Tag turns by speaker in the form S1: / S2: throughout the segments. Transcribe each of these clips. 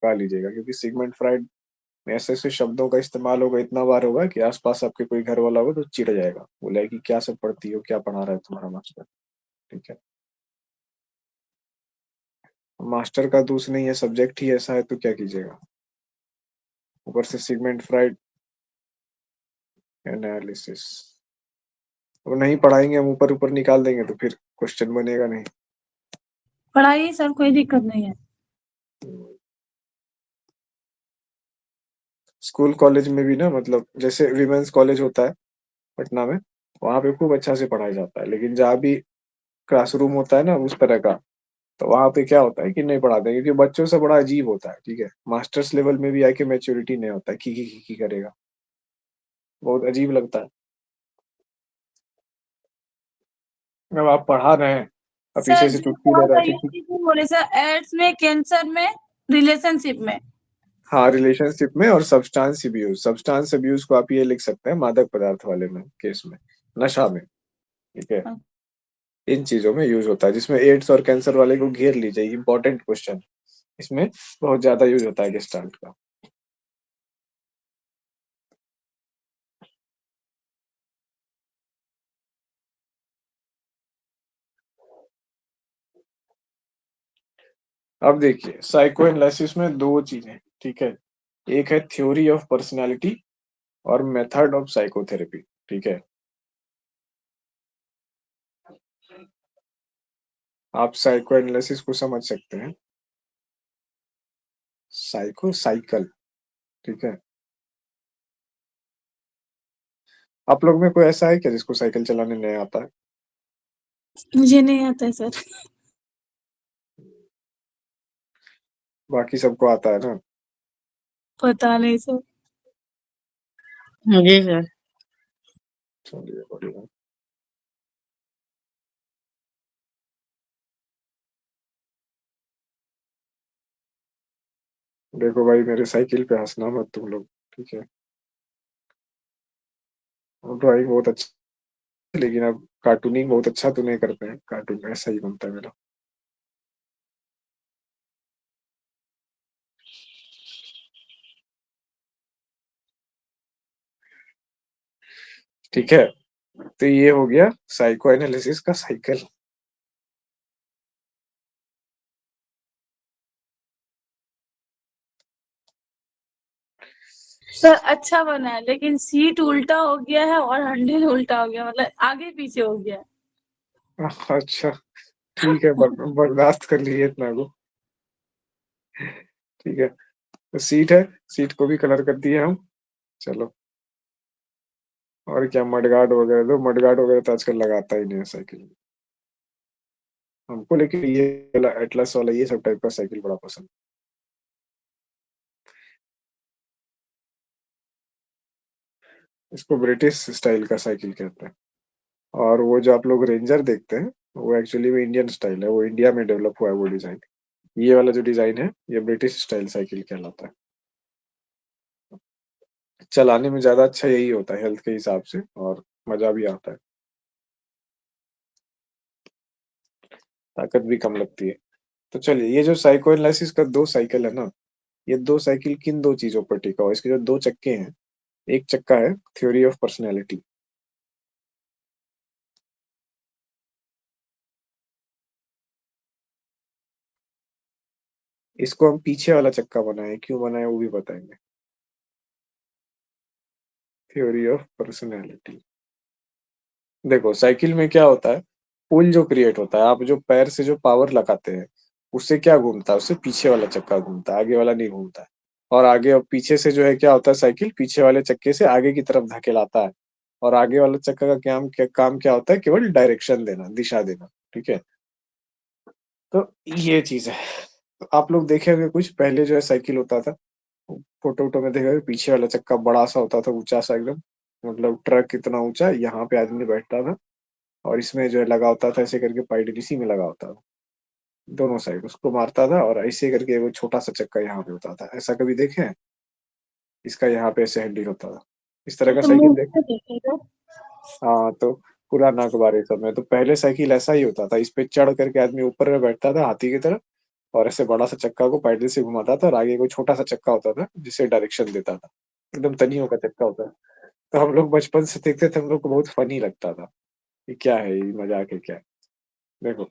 S1: लगा लीजिएगा, क्योंकि सिगमंड फ्राइड में ऐसे ऐसे शब्दों का इस्तेमाल होगा, इतना बार होगा कि आसपास आपके कोई घर वाला होगा तो चिढ़ जाएगा, बोला कि क्या सब पढ़ती हो, क्या पढ़ा रहा है तुम्हारा मास्टर। ठीक है, मास्टर का दोष नहीं है, सब्जेक्ट ही ऐसा है, तो क्या कीजिएगा। ऊपर से सिगमंड फ्राइड एनालिसिस, वो नहीं पढ़ाएंगे, हम ऊपर ऊपर निकाल देंगे तो फिर क्वेश्चन बनेगा नहीं।
S2: पढ़ाइए सर, कोई दिक्कत नहीं है।
S1: स्कूल कॉलेज में भी ना, मतलब जैसे विमेंस कॉलेज होता है पटना में, वहां पे खूब अच्छा से पढ़ाया जाता है, लेकिन जहाँ भी क्लासरूम होता है ना उस तरह का, तो वहां पे क्या होता है कि नहीं पढ़ाते, क्योंकि बच्चों से बड़ा अजीब होता है। ठीक है, मास्टर्स लेवल में भी आके मैच्योरिटी नहीं होता है, की करेगा, बहुत अजीब लगता है। अब आप पढ़ा रहे हैं, अब
S2: सर
S1: पीछे से
S2: जो
S1: चुटकी
S2: पढ़
S1: दे रहा है
S2: रही
S1: कि
S2: थी बोले सर, एड्स में, कैंसर में, रिलेशनशिप में।
S1: हाँ, रिलेशनशिप में और सब्सटेंस अब्यूज को आप ये लिख सकते हैं मादक पदार्थ वाले में केस में, नशा में। ठीक है, इन चीजों में यूज होता है, जिसमें एड्स और कैंसर वाले को घेर लीजिए, इंपॉर्टेंट क्वेश्चन, इसमें बहुत ज्यादा यूज होता है गेस्टाल्ट का। अब देखिए, साइको एनालिसिस में दो चीजें। ठीक है, एक है थ्योरी ऑफ पर्सनालिटी और मेथड ऑफ साइकोथेरेपी। ठीक है, आप साइको एनालिसिस को समझ सकते हैं, साइको साइकिल। ठीक है, आप लोग में कोई ऐसा है क्या जिसको साइकिल चलाने नहीं आता है?
S2: मुझे नहीं आता है सर।
S1: बाकी सबको आता है ना?
S2: पता नहीं सर।
S3: जी सर।
S1: चलिए बढ़िया। देखो भाई, मेरे साइकिल पे हंसना मत तुम लोग। ठीक है, ड्राइंग बहुत अच्छा, लेकिन अब कार्टूनिंग बहुत अच्छा तो नहीं करते हैं, कार्टून ऐसा ही बनता है मेरा। ठीक है, तो ये हो गया साइको एनालिसिस का साइकिल।
S2: सर अच्छा बना है, लेकिन सीट उल्टा हो गया है और हैंडल उल्टा हो गया, मतलब आगे पीछे हो गया
S1: अच्छा, ठीक है, बर्दाश्त कर लीजिए इतना को। ठीक है, तो सीट है, सीट को भी कलर कर दिए हम। चलो, और क्या, मडगार्ड वगैरह दो, मडगार्ड वगैरह तो आजकल लगाता ही नहीं है साइकिल में हमको, लेकिन ये वाला एटलस वाला ये सब टाइप का साइकिल बड़ा पसंद। इसको ब्रिटिश स्टाइल का साइकिल कहते हैं, और वो जो आप लोग रेंजर देखते हैं, वो एक्चुअली में इंडियन स्टाइल है, वो इंडिया में डेवलप हुआ है वो डिजाइन। ये वाला जो डिजाइन है, ये ब्रिटिश स्टाइल साइकिल कहलाता है। चलाने में ज्यादा अच्छा यही होता है हेल्थ के हिसाब से, और मजा भी आता है, ताकत भी कम लगती है। तो चलिए, ये जो साइको एनालिसिस का दो साइकिल है ना, ये दो साइकिल किन दो चीजों पर टिका हुआ है? इसके जो दो चक्के हैं, एक चक्का है थ्योरी ऑफ पर्सनैलिटी, इसको हम पीछे वाला चक्का बनाए, क्यों बनाए वो भी बताएंगे। थ्योरी ऑफ पर्सनैलिटी, देखो साइकिल में क्या होता है, पुल जो क्रिएट होता है, आप जो पैर से जो पावर लगाते हैं, उससे क्या घूमता है, उससे पीछे वाला चक्का घूमता है, आगे वाला नहीं घूमता है। और आगे और पीछे से जो है क्या होता है, साइकिल पीछे वाले चक्के से आगे की तरफ धकेलाता है, और आगे वाला चक्का का काम क्या होता है, केवल डायरेक्शन देना, दिशा देना। ठीक है, तो ये चीज है। तो आप लोग देखे होंगे कुछ पहले जो है साइकिल होता था, फोटो वोटो में देखा होगा, पीछे वाला चक्का बड़ा सा होता था, ऊंचा सा एकदम, मतलब ट्रक इतना ऊंचा, यहाँ पे आदमी बैठता था, और इसमें जो है लगा होता था ऐसे करके, पाइप इसी में लगा होता था, दोनों साइड उसको मारता था, और ऐसे करके वो छोटा सा चक्का यहाँ पे होता था, ऐसा कभी देखे हैं? इसका यहाँ पे ऐसे हैंडल होता था, इस तरह
S2: है।
S1: का
S2: तो
S1: साइकिल
S2: मूवी
S1: देखे?
S2: में देखेगा।
S1: हाँ, तो पुराना अखबार सब में तो पहले साइकिल ऐसा ही होता था, इस पे चढ़ करके आदमी ऊपर में बैठता था हाथी की तरह, और ऐसे बड़ा सा चक्का को पैडल से घुमाता था और आगे कोई छोटा सा चक्का होता था जिसे डायरेक्शन देता था, एकदम तनियों का चक्का होता है। तो हम लोग बचपन से देखते थे, हम लोग को बहुत फनी लगता था कि क्या है ये, मजाक है क्या है। देखो,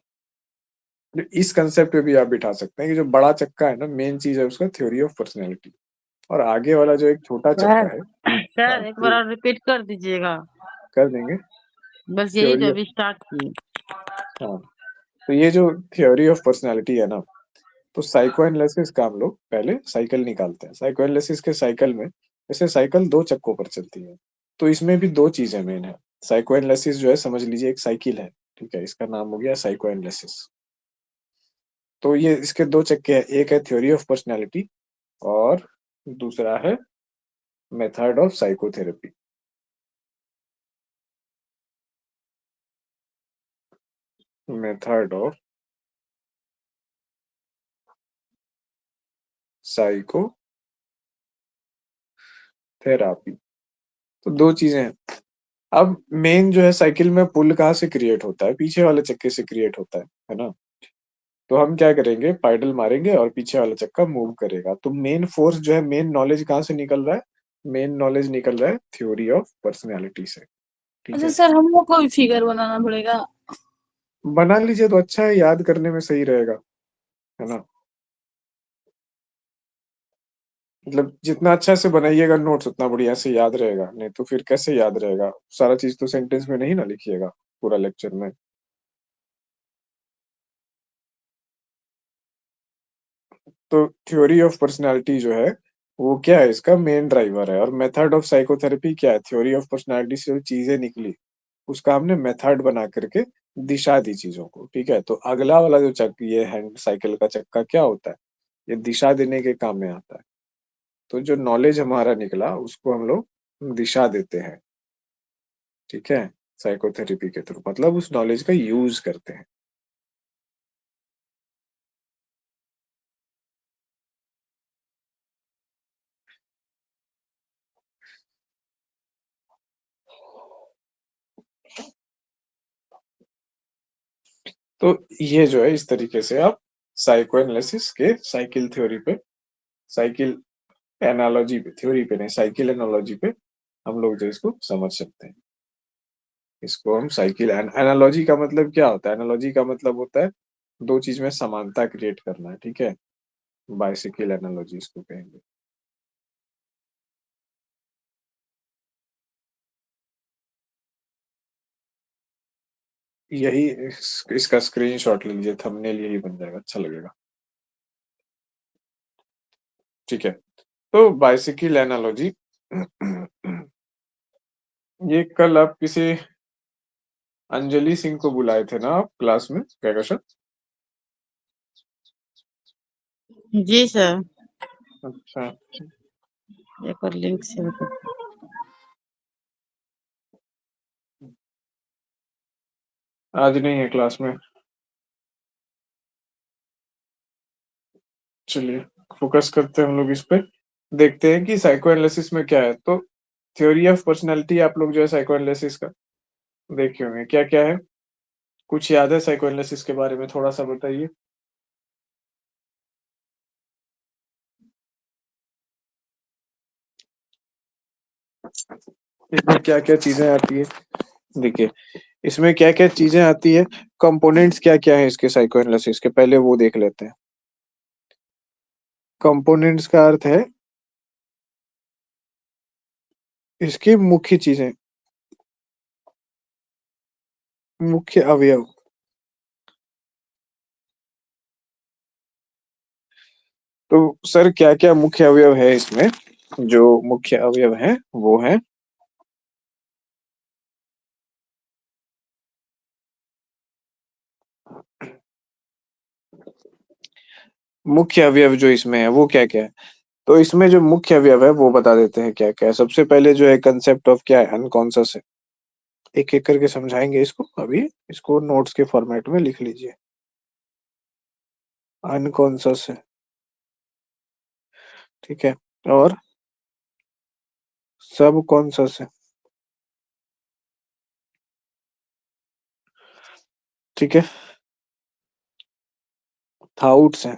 S1: तो इस कंसेप्ट पे भी आप बिठा सकते हैं कि जो बड़ा चक्का है ना, मेन चीज है उसका थ्योरी ऑफ पर्सनैलिटी, और आगे वाला जो एक छोटा
S3: सर
S1: चक्का है। हाँ
S3: सर एक बार और रिपीट कर दीजिएगा।
S1: कर देंगे।
S3: बस यही
S1: थ्योरी
S3: जो
S1: ऑफ,
S3: अभी स्टार्ट की।
S1: हाँ, तो ये जो थ्योरी ऑफ पर्सनैलिटी है ना, तो साइको एनालिसिस का हम लोग पहले साइकिल निकालते हैं। साइको एनालिसिस के साइकिल में, जैसे साइकिल दो चक्कों पर चलती है, तो इसमें भी दो चीजें मेन है। साइको एनालिसिस जो है, समझ लीजिए एक साइकिल है, ठीक है, इसका नाम हो गया साइको एनालिसिस। तो ये इसके दो चक्के हैं, एक है थ्योरी ऑफ पर्सनैलिटी और दूसरा है method of psychotherapy. Method of psychotherapy. तो दो चीजें हैं। अब मेन जो है, साइकिल में पुल कहाँ से क्रिएट होता है? पीछे वाले चक्के से क्रिएट होता है ना। तो हम क्या करेंगे, पाइडल मारेंगे और पीछे वाला चक्का मूव करेगा। तो मेन फोर्स जो है, मेन नॉलेज कहाँ से निकल रहा है? मेन नॉलेज निकल रहा है थ्योरी ऑफ पर्सनैलिटी से, ठीक
S2: अच्छा
S1: है।
S2: सर, हम लोग को भी फिगर बनाना पड़ेगा?
S1: बना लीजिए तो अच्छा है, याद करने में सही रहेगा, है ना। मतलब जितना अच्छा से बनाइएगा नोट्स, उतना बढ़िया से याद रहेगा, नहीं तो फिर कैसे याद रहेगा? सारा चीज तो सेंटेंस में नहीं ना लिखिएगा पूरा लेक्चर में। तो थ्योरी ऑफ पर्सनालिटी जो है, वो क्या है, इसका मेन ड्राइवर है। और मेथड ऑफ साइकोथेरेपी क्या है? थ्योरी ऑफ पर्सनालिटी से जो चीजें निकली, उसका हमने मेथड बना करके दिशा दी चीजों को, ठीक है। तो अगला वाला जो चक्कर, ये हैंड साइकिल का चक्का क्या होता है? ये दिशा देने के काम में आता है। तो जो नॉलेज हमारा निकला, उसको हम लोग दिशा देते हैं, ठीक है, साइकोथेरेपी के थ्रू, मतलब उस नॉलेज का यूज करते हैं। तो ये जो है, इस तरीके से आप साइको एनालिसिस के साइकिल थ्योरी पे, साइकिल एनालॉजी पे, थ्योरी पे नहीं, साइकिल एनालॉजी पे हम लोग जो इसको समझ सकते हैं। इसको हम साइकिल एनालॉजी का मतलब क्या होता है? एनालॉजी का मतलब होता है दो चीज में समानता क्रिएट करना है, ठीक है। बाइसिकल एनालॉजी इसको कहेंगे। यही इसका स्क्रीनशॉट ले लीजिए, थंबनेल यही बन जाएगा, अच्छा लगेगा, ठीक है। तो बाइसिकल एनालॉजी, ये कल आप किसी अंजलि सिंह को बुलाए थे ना आप क्लास में, क्या क्वेश्चन?
S3: जी सर।
S1: अच्छा,
S3: एक और लिंक शेयर कर।
S1: आज नहीं है क्लास में, चलिए फोकस करते हैं हम लोग इस पे। देखते हैं कि साइको एनालिसिस में क्या है। तो थ्योरी ऑफ पर्सनालिटी आप लोग जो है साइको एनालिसिस का देखे होंगे, क्या क्या है? कुछ याद है साइको एनालिसिस के बारे में? थोड़ा सा बताइए। इसमें क्या क्या चीजें आती है? देखिए, इसमें क्या क्या चीजें आती है, कंपोनेंट्स क्या क्या है इसके साइको एनालिसिस के, पहले वो देख लेते हैं। कंपोनेंट्स का अर्थ है इसकी मुख्य चीजें, मुख्य अवयव। तो सर क्या क्या मुख्य अवयव है इसमें? जो मुख्य अवयव है वो है, मुख्य अवयव जो इसमें है वो क्या क्या है? तो इसमें जो मुख्य अवयव है वो बता देते हैं क्या क्या है। सबसे पहले जो है कंसेप्ट ऑफ क्या है, अनकॉन्शस है। एक एक करके समझाएंगे इसको अभी। इसको नोट्स के फॉर्मेट में लिख लीजिए। अनकॉन्शस है, ठीक है। और सब कॉन्शस है, ठीक है। थाउट्स है,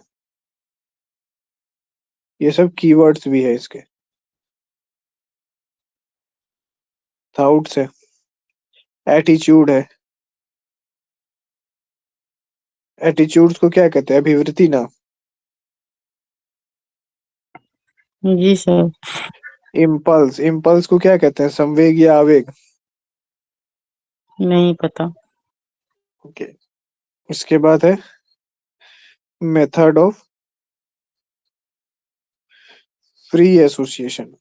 S1: ये सब कीवर्ड्स भी है इसके। थाउट्स है, एटीट्यूड है। एटीट्यूड्स को क्या कहते हैं? अभिवृत्ति ना।
S3: जी सर।
S1: इम्पल्स, इम्पल्स को क्या कहते हैं? संवेग या आवेग।
S3: नहीं पता।
S1: ओके। इसके बाद है मेथड ऑफ फ्री एसोसिएशन।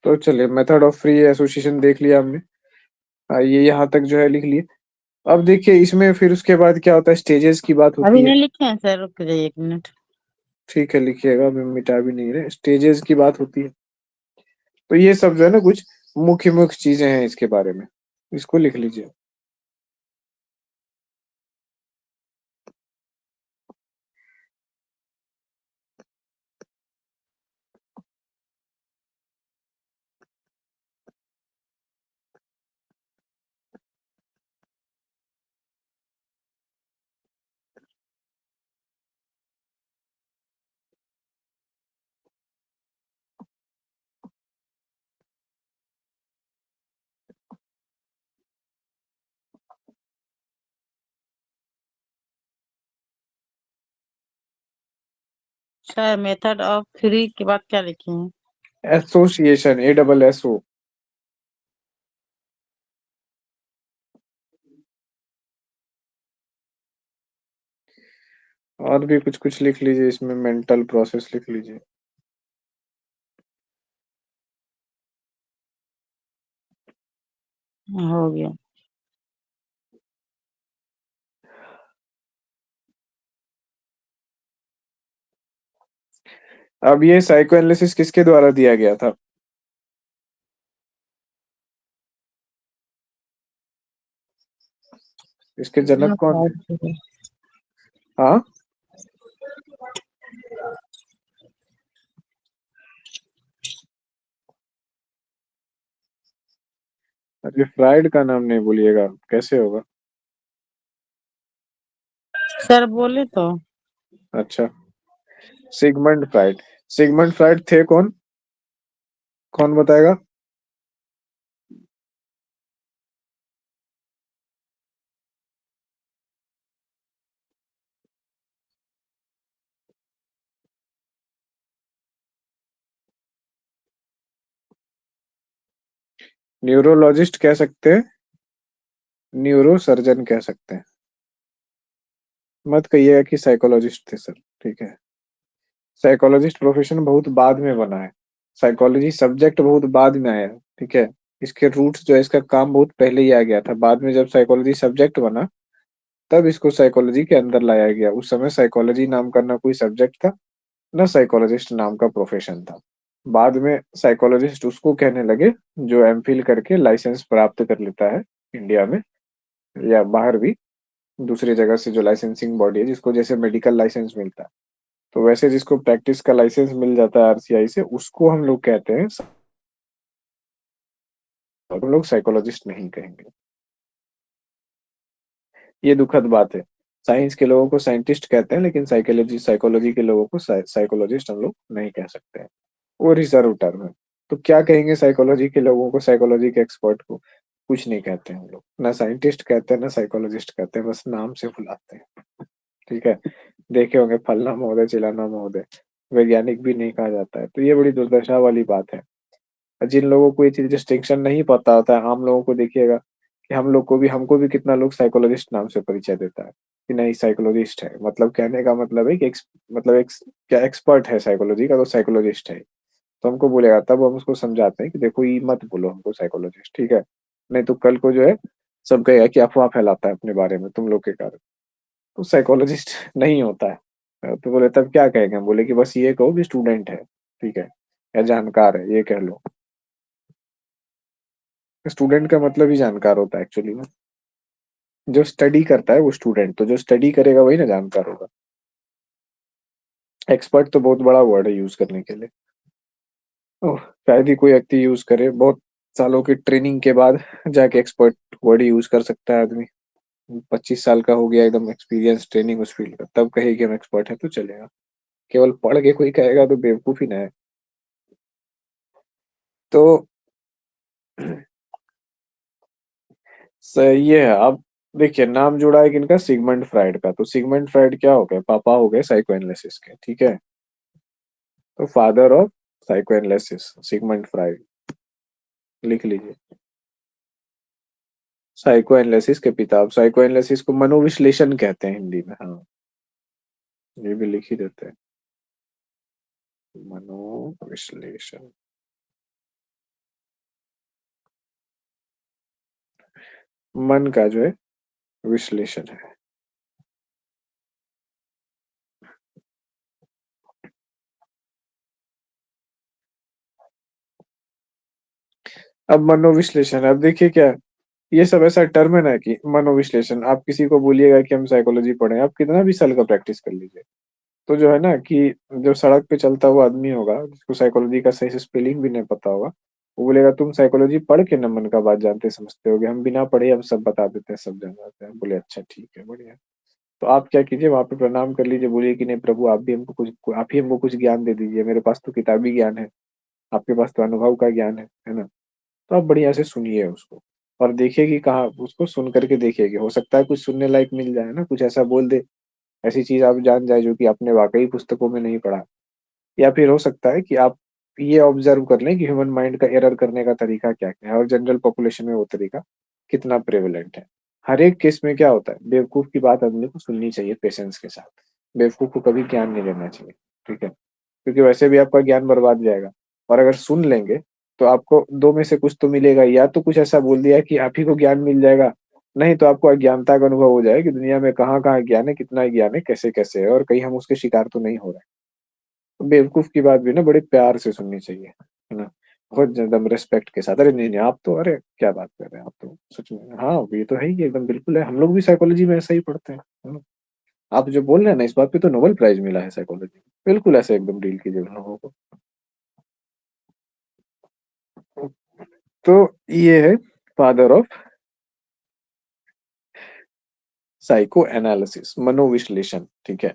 S1: तो चलिए, मेथड ऑफ फ्री एसोसिएशन देख लिया हमने। ये यहाँ तक जो है लिख लिए। अब देखिए इसमें फिर उसके बाद क्या होता है, स्टेजेस की बात
S3: अभी
S1: होती है।
S3: नहीं लिखे हैं सर, रुक जाइए 1 मिनट।
S1: ठीक है, लिखिएगा, अभी मिटा भी नहीं रहे। स्टेजेस की बात होती है। तो ये सब जो है ना कुछ मुख्य मुख्य चीजें हैं इसके बारे में, इसको लिख लीजिए।
S3: सर मेथड ऑफ फ्री के बाद क्या लिखे हैं?
S1: Association, ASSO। और भी कुछ कुछ लिख लीजिए इसमें, मेंटल प्रोसेस लिख लीजिए।
S3: हो गया।
S1: अब ये साइको एनालिसिस किसके द्वारा दिया गया था? इसके जनक कौन थे? हाँ, अरे फ्राइड का नाम नहीं भूलिएगा, कैसे होगा।
S3: सर बोले तो।
S1: अच्छा, सिगमंड फ्राइड। सिगमंड फ्राइड थे कौन? कौन बताएगा? न्यूरोलॉजिस्ट कह सकते हैं, न्यूरो सर्जन कह सकते हैं। मत कहिएगा कि साइकोलॉजिस्ट थे सर, ठीक है। साइकोलॉजिस्ट प्रोफेशन बहुत बाद में बना है, साइकोलॉजी सब्जेक्ट बहुत बाद में आया, ठीक है। इसके रूट्स जो है, इसका काम बहुत पहले ही आ गया था। बाद में जब साइकोलॉजी सब्जेक्ट बना, तब इसको साइकोलॉजी के अंदर लाया गया। उस समय साइकोलॉजी नाम का ना कोई सब्जेक्ट था, ना साइकोलॉजिस्ट नाम का प्रोफेशन था। बाद में साइकोलॉजिस्ट उसको कहने लगे जो एमफिल करके लाइसेंस प्राप्त कर लेता है इंडिया में या बाहर भी, दूसरी जगह से जो लाइसेंसिंग बॉडी है, जिसको जैसे मेडिकल लाइसेंस मिलता है, तो वैसे जिसको प्रैक्टिस का लाइसेंस मिल जाता है आरसीआई से, उसको हम लोग कहते हैं, हम लोग साइकोलॉजिस्ट नहीं कहेंगे। ये दुखद बात है। साइंस के लोगों को साइंटिस्ट कहते हैं, लेकिन साइकोलॉजी साइकोलॉजी के लोगों को साइकोलॉजिस्ट हम लोग नहीं कह सकते हैं। वो रिजर्व टर्म है। तो क्या कहेंगे साइकोलॉजी के लोगों को, साइकोलॉजी के एक्सपर्ट को? कुछ नहीं कहते हैं हम लोग, ना साइंटिस्ट कहते हैं ना साइकोलॉजिस्ट कहते हैं, बस नाम से बुलाते हैं, ठीक है। देखे होंगे फलना महोदय चिलाना महोदय, वैज्ञानिक भी नहीं कहा जाता है। तो ये बड़ी दुर्दशा वाली बात है। जिन लोगों को ये चीज डिस्टिंक्शन नहीं पता होता है, आम लोगों को देखिएगा कि हम लोग को भी, हमको भी कितना लोग साइकोलॉजिस्ट नाम से परिचय देता है कि नहीं साइकोलॉजिस्ट है, मतलब कहने का मतलब है कि मतलब क्या एक्सपर्ट है साइकोलॉजी का, तो साइकोलॉजिस्ट है। तो हमको बोलेगा, तब हम उसको समझाते हैं कि देखो ये मत बोलो हमको साइकोलॉजिस्ट, ठीक है। नहीं तो कल को जो है सब कहेगा कि अफवाह फैलाता है अपने बारे में तुम लोग के कारण। तो साइकोलॉजिस्ट नहीं होता है। तो बोले तब क्या कहेंगे? हम बोले कि बस ये कहो कि स्टूडेंट है, ठीक है, या जानकार है, ये कह लो। स्टूडेंट का मतलब ही जानकार होता है एक्चुअली में। जो स्टडी करता है वो स्टूडेंट, तो जो स्टडी करेगा वही ना जानकार होगा। एक्सपर्ट तो बहुत बड़ा वर्ड है यूज करने के लिए। ओह, शायद ही कोई व्यक्ति यूज करे, बहुत सालों की ट्रेनिंग के बाद जाके एक्सपर्ट वर्ड यूज कर सकता है आदमी। 25 साल का हो गया एकदम एक्सपीरियंस ट्रेनिंग उस फील्ड का, तब कहे कि हम एक्सपर्ट है तो चलेगा। केवल पढ़ के कोई कहेगा तो बेवकूफी ना है। तो सही है। अब देखिए नाम जुड़ा है किनका, सिगमंड फ्राइड का। तो सिगमंड फ्राइड क्या हो गए, पापा हो गए साइको एनालिसिस के, ठीक है। तो father of psycho analysis Sigmund Freud, लिख लीजिए। साइको एनालिसिस के पिता। अब साइको एनालिसिस को मनोविश्लेषण कहते हैं हिंदी में, हाँ ये भी लिख ही देते हैं, मनोविश्लेषण। मन का जो है विश्लेषण है। अब मनोविश्लेषण, अब देखिए क्या है, ये सब ऐसा टर्म है ना कि मनोविश्लेषण, आप किसी को बोलिएगा कि हम साइकोलॉजी पढ़े, आप कितना भी साल का प्रैक्टिस कर लीजिए, तो जो है ना कि जो सड़क पे चलता हुआ आदमी होगा जिसको साइकोलॉजी का सही से स्पेलिंग भी नहीं पता होगा, वो बोलेगा तुम साइकोलॉजी पढ़ के ना मन का बात जानते समझते होगे, हम बिना पढ़े हम सब बता देते हैं, सब जान जाते हैं। बोले अच्छा ठीक है बढ़िया। तो आप क्या कीजिए, वहां पे प्रणाम कर लीजिए, बोलिए कि नहीं प्रभु आप भी हमको कुछ, आप ही हमको कुछ ज्ञान दे दीजिए, मेरे पास तो किताबी ज्ञान है, आपके पास तो अनुभव का ज्ञान है ना। तो आप बढ़िया से सुनिए उसको, और देखिए कि कहाँ, उसको सुन करके देखिए कि हो सकता है कुछ सुनने लायक मिल जाए ना, कुछ ऐसा बोल दे, ऐसी चीज आप जान जाए जो कि आपने वाकई पुस्तकों में नहीं पढ़ा। या फिर हो सकता है कि आप ये ऑब्जर्व कर लें कि ह्यूमन माइंड का एरर करने का तरीका क्या क्या है और जनरल पॉपुलेशन में वो तरीका कितना प्रेवलेंट है। हर एक केस में क्या होता है, बेवकूफ की बात आदमी को सुननी चाहिए पेशेंस के साथ। बेवकूफ को कभी ज्ञान नहीं देना चाहिए, ठीक है, क्योंकि वैसे भी आपका ज्ञान बर्बाद जाएगा। और अगर सुन लेंगे तो आपको दो में से कुछ तो मिलेगा, या तो कुछ ऐसा बोल दिया कि आप ही को ज्ञान मिल जाएगा, नहीं तो आपको अज्ञानता का अनुभव हो जाए कि दुनिया में कहाँ कहाँ ज्ञान है, कितना ज्ञान है, कैसे कैसे है, और कहीं हम उसके शिकार तो नहीं हो रहे। बेवकूफ की बात भी ना बड़े प्यार से सुननी चाहिए, है ना, बहुत एकदम रिस्पेक्ट के साथ। अरे नहीं नहीं आप तो, अरे क्या बात कर रहे हैं आप तो, सच में हाँ ये तो है ही एकदम बिल्कुल है, हम लोग भी साइकोलॉजी में ऐसा ही पढ़ते हैं, है ना। आप जो बोल रहे हैं ना इस बात पे तो नोबेल प्राइज मिला है साइकोलॉजी, बिल्कुल ऐसे एकदम डील कीजिए उन लोगों को। तो ये है फादर ऑफ साइको एनालिसिस, मनोविश्लेषण, ठीक है।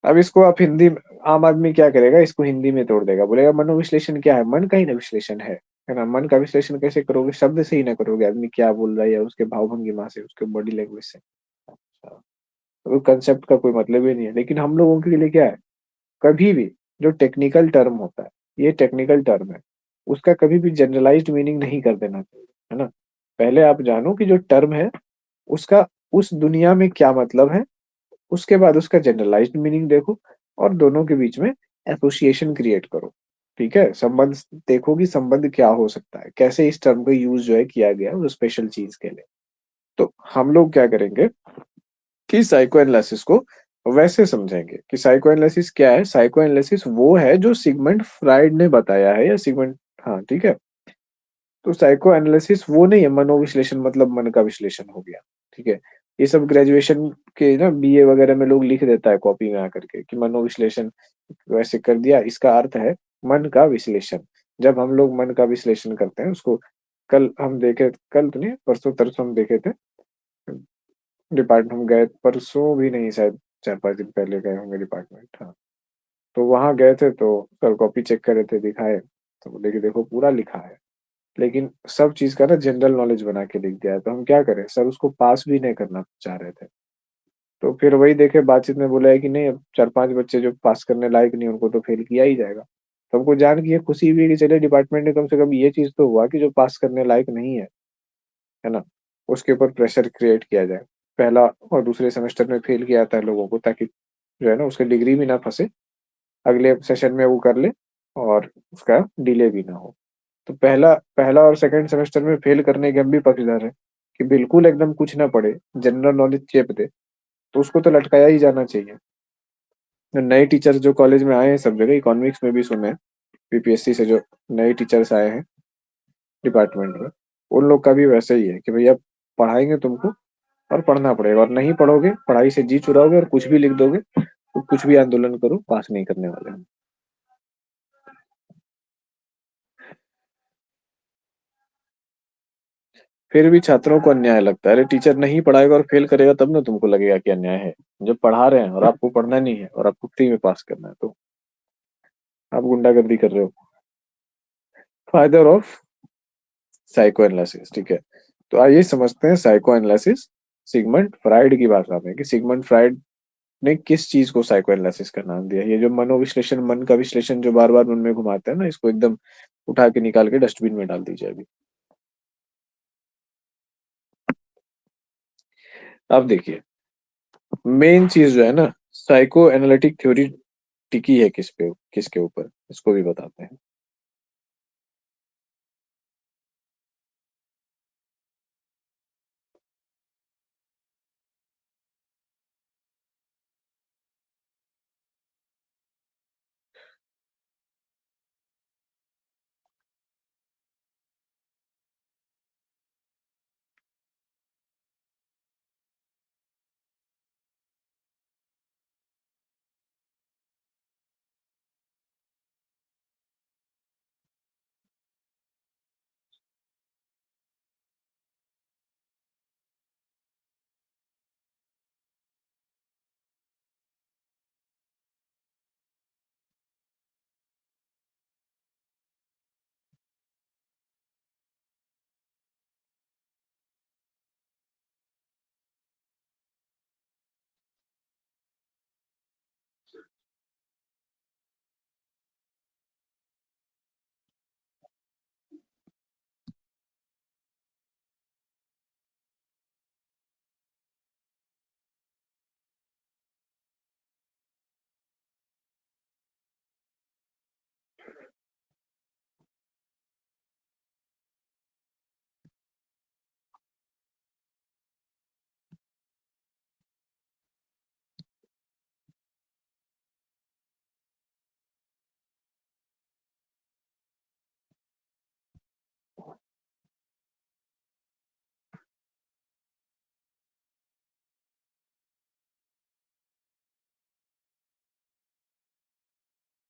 S1: अब इसको आप हिंदी में, आम आदमी क्या करेगा, इसको हिंदी में तोड़ देगा, बोलेगा मनोविश्लेषण क्या है, मन का ही ना विश्लेषण है ना। मन का विश्लेषण कैसे करोगे, शब्द से ही ना करोगे, आदमी क्या बोल रहा है या उसके भाव भंगिमा से, उसके बॉडी लैंग्वेज से। अच्छा, तो कंसेप्ट का कोई मतलब ही नहीं है। लेकिन हम लोगों के लिए क्या है, कभी भी जो टेक्निकल टर्म होता है, ये टेक्निकल टर्म है, उसका कभी भी जनरलाइज्ड मीनिंग नहीं कर देना चाहिए, है ना। पहले आप जानो कि जो टर्म है उसका उस दुनिया में क्या मतलब है, उसके बाद उसका जनरलाइज्ड मीनिंग देखो, और दोनों के बीच में एसोसिएशन क्रिएट करो, ठीक है। संबंध देखो कि संबंध क्या हो सकता है, कैसे इस टर्म का यूज जो है किया गया है उस स्पेशल चीज के लिए। तो हम लोग क्या करेंगे कि साइको एनालिसिस को वैसे समझेंगे कि साइको एनालिसिस क्या है। साइको एनालिसिस वो है जो सिगमंड फ्राइड ने बताया है, या सिगमंड, हाँ ठीक है। तो साइको एनालिसिस वो नहीं है मनोविश्लेषण, मतलब मन का विश्लेषण हो गया, ठीक है। ये सब ग्रेजुएशन के ना बीए वगैरह में लोग लिख देता है कॉपी में आकर के कि मनोविश्लेषण वैसे कर दिया, इसका अर्थ है मन का विश्लेषण। जब हम लोग मन का विश्लेषण करते हैं उसको, कल हम देखे, कल तो नहीं परसों तरसों हम देखे थे, डिपार्टमेंट हम गए, परसों भी नहीं शायद 4-5 दिन पहले गए होंगे डिपार्टमेंट, हाँ। तो वहां गए थे तो सर कॉपी चेक कर रहे थे, दिखाए तो बोले कि देखो पूरा लिखा है, लेकिन सब चीज का ना जनरल नॉलेज बना के लिख दिया है, तो हम क्या करें, सर उसको पास भी नहीं करना चाह रहे थे। तो फिर वही देखे बातचीत में बोला है कि नहीं, अब 4-5 बच्चे जो पास करने लायक नहीं उनको तो फेल किया ही जाएगा। तो हमको जान की ये खुशी हुई कि चले डिपार्टमेंट ने कम से कम ये चीज तो हुआ कि जो पास करने लायक नहीं है ना, उसके ऊपर प्रेशर क्रिएट किया जाए। पहला और दूसरे सेमेस्टर में फेल किया जाता है लोगों को, ताकि जो है ना उसकी डिग्री भी ना फंसे, अगले सेशन में वो कर ले और उसका डिले भी ना हो। तो पहला पहला और सेकंड सेमेस्टर में फेल करने के हम भी पक्षधर है कि बिल्कुल एकदम कुछ ना पढ़े, जनरल नॉलेज चेप दे, तो उसको तो लटकाया ही जाना चाहिए। नए टीचर जो कॉलेज में आए हैं सब जगह, इकोनॉमिक्स में भी सुने हैं, बीपीएससी से जो नए टीचर्स आए हैं डिपार्टमेंट में, उन लोग का भी वैसे ही है कि भैया पढ़ाएंगे तुमको, और पढ़ना पड़ेगा, और नहीं पढ़ोगे, पढ़ाई से जी चुराओगे और कुछ भी लिख दोगे तो कुछ भी आंदोलन करो, पास नहीं करने वाले हम। फिर भी छात्रों को अन्याय लगता है। अरे टीचर नहीं पढ़ाएगा और फेल करेगा तब ना तुमको लगेगा कि अन्याय है। जब पढ़ा रहे हैं और आपको पढ़ना नहीं है और आपको फ्री में पास करना है तो आप गुंडागर्दी कर रहे हो। फादर ऑफ साइको एनालिसिस, ठीक है। तो आइए समझते हैं साइको एनालिसिस सिगमंड फ्राइड की भाषा में, कि सिगमंड फ्राइड ने किस चीज को साइको एनालिसिस का नाम दिया। ये जो मनोविश्लेषण, मन का विश्लेषण जो बार बार मन में घुमाते हैं ना, इसको एकदम उठा के निकाल के डस्टबिन में डाल दीजिए अभी। अब देखिए, मेन चीज जो है ना, साइको एनालिटिक थ्योरी टिकी है किस पे, किसके ऊपर, इसको भी बताते हैं।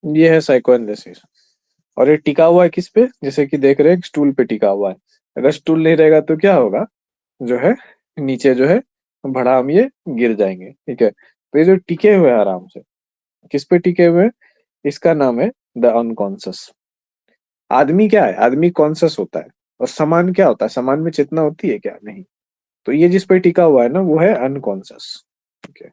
S1: ये है साइको एनालिसिस। और ये टिका हुआ है किस पे, जैसे कि देख रहे हैं स्टूल पे टिका हुआ है। अगर स्टूल नहीं रहेगा तो क्या होगा, जो है नीचे जो है भड़ाम ये गिर जाएंगे, ठीक है। तो ये जो टिके हुए हैं आराम से, किस पे टिके हुए हैं, इसका नाम है द अनकॉन्शियस। आदमी क्या है, आदमी कॉन्शियस होता है। और सामान क्या होता है, सामान में चेतना होती है क्या, नहीं। तो ये जिस पे टिका हुआ है ना, वो है अनकॉन्शियस, ठीक है।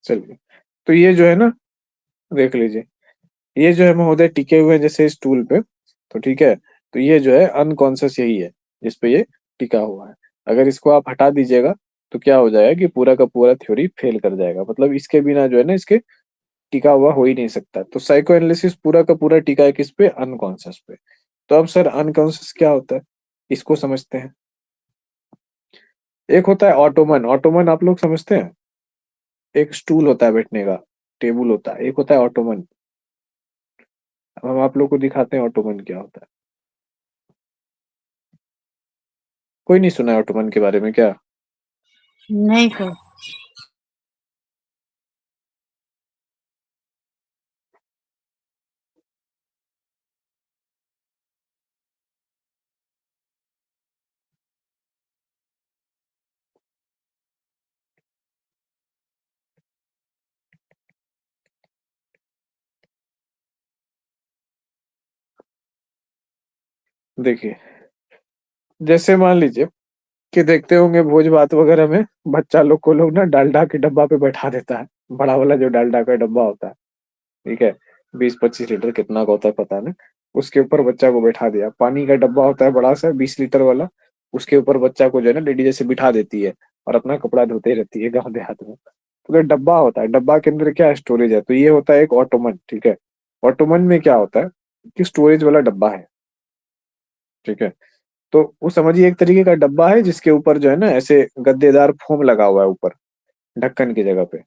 S1: चलिए, तो ये जो है ना, देख लीजिए, ये जो है महोदय टिके हुए हैं जैसे स्टूल पे, तो ठीक है। तो ये जो है अनकॉन्शियस यही है जिस पे ये टिका हुआ है। अगर इसको आप हटा दीजिएगा तो क्या हो जाएगा कि पूरा का पूरा थ्योरी फेल कर जाएगा। मतलब इसके बिना जो है ना, इसके टिका हुआ हो ही नहीं सकता। तो साइको एनालिसिस पूरा का पूरा टिका है किस पे, अनकॉन्शियस पे। तो अब सर अनकॉन्शियस क्या होता है, इसको समझते हैं। एक होता है ऑटोमन, ऑटोमन आप लोग समझते हैं। एक स्टूल होता है बैठने का, टेबल होता है, एक होता है ऑटोमन। अब हम आप लोग को दिखाते हैं ऑटोमन क्या होता है। कोई नहीं सुना है ऑटोमन के बारे में क्या।
S3: नहीं सर।
S1: देखिए, जैसे मान लीजिए कि देखते होंगे भोज भात वगैरह में, बच्चा लोग को लोग ना डालडा के डब्बा पे बैठा देता है। बड़ा वाला जो डालडा का डब्बा होता है, ठीक है, 20-25 लीटर कितना का होता है पता नहीं। उसके ऊपर बच्चा को बैठा दिया। पानी का डब्बा होता है बड़ा सा 20 लीटर वाला, उसके ऊपर बच्चा को जो है ना लेडी जैसे बिठा देती है और अपना कपड़ा धोते रहती है गाँव देहात में। तो जो डब्बा होता है, डब्बा के अंदर क्या स्टोरेज है, तो ये होता है एक ऑटोमन, ठीक है। ऑटोमन में क्या होता है कि स्टोरेज वाला डब्बा है, ठीक है। तो वो समझिए एक तरीके का डब्बा है जिसके ऊपर जो है ना ऐसे गद्देदार फोम लगा हुआ है ऊपर, ढक्कन की जगह पे।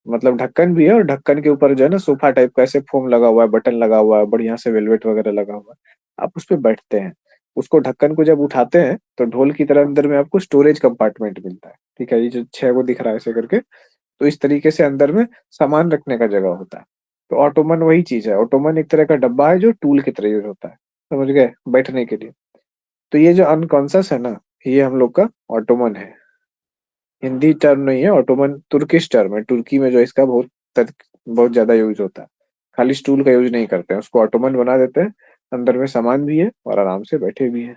S1: मतलब ढक्कन भी है और ढक्कन के ऊपर जो है ना सोफा टाइप का ऐसे फोम लगा हुआ है, बटन लगा हुआ है, बढ़िया से वेलवेट वगैरह लगा हुआ है। आप उस पे बैठते हैं, उसको ढक्कन को जब उठाते हैं तो ढोल की तरह अंदर में आपको स्टोरेज कंपार्टमेंट मिलता है, ठीक है। ये जो 6 को दिख रहा है ऐसे करके, तो इस तरीके से अंदर में सामान रखने का जगह होता है। तो ऑटोमन वही चीज है, ऑटोमन एक तरह का डब्बा है जो टूल की तरह यूज होता है, समझ गए, बैठने के लिए। तो ये जो अनकॉन्सियस है ना, ये हम लोग का ऑटोमन है। हिंदी टर्म नहीं है ऑटोमन, तुर्किश टर्म है। तुर्की में जो इसका बहुत ज्यादा यूज होता है। खाली स्टूल का यूज नहीं करते हैं, उसको ऑटोमन बना देते हैं। अंदर में सामान भी है और आराम से बैठे भी हैं।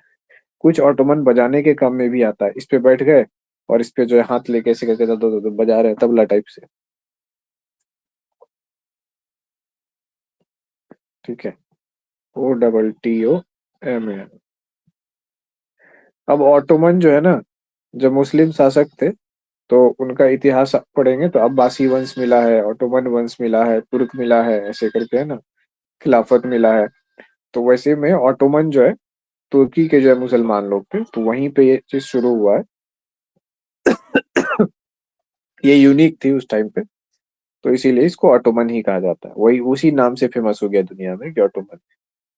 S1: कुछ ऑटोमन बजाने के काम में भी आता है, इस पे बैठ गए और इस पे जो है हाथ लेके ऐसे करके दो बजा रहे हैं, तबला टाइप से, ठीक है। OTTOMAN। अब ऑटोमन जो है ना, जब मुस्लिम शासक थे तो उनका इतिहास आप पढ़ेंगे तो अब्बासी वंश मिला है, ऑटोमन वंश मिला है, तुर्क मिला है, ऐसे करके है ना, खिलाफत मिला है। तो वैसे में ऑटोमन जो है, तुर्की के जो है मुसलमान लोग थे, तो वहीं पे ये चीज शुरू हुआ है। ये यूनिक थी उस टाइम पे, तो इसीलिए इसको ऑटोमन ही कहा जाता है। वही उसी नाम से फेमस हो गया दुनिया में कि ऑटोमन।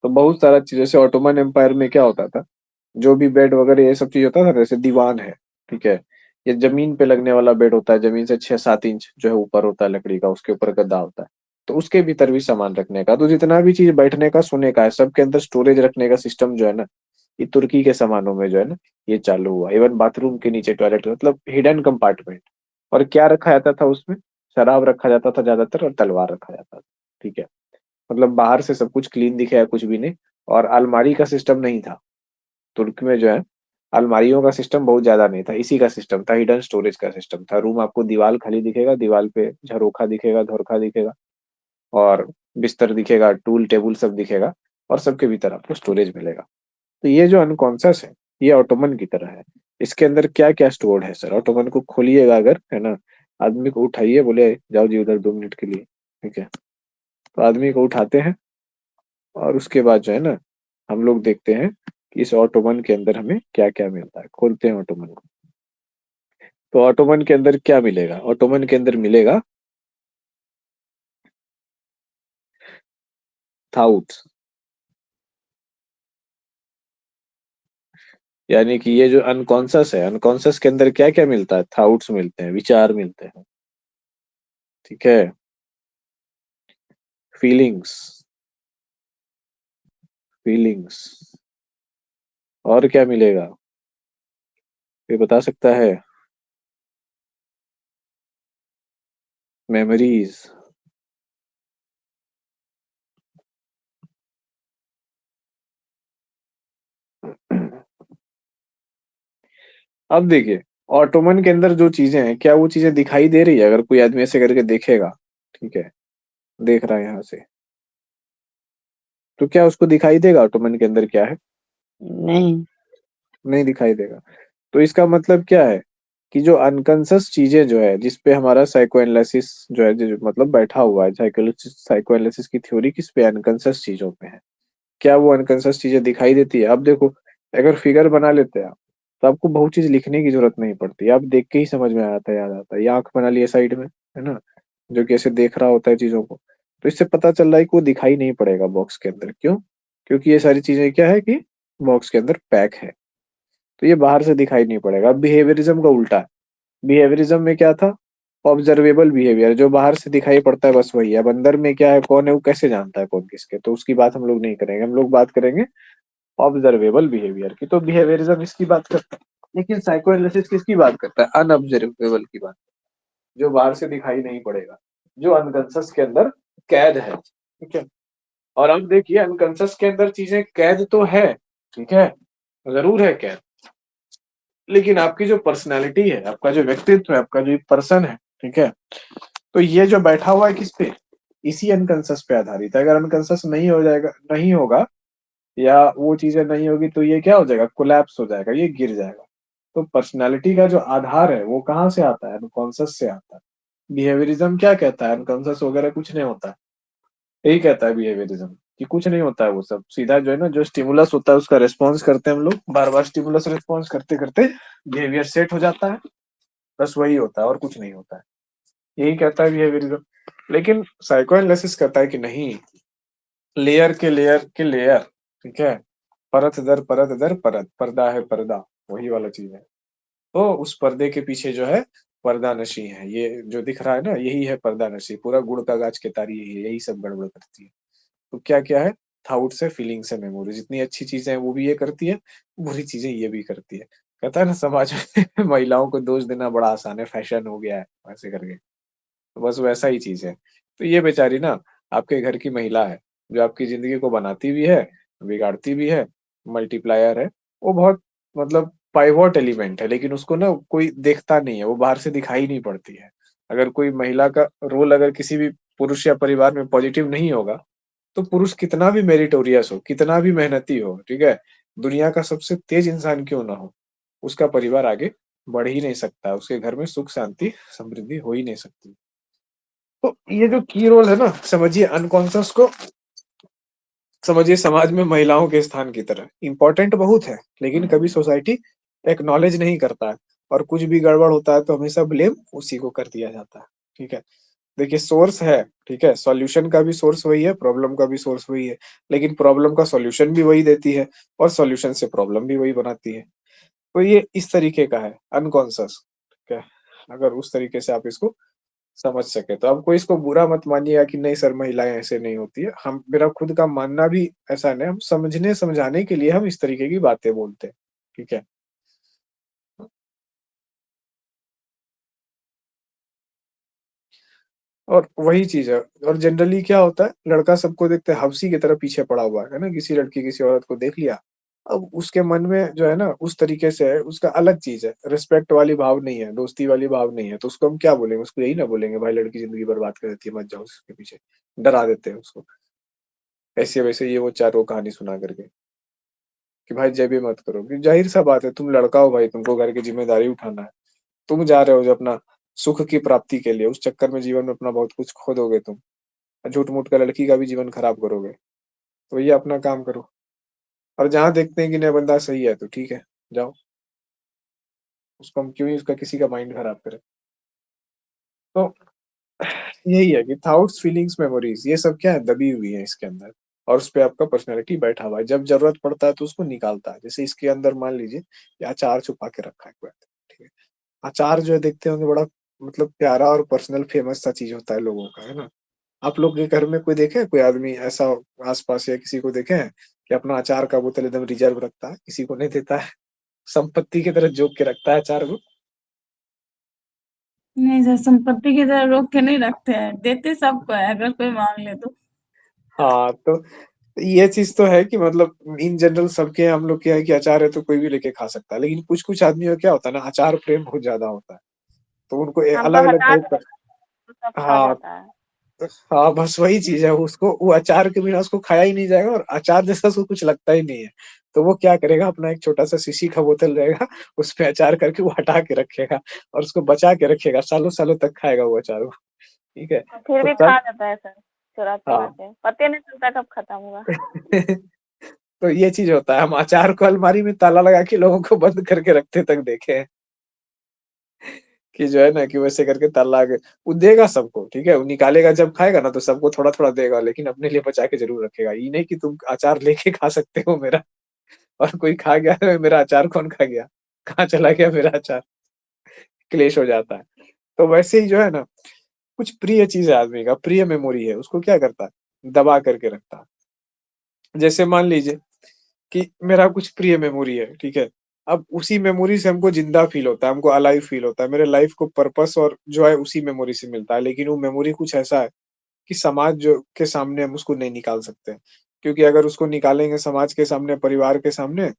S1: तो बहुत सारा चीज, जैसे ऑटोमन एम्पायर में क्या होता था, जो भी बेड वगैरह ये सब चीज होता था, जैसे दीवान है, ठीक है। ये जमीन पे लगने वाला बेड होता है, जमीन से 6-7 इंच जो है ऊपर होता है लकड़ी का, उसके ऊपर गद्दा होता है। तो उसके भीतर भी सामान रखने का, तो जितना भी चीज बैठने का सोने का है, सबके अंदर स्टोरेज रखने का सिस्टम जो है ना, ये तुर्की के सामानों में जो है ना, ये चालू हुआ। इवन बाथरूम के नीचे टॉयलेट, मतलब हिडन कंपार्टमेंट। और क्या रखा जाता था उसमें, शराब रखा जाता था ज्यादातर, और तलवार रखा जाता था, ठीक है। मतलब बाहर से सब कुछ क्लीन दिखेगा, कुछ भी नहीं। और अलमारी का सिस्टम नहीं था तुर्क में जो है, अलमारियों का सिस्टम बहुत ज्यादा नहीं था, इसी का सिस्टम था, हिडन स्टोरेज का सिस्टम था। रूम आपको दीवार खाली दिखेगा, दीवार पे झरोखा दिखेगा, धोरखा दिखेगा, और बिस्तर दिखेगा, टूल टेबल सब दिखेगा, और सबके भीतर आपको स्टोरेज मिलेगा। तो ये जो अनकॉन्सियस है, ये ऑटोमन की तरह है। इसके अंदर क्या क्या स्टोर्ड है सर, ऑटोमन को खोलिएगा अगर, है ना, आदमी को उठाइए, बोले जाओ जी उधर 2 मिनट के लिए, ठीक है। तो आदमी को उठाते हैं और उसके बाद जो है ना, हम लोग देखते हैं कि इस ऑटोमन के अंदर हमें क्या क्या मिलता है। खोलते हैं ऑटोमन को, तो ऑटोमन के अंदर क्या मिलेगा, ऑटोमन के अंदर मिलेगा थाउट्स। यानी कि ये जो अनकॉन्सियस है, अनकॉन्सियस के अंदर क्या क्या मिलता है, थाउट्स मिलते हैं, विचार मिलते हैं, ठीक है। Feelings, feelings. और क्या मिलेगा, ये बता सकता है। मेमोरीज। अब देखिए, ऑटोमन के अंदर जो चीजें हैं, क्या वो चीजें दिखाई दे रही है, अगर कोई आदमी ऐसे करके देखेगा, ठीक है, देख रहा है यहाँ से, तो क्या उसको दिखाई देगा ऑटोमन के अंदर क्या है?
S3: नहीं।
S1: नहीं दिखाई देगा। तो इसका मतलब क्या है कि जो अनकॉन्शियस चीजें जो है, जिसपे हमारा साइको एनालिसिस जो है, जो मतलब बैठा हुआ है, साइको एनालिसिस की थ्योरी किस पे, अनकॉन्शियस चीजों पे है। क्या वो अनकॉन्शियस चीजें दिखाई देती है? अब देखो, अगर फिगर बना लेते हैं आप, तो आपको बहुत चीज लिखने की जरूरत नहीं पड़ती, आप देख के ही समझ में आता है, याद आता है। ये आंख बना लिया साइड में, है ना, जो कि ऐसे देख रहा होता है चीजों को, तो इससे पता चल रहा है कि वो दिखाई नहीं पड़ेगा बॉक्स के अंदर। क्यों? क्योंकि ये सारी चीजें क्या है कि बॉक्स के अंदर पैक है, तो ये बाहर से दिखाई नहीं पड़ेगा। अब बिहेवियरिज्म का उल्टा है। बिहेवियरिज्म में क्या था, ऑब्जर्वेबल बिहेवियर, जो बाहर से दिखाई पड़ता है बस वही है। अब अंदर में क्या है, कौन है, वो कैसे जानता है कौन किसके, तो उसकी बात हम लोग नहीं करेंगे। हम लोग बात करेंगे ऑब्जर्वेबल बिहेवियर की। तो बिहेवियरिज्म इसकी बात करता है, लेकिन साइको एनालिसिस किसकी बात करता है, अनऑब्जर्वेबल की बात, जो बाहर से दिखाई नहीं पड़ेगा, जो अनकॉन्शियस के अंदर कैद है, ठीक है। और अब देखिए, अनकॉन्शियस के अंदर चीजें कैद तो है, ठीक है, जरूर है कैद, लेकिन आपकी जो पर्सनैलिटी है, आपका जो व्यक्तित्व है, आपका जो पर्सन है, ठीक है, तो ये जो बैठा हुआ है किस पे, इसी अनकॉन्शियस पे आधारित है। अगर अनकॉन्शियस नहीं हो जाएगा, नहीं होगा, या वो चीजें नहीं होगी, तो ये क्या हो जाएगा, कोलैप्स हो जाएगा, ये गिर जाएगा। तो पर्सनालिटी का जो आधार है वो कहाँ से आता है, अनकॉन्शियस से आता है। बिहेवियरिज्म क्या कहता है, अनकॉन्शियस वगैरह कुछ नहीं होता है, यही कहता है बिहेवियरिज्म कि कुछ नहीं होता है, वो सब सीधा जो है ना, जो स्टिमुलस होता है उसका रिस्पॉन्स करते हैं हम लोग, बार बार स्टिमुलस रिस्पॉन्स करते करते बिहेवियर सेट हो जाता है। बस वही होता है और कुछ नहीं होता है। यही कहता है बिहेवियरिज्म। लेकिन साइको एनालिसिस कहता है कि नहीं, लेयर के लेयर के लेयर, ठीक है, परत दर परत दर परत, पर्दा है पर्दा, वही वाला चीज है। तो उस पर्दे के पीछे जो है पर्दा नशी है, ये जो दिख रहा है ना, यही है पर्दा नशी, पूरा गुड़ का गाछ के तारी यही है, यही सब गड़बड़ करती है। तो क्या क्या है, थाउट्स है, फीलिंग्स है, मेमोरी, जितनी अच्छी चीजें हैं वो भी ये करती है, बुरी चीजें ये भी करती है। कहता है ना समाज में महिलाओं को दोष देना बड़ा आसान है, फैशन हो गया है ऐसे करके। तो बस वैसा ही चीज है। तो ये बेचारी ना आपके घर की महिला है, जो आपकी जिंदगी को बनाती भी है, बिगाड़ती भी है, मल्टीप्लायर है। वो बहुत मतलब पाइवोट एलिमेंट है, लेकिन उसको ना कोई देखता नहीं है, वो बाहर से दिखाई नहीं पड़ती है। अगर कोई महिला का रोल अगर किसी भी पुरुष या परिवार में पॉजिटिव नहीं होगा, तो पुरुष कितना भी मेरिटोरियस हो, कितना भी मेहनती हो, ठीक है, दुनिया का सबसे तेज इंसान क्यों ना हो, उसका परिवार आगे बढ़ ही नहीं सकता, उसके घर में सुख शांति समृद्धि हो ही नहीं सकती। तो ये जो की रोल है ना, समझिए अनकॉन्शियस को, समझिए समाज में महिलाओं के स्थान की तरह इम्पोर्टेंट बहुत है, लेकिन कभी सोसाइटी एक्नॉलेज नहीं करता है। और कुछ भी गड़बड़ होता है तो हमेशा ब्लेम उसी को कर दिया जाता है। ठीक है, देखिए सोर्स है, ठीक है, सॉल्यूशन का भी सोर्स वही है, प्रॉब्लम का भी सोर्स वही है, लेकिन प्रॉब्लम का सॉल्यूशन भी वही देती है, और सॉल्यूशन से प्रॉब्लम भी वही बनाती है। तो ये इस तरीके का है अनकॉन्शियस। ठीक है, अगर उस तरीके से आप इसको समझ सके तो। अब कोई इसको बुरा मत मानिएगा कि नहीं सर महिलाएं ऐसे नहीं होती है, हम, मेरा खुद का मानना भी ऐसा नहीं, हम समझने समझाने के लिए हम इस तरीके की बातें बोलते हैं। ठीक है, और वही चीज है। और जनरली क्या होता है, लड़का सबको देखते हैं हवसी की तरह पीछे पड़ा हुआ है ना, किसी लड़की किसी औरत को देख लिया, अब उसके मन में जो है ना उस तरीके से है, उसका अलग चीज है, रिस्पेक्ट वाली भाव नहीं है, दोस्ती वाली भाव नहीं है, तो उसको हम क्या बोलेंगे, उसको यही ना बोलेंगे भाई लड़की जिंदगी बर्बाद कर देती है, मत जाओ उसके पीछे, डरा देते हैं उसको, ऐसे वैसे ये वो चारों कहानी सुना करके कि भाई जय भी मत करो। कि जाहिर सा बात है, तुम लड़का हो भाई, तुमको घर की जिम्मेदारी उठाना है, तुम जा रहे हो जो अपना सुख की प्राप्ति के लिए, उस चक्कर में जीवन में अपना बहुत कुछ खो दोगे तुम, झूठ मूठ का लड़की का भी जीवन खराब करोगे। तो ये अपना काम करो, और जहां देखते हैं कि नहीं बंदा सही है तो ठीक है, जाओ, उसको हम क्यों ही उसका किसी का माइंड खराब करें। तो यही है कि थॉट्स, फीलिंग्स, मेमोरीज, ये सब क्या है, दबी हुई है इसके अंदर, और उस पे आपका पर्सनैलिटी बैठा हुआ है, जब जरूरत पड़ता है तो उसको निकालता है। जैसे इसके अंदर मान लीजिए ये अचार छुपा के रखा है कोई आदमी, ठीक है, अचार जो है देखते होंगे बड़ा मतलब प्यारा और पर्सनल फेमस सा चीज होता है लोगों का, है ना। आप लोग के घर में कोई देखे हैं, कोई आदमी ऐसा आसपास या किसी को देखे हैं कि अपना अचार का बोतल एकदम रिजर्व रखता है, किसी को नहीं देता है, संपत्ति की तरह जोक के रखता है अचार को।
S2: नहीं सर, संपत्ति की तरह रोक के नहीं रखते हैं, देते सबको है अगर कोई मांग ले तो।
S1: हाँ, तो ये चीज तो है कि मतलब इन जनरल सबके हम लोग क्या है कि अचार है तो कोई भी लेके खा सकता है, लेकिन कुछ कुछ आदमियों का क्या होता है ना, अचार प्रेम बहुत ज्यादा होता है, तो उनको
S3: हम तो
S1: अलग अलग
S3: हटा
S1: टाइप का।
S3: देते तो सब खा
S1: हाँ,
S3: जाता है।
S1: हाँ बस वही चीज है, उसको वो अचार के बिना उसको खाया ही नहीं जाएगा, और अचार जैसा उसको कुछ लगता ही नहीं है। तो वो क्या करेगा, अपना एक छोटा सा शीशी का बोतल रहेगा, उसमें अचार करके वो हटा के रखेगा, और उसको बचा के रखेगा, सालों सालों तक खाएगा वो अचार को। ठीक है,
S3: और फिर
S1: तो
S3: भी
S1: तब
S3: खा जाता है सर, चुरा चुरा
S1: हाँ
S3: के, पता नहीं चलता कब खत्म हुआ।
S1: तो ये चीज होता है, हम अचार को अलमारी में ताला लगा के लोगों को बंद करके रखते तक देखे हैं, कि जो है ना कि वैसे करके ताला के, वो देगा सबको, ठीक है, वो निकालेगा जब खाएगा ना तो सबको थोड़ा थोड़ा देगा, लेकिन अपने लिए बचा के जरूर रखेगा। ये नहीं कि तुम अचार लेके खा सकते हो मेरा, और कोई खा गया है मेरा अचार, कौन खा गया, कहाँ चला गया मेरा अचार, क्लेश हो जाता है। तो वैसे ही जो है ना, कुछ प्रिय चीज है आदमी का, प्रिय मेमोरी है, उसको क्या करता है, दबा करके रखता है। जैसे मान लीजिए कि मेरा कुछ प्रिय मेमोरी है, ठीक है, अब उसी मेमोरी से हमको जिंदा फील होता है, हमको अलाइव फील होता है, मेरे लाइफ को पर्पस और जो है उसी मेमोरी से मिलता है, लेकिन वो मेमोरी कुछ ऐसा है कि समाज जो के सामने हम उसको नहीं निकाल सकते, क्योंकि अगर उसको निकालेंगे समाज के सामने, परिवार के सामने,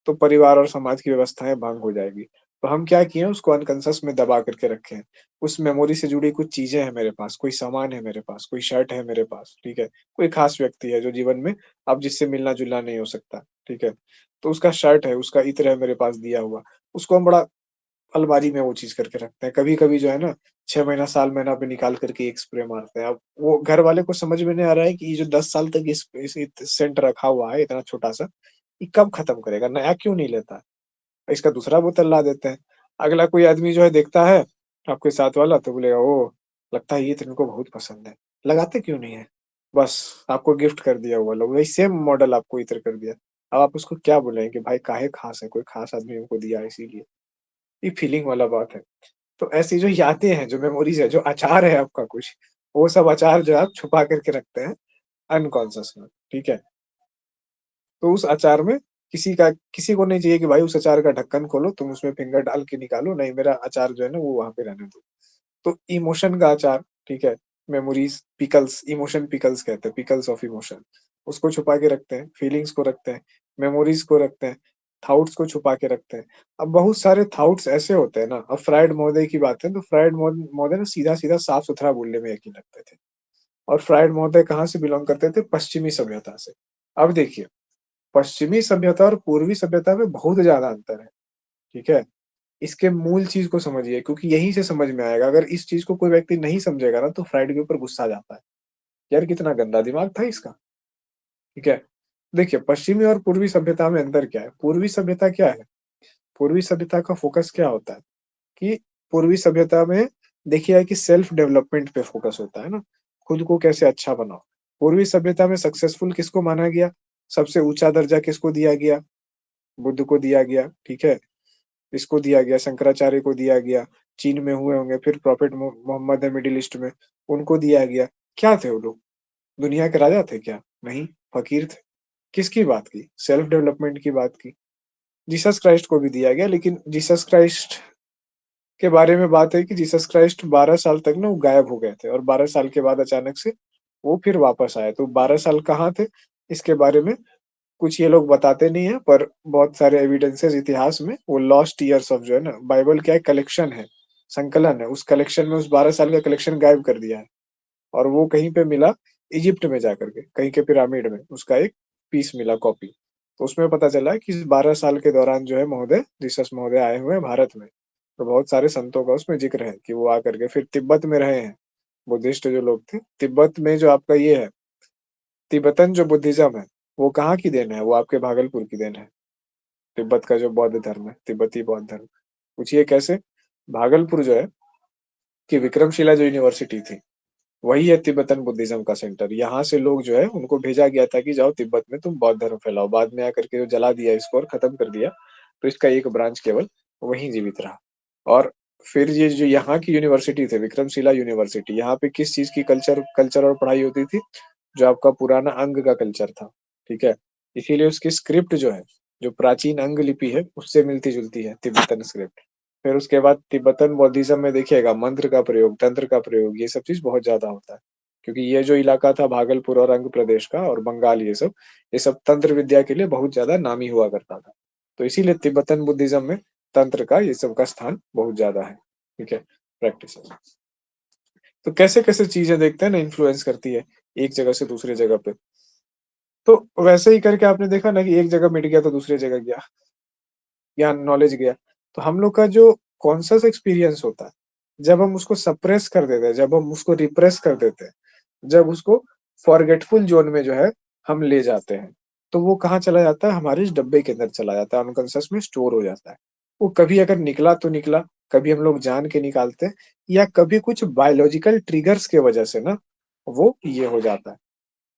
S1: तो परिवार और समाज की व्यवस्थाएं भंग हो जाएगी। तो हम क्या किए, उसको अनकॉन्शियस में दबा करके रखे हैं। उस मेमोरी से जुड़ी कुछ चीजें हैं मेरे पास, कोई सामान है मेरे पास, कोई शर्ट है मेरे पास, ठीक है, कोई खास व्यक्ति है जो जीवन में अब जिससे मिलना जुलना नहीं हो सकता, ठीक है, तो उसका शर्ट है, उसका इत्र है मेरे पास दिया हुआ, उसको हम बड़ा अलमारी में वो चीज़ करके रखते हैं। कभी-कभी जो है ना 6 महीना, साल महीना पे निकाल कर के एक स्प्रे मारते हैं। अब वो घर वाले को समझ में नहीं आ रहा है कि ये जो 10 साल तक इस सेंट रखा हुआ है इतना छोटा-सा, ये कब खत्म करेगा? नया क्यों नहीं लेता? इसका दूसरा बोतल ला देते हैं। अगला कोई आदमी जो है देखता है, आपके साथ वाला तो बोलेगा, ओह! लगता है ये तो इनको बहुत पसंद है। लगाते क्यों नहीं है? बस आपको गिफ्ट कर दिया वो लोग, वही सेम मॉडल आपको इत्र कर दिया। अब आप उसको क्या बोलेंगे कि भाई काहे ख़ास है, कोई ख़ास आदमी हमको दिया है इसीलिए। ये फीलिंग वाला बात है। तो ऐसी जो यादें हैं, जो मेमोरीज़ है, जो अचार है आपका कुछ, वो सब अचार जो है आप छुपा कर के रखते हैं अनकॉन्शियस में, ठीक है? तो उस अचार में किसी को नहीं चाहिए कि भाई उस अचार का ढक्कन खोलो, तुम उसमें फिंगर डाल के निकालो, नहीं मेरा अचार जो है ना वो वहाँ पे रहने दो। तो इमोशन का अचार, ठीक है? मेमोरीज़, पिकल्स, इमोशन पिकल्स कहते हैं, पिकल्स ऑफ इमोशन। उसको छुपा के रखते हैं, फीलिंग्स को रखते हैं, मेमोरीज़ को रखते हैं, थॉट्स को छुपा के रखते हैं। अब बहुत सारे थॉट्स ऐसे होते हैं ना, अब फ्रायड महोदय की बात है तो फ्रायड महोदय ना सीधा-सीधा साफ-सुथरा बोलने में यकीन रखते थे। और फ्रायड महोदय कहाँ से बिलॉन्ग करते थे? पश्चिमी सभ्यता से। अब देखिए, पश्चिमी सभ्यता और पूर्वी सभ्यता में बहुत ज़्यादा अंतर है, ठीक है? इसके मूल चीज़ को समझिए क्योंकि यहीं से समझ में आएगा। अगर इस चीज़ को कोई व्यक्ति नहीं समझेगा ना तो फ्रायड के ऊपर गुस्सा आ जाता है। यार कितना गंदा दिमाग था इसका, ठीक है? देखिए पश्चिमी और पूर्वी सभ्यता में अंतर क्या है? पूर्वी सभ्यता क्या है? पूर्वी सभ्यता का फ़ोकस क्या होता है कि पूर्वी सभ्यता में देखिए कि सेल्फ डेवलपमेंट पे फ़ोकस होता है ना, खुद को कैसे अच्छा बनाओ। पूर्वी सभ्यता में सक्सेसफुल किसको माना गया? सबसे ऊँचा दर्जा किसको दिया गया? बुद्ध को दिया गया, ठीक है? इसको दिया गया, शंकराचार्य को दिया गया, चीन में हुए होंगे, फिर प्रॉफेट मोहम्मद है मिडल ईस्ट में, उनको दिया गया। क्या थे वो लोग? दुनिया के राजा थे क्या? नहीं, फ़कीर थे। किसकी बात की? सेल्फ डेवलपमेंट की बात की। जीसस क्राइस्ट को भी दिया गया, लेकिन जीसस क्राइस्ट के बारे में बात है कि जीसस क्राइस्ट 12 साल तक ना वो गायब हो गए थे और 12 साल के बाद अचानक से वो फिर वापस आए। तो 12 साल कहाँ थे? इसके बारे में कुछ ये लोग बताते नहीं हैं, पर बहुत सारे एविडेंसेस इतिहास में वो लॉस्ट ईयर्स ऑफ जो है ना बाइबल क्या है कलेक्शन है, संकलन है। उस कलेक्शन में उस 12 साल का कलेक्शन गायब कर दिया है और वो कहीं पे मिला इजिप्ट में जाकर के, कहीं के पिरामिड में उसका एक पीस मिला कॉपी। तो उसमें पता चला कि इस 12 साल के दौरान जो है महोदय, जीसस महोदय आए हुए हैं भारत में। तो बहुत सारे संतों का उसमें ज़िक्र है कि वो आकर के फिर तिब्बत में रहे हैं। बुद्धिस्ट जो लोग थे, तिब्बत में जो आपका ये है, तिब्बतन जो बुद्धिज़्म है, वो कहाँ की देन है? वो आपके भागलपुर की देन है। तिब्बत का जो बौद्ध धर्म है, तिब्बती बौद्ध धर्म। पूछिए कैसे? भागलपुर जो है कि विक्रमशिला जो यूनिवर्सिटी थी, वही है तिब्बतन बुद्धिज़्म का सेंटर। यहाँ से लोग जो है उनको भेजा गया था कि जाओ तिब्बत में तुम बौद्ध धर्म फैलाओ। बाद में आकर के जो जला दिया इसको और खत्म कर दिया, तो इसका एक ब्रांच केवल वहीं जीवित रहा। और फिर ये जो यहाँ की यूनिवर्सिटी थी, विक्रमशिला यूनिवर्सिटी, यहाँ पे किस चीज़ की कल्चर कल्चर और पढ़ाई होती थी? जो आपका पुराना अंग का कल्चर था, ठीक है? इसीलिए उसकी स्क्रिप्ट जो है, जो प्राचीन अंग लिपि है, उससे मिलती-जुलती है तिब्बतन स्क्रिप्ट। फिर उसके बाद तिब्बतन बौद्धिज़्म में देखिएगा मंत्र का प्रयोग, तंत्र का प्रयोग, ये सब चीज़ बहुत ज़्यादा होता है। क्योंकि ये जो इलाका था भागलपुर और अंग प्रदेश का और बंगाल ये सब तंत्र विद्या के लिए बहुत ज़्यादा नामी हुआ करता था। तो इसीलिए तिब्बतन बुद्धिज़्म में तंत्र का ये सब का स्थान बहुत ज़्यादा है, ठीक है? प्रैक्टिसेज़। तो कैसे-कैसे चीज़ें देखते हैं ना इन्फ्लुएंस करती है, एक जगह से दूसरी जगह पे। तो वैसे ही करके आपने देखा ना कि एक जगह मिट गया तो दूसरी जगह गया, या नॉलेज गया। तो हम लोग का जो कॉन्शियस एक्सपीरियंस होता है, जब हम उसको सप्रेस कर देते हैं, जब हम उसको रिप्रेस कर देते हैं, जब उसको फॉरगेटफुल ज़ोन में जो है हम ले जाते हैं, तो वो कहाँ चला जाता है? हमारे इस डब्बे के अंदर चला जाता है, अनकॉन्शियस में स्टोर हो जाता है। वो कभी अगर निकला तो निकला, कभी हम लोग जान के निकालते हैं या कभी कुछ बायोलॉजिकल ट्रिगर्स की वजह से ना, वो ये हो जाता है।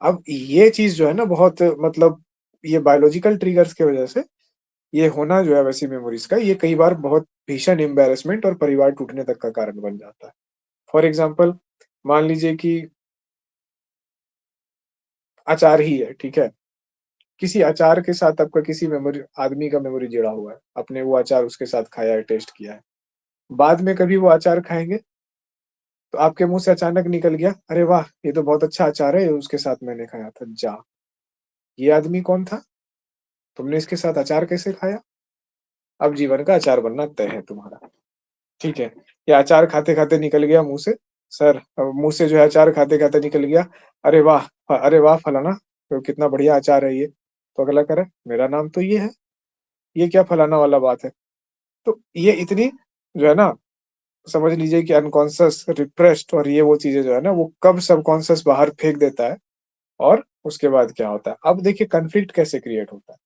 S1: अब ये चीज़ जो है ना बहुत मतलब ये बायोलॉजिकल ट्रिगर्स की वजह से ये होना जो है वैसी मेमोरीज़ का, ये कई बार बहुत भीषण एम्बैरेसमेंट और परिवार टूटने तक का कारण बन जाता है। फॉर एग्ज़ाम्पल मान लीजिए कि अचार ही है, ठीक है? किसी अचार के साथ आपका किसी मेमोरी आदमी का मेमोरी जुड़ा हुआ है। आपने वो अचार उसके साथ खाया है, टेस्ट किया है। बाद में कभी वो अचार खाएँगे, तो आपके मुँह से अचानक निकल गया, "अरे वाह! ये तो बहुत अच्छा अचार है, ये उसके साथ मैंने खाया था।" जा, ये आदमी कौन था? तुमने इसके साथ अचार कैसे खाया? अब जीवन का अचार बनना तय है तुम्हारा। ठीक है। या अचार खाते-खाते निकल गया मुँह से, सर मुँह से जो है अचार खाते-खाते निकल गया, "अरे वाह! अरे वाह फलाना, तो कितना बढ़िया अचार है ये।" तो अगला कह रहा है, "मेरा नाम तो ये है, ये क्या फलाना वाला बात है?" तो ये इतनी जो है ना, समझ लीजिए कि अनकॉन्शियस, रिप्रेस्ड और ये वो चीज़ें जो है ना, वो कब सबकॉन्शियस बाहर फेंक देता है और उसके बाद क्या होता है। अब देखिए कॉन्फ्लिक्ट कैसे क्रिएट होता है।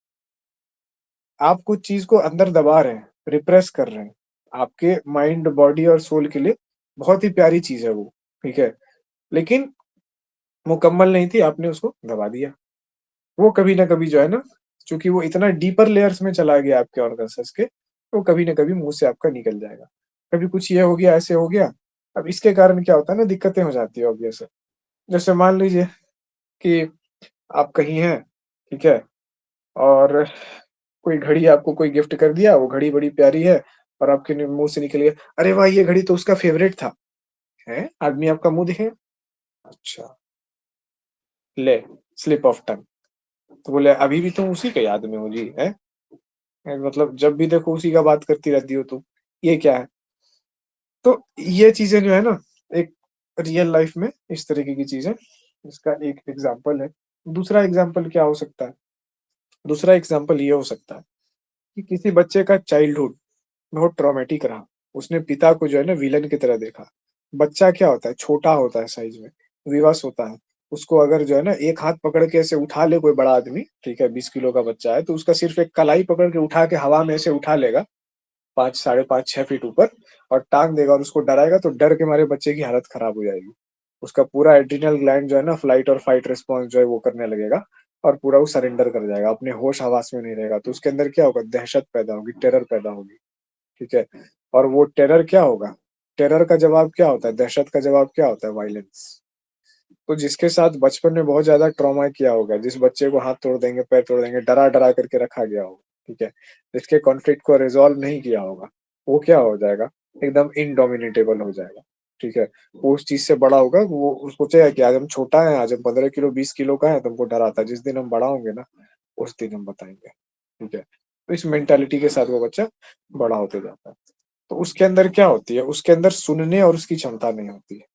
S1: आप कुछ चीज़ को अंदर दबा रहे हैं, रिप्रेस कर रहे हैं। आपके माइंड, बॉडी और सोल के लिए बहुत ही प्यारी चीज़ है वो, ठीक है? लेकिन मुकम्मल नहीं थी, आपने उसको दबा दिया। वो कभी न कभी जो है ना, चूँकि वो इतना डीपर लेयर्स में चला गया आपके ऑर्गेन्सस के, तो कभी न कभी मुँह से आपका निकल जाएगा। कभी कुछ ये हो गया, ऐसे हो गया। अब इसके कारण क्या होता है ना, दिक्कतें हो जाती है ऑब्वियस है। जैसे मान लीजिए कि आप कहीं हैं, ठीक है? और कोई घड़ी आपको कोई गिफ्ट कर दिया, वो घड़ी बड़ी प्यारी है और आपके नि मुँह से निकल गया, "अरे वाह! ये घड़ी तो उसका फ़ेवरेट था।" हैं? आदमी आपका मुँह देखेगा, "अच्छा, ले स्लिप ऑफ टंग।" तो बोले, "अभी भी तुम उसी के याद में हो जी, हैं? मतलब जब भी देखो उसी का बात करती रहती हो तुम, ये क्या है?" तो ये चीज़ें जो है ना, एक रियल लाइफ़ में इस तरीके की चीज़ें, इसका एक एग्ज़ाम्पल है। दूसरा एग्ज़ाम्पल क्या हो सकता है? दूसरा एग्ज़ाम्पल ये हो सकता है कि किसी बच्चे का चाइल्डहुड बहुत ट्रॉमेटिक रहा। उसने पिता को जो है ना विलेन की तरह देखा। बच्चा क्या होता है, छोटा होता है साइज़ में, विवश होता है। उसको अगर जो है ना एक हाथ पकड़ के ऐसे उठा ले कोई बड़ा आदमी, ठीक है, 20 किलो का बच्चा है, तो उसका सिर्फ़ एक कलाई पकड़ के उठा के हवा में ऐसे उठा लेगा, 5 साढ़े 5 6 फीट ऊपर और टाँग देगा और उसको डराएगा, तो डर के मारे बच्चे की हालत खराब हो जाएगी। उसका पूरा एड्रिनल ग्लैंड जो है ना फ्लाइट और फाइट रिस्पॉन्स जो है वो करने लगेगा और पूरा वो सरेंडर कर जाएगा, अपने होश-हवास में नहीं रहेगा। तो उसके अंदर क्या होगा, दहशत पैदा होगी, टेरर पैदा होगी। ठीक है? और वो टेरर क्या होगा? टेरर का जवाब क्या होता है? दहशत का जवाब क्या होता है? वायलेंस। तो जिसके साथ बचपन में बहुत ज़्यादा ट्रॉमा किया होगा, जिस बच्चे को हाथ तोड़ देंगे, पैर तोड़ देंगे, डरा-डरा करके रखा गया होगा, ठीक है? जिसके कॉन्फ्लिक्ट को रिज़ॉल्व नहीं किया होगा, वो क्या हो जाएगा? एकदम इनडोमिनेटेबल हो जाएगा, ठीक है? वो उस चीज़ से बड़ा होगा, वो सोचेगा कि आज हम छोटा है, आज हम 15 किलो, 20 किलो का है, तुमको डराता है। जिस दिन हम बड़ा होंगे ना, उस दिन हम बताएँगे, ठीक है? तो इस मेंटालिटी के साथ वो बच्चा बड़ा होते जाता है। तो उसके अंदर क्या होती है, उसके अंदर सुनने और उसकी क्षमता नहीं होती है।